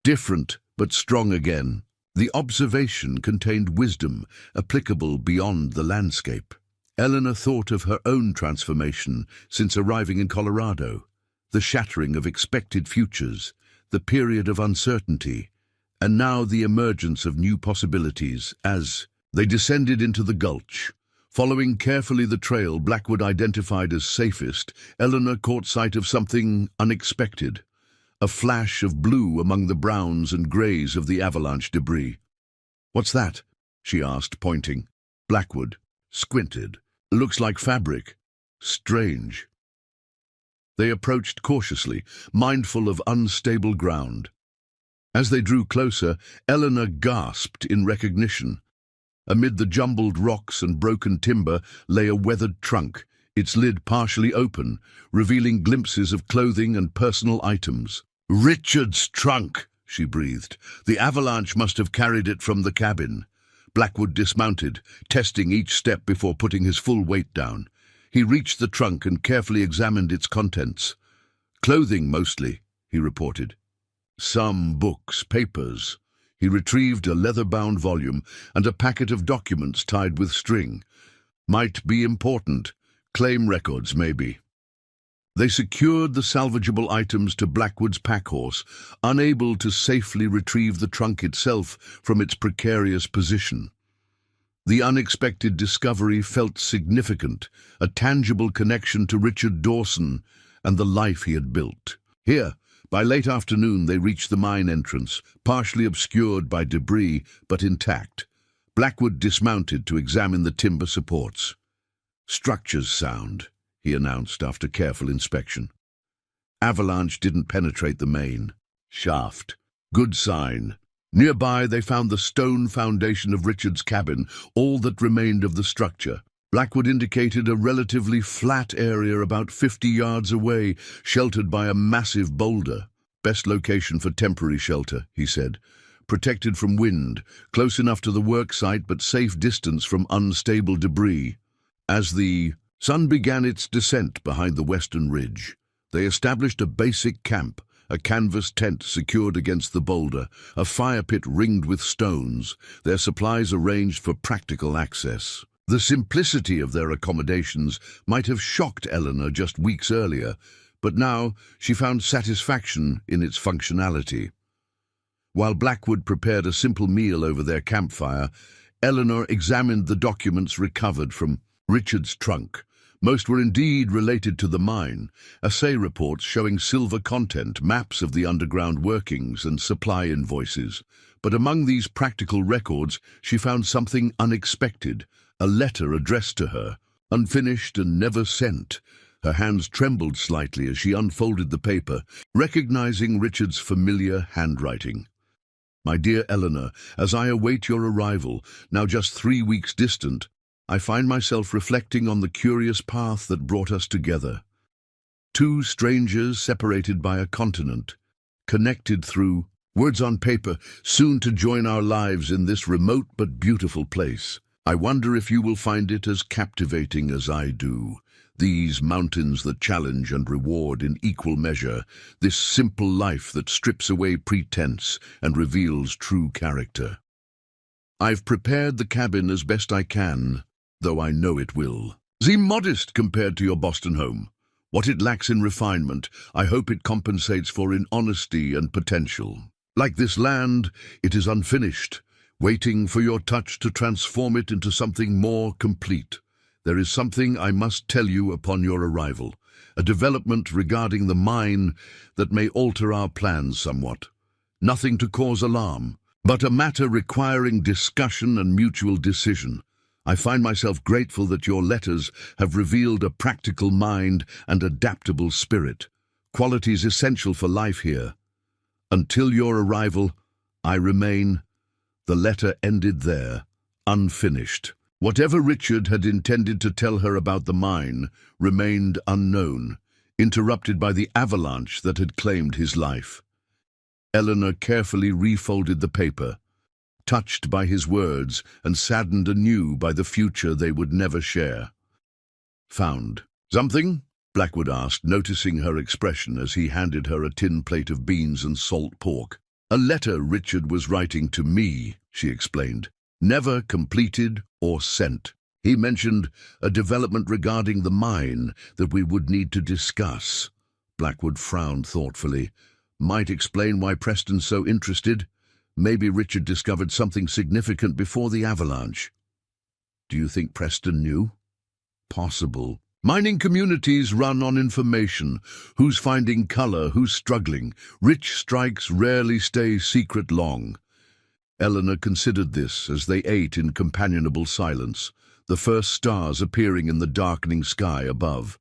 Different, but strong again." The observation contained wisdom, applicable beyond the landscape. Eleanor thought of her own transformation since arriving in Colorado, the shattering of expected futures, the period of uncertainty, and now the emergence of new possibilities as they descended into the gulch. Following carefully the trail Blackwood identified as safest, Eleanor caught sight of something unexpected, a flash of blue among the browns and greys of the avalanche debris. "What's that?" she asked, pointing. Blackwood squinted. "Looks like fabric. Strange." They approached cautiously, mindful of unstable ground. As they drew closer, Eleanor gasped in recognition. Amid the jumbled rocks and broken timber lay a weathered trunk, its lid partially open, revealing glimpses of clothing and personal items. "Richard's trunk," she breathed. "The avalanche must have carried it from the cabin." Blackwood dismounted, testing each step before putting his full weight down. He reached the trunk and carefully examined its contents. "Clothing mostly," he reported. "Some books, papers." He retrieved a leather-bound volume and a packet of documents tied with string. "Might be important. Claim records, maybe." They secured the salvageable items to Blackwood's packhorse, unable to safely retrieve the trunk itself from its precarious position. The unexpected discovery felt significant, a tangible connection to Richard Dawson and the life he had built. Here, by late afternoon, they reached the mine entrance, partially obscured by debris, but intact. Blackwood dismounted to examine the timber supports. "Structures sound," he announced after careful inspection. "Avalanche didn't penetrate the main shaft. Good sign." Nearby, they found the stone foundation of Richard's cabin, all that remained of the structure. Blackwood indicated a relatively flat area about 50 yards away, sheltered by a massive boulder. Best location for temporary shelter, he said. Protected from wind, close enough to the work site but safe distance from unstable debris. As the sun began its descent behind the western ridge, they established a basic camp, a canvas tent secured against the boulder, a fire pit ringed with stones, their supplies arranged for practical access. The simplicity of their accommodations might have shocked Eleanor just weeks earlier, but now she found satisfaction in its functionality. While Blackwood prepared a simple meal over their campfire, Eleanor examined the documents recovered from Richard's trunk. Most were indeed related to the mine, assay reports showing silver content, maps of the underground workings, and supply invoices. But among these practical records, she found something unexpected, a letter addressed to her, unfinished and never sent. Her hands trembled slightly as she unfolded the paper, recognizing Richard's familiar handwriting. My dear Eleanor, as I await your arrival, now just 3 weeks distant, I find myself reflecting on the curious path that brought us together. Two strangers separated by a continent, connected through words on paper, soon to join our lives in this remote but beautiful place. I wonder if you will find it as captivating as I do. These mountains that challenge and reward in equal measure, this simple life that strips away pretense and reveals true character. I've prepared the cabin as best I can, though I know it will seem modest compared to your Boston home. What it lacks in refinement, I hope it compensates for in honesty and potential. Like this land, it is unfinished, waiting for your touch to transform it into something more complete. There is something I must tell you upon your arrival, a development regarding the mine that may alter our plans somewhat. Nothing to cause alarm, but a matter requiring discussion and mutual decision. I find myself grateful that your letters have revealed a practical mind and adaptable spirit, qualities essential for life here. Until your arrival, I remain. The letter ended there, unfinished. Whatever Richard had intended to tell her about the mine remained unknown, interrupted by the avalanche that had claimed his life. Eleanor carefully refolded the paper, touched by his words and saddened anew by the future they would never share. Found something? Blackwood asked, noticing her expression as he handed her a tin plate of beans and salt pork. A letter Richard was writing to me, she explained. Never completed or sent. He mentioned a development regarding the mine that we would need to discuss. Blackwood frowned thoughtfully. Might explain why Preston's so interested. Maybe Richard discovered something significant before the avalanche. Do you think Preston knew? Possible. Mining communities run on information. Who's finding color, who's struggling. Rich strikes rarely stay secret long. Eleanor considered this as they ate in companionable silence, the first stars appearing in the darkening sky above.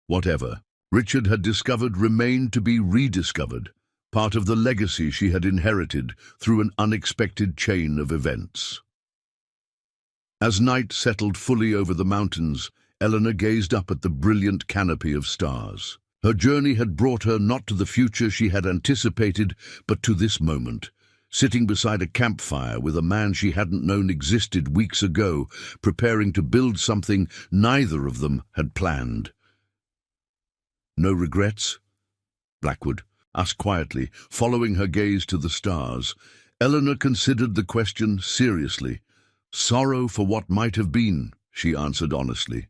Whatever Richard had discovered remained to be rediscovered, part of the legacy she had inherited through an unexpected chain of events. As night settled fully over the mountains, Eleanor gazed up at the brilliant canopy of stars. Her journey had brought her not to the future she had anticipated, but to this moment. Sitting beside a campfire with a man she hadn't known existed weeks ago, preparing to build something neither of them had planned. No regrets? Blackwood asked quietly, following her gaze to the stars. Eleanor considered the question seriously. Sorrow for what might have been, she answered honestly.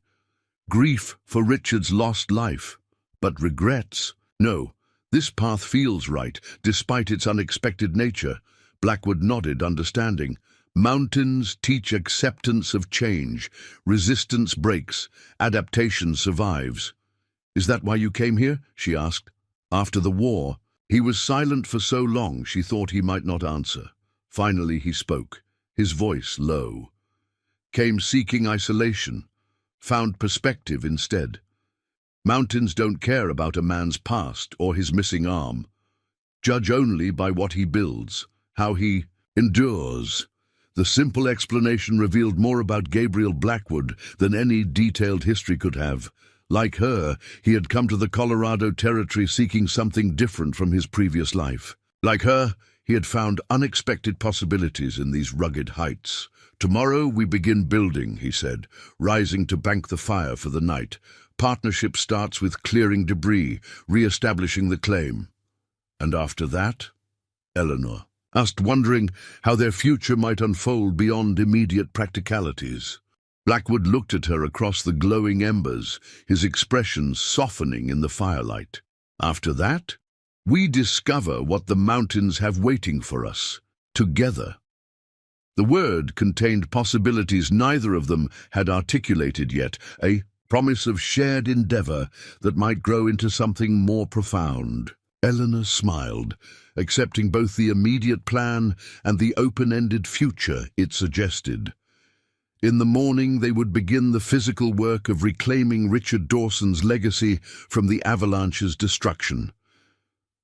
Grief for Richard's lost life. But regrets? No, this path feels right, despite its unexpected nature. Blackwood nodded, understanding. Mountains teach acceptance of change. Resistance breaks. Adaptation survives. Is that why you came here? She asked. After the war, he was silent for so long she thought he might not answer. Finally he spoke, his voice low. Came seeking isolation. Found perspective instead. Mountains don't care about a man's past or his missing arm. Judge only by what he builds. how he endures. The simple explanation revealed more about Gabriel Blackwood than any detailed history could have. Like her, he had come to the Colorado Territory seeking something different from his previous life. Like her, he had found unexpected possibilities in these rugged heights. "Tomorrow we begin building," he said, rising to bank the fire for the night. "Partnership starts with clearing debris, re-establishing the claim." And after that, Eleanor asked, wondering how their future might unfold beyond immediate practicalities. Blackwood looked at her across the glowing embers, his expression softening in the firelight. "After that, we discover what the mountains have waiting for us, together." The word contained possibilities neither of them had articulated yet, a promise of shared endeavor that might grow into something more profound. Eleanor smiled, accepting both the immediate plan and the open-ended future it suggested. In the morning, they would begin the physical work of reclaiming Richard Dawson's legacy from the Avalanche's destruction.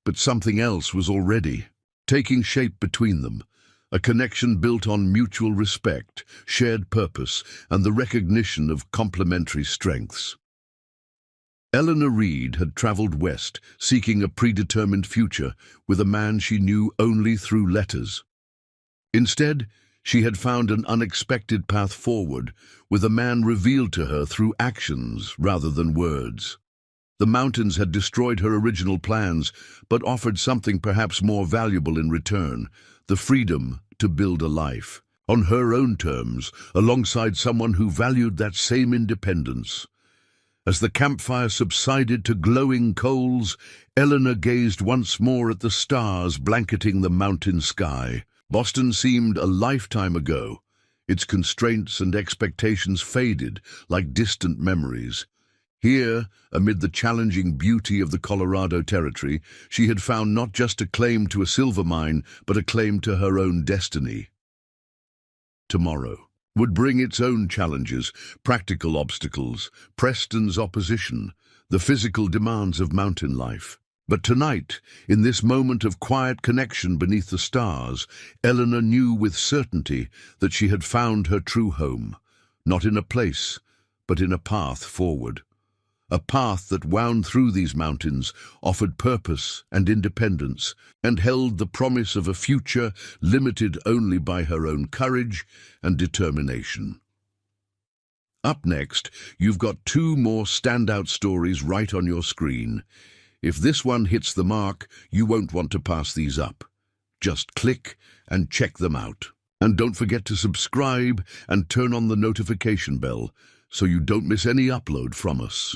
But something else was already taking shape between them, a connection built on mutual respect, shared purpose, and the recognition of complementary strengths. Eleanor Reed had traveled west, seeking a predetermined future with a man she knew only through letters. Instead, she had found an unexpected path forward, with a man revealed to her through actions rather than words. The mountains had destroyed her original plans, but offered something perhaps more valuable in return: the freedom to build a life, on her own terms, alongside someone who valued that same independence. As the campfire subsided to glowing coals, Eleanor gazed once more at the stars blanketing the mountain sky. Boston seemed a lifetime ago. Its constraints and expectations faded like distant memories. Here, amid the challenging beauty of the Colorado Territory, she had found not just a claim to a silver mine, but a claim to her own destiny. Tomorrow would bring its own challenges, practical obstacles, Preston's opposition, the physical demands of mountain life. But tonight, in this moment of quiet connection beneath the stars, Eleanor knew with certainty that she had found her true home, not in a place, but in a path forward. A path that wound through these mountains, offered purpose and independence, and held the promise of a future limited only by her own courage and determination. Up next, you've got two more standout stories right on your screen. If this one hits the mark, you won't want to pass these up. Just click and check them out. And don't forget to subscribe and turn on the notification bell so you don't miss any upload from us.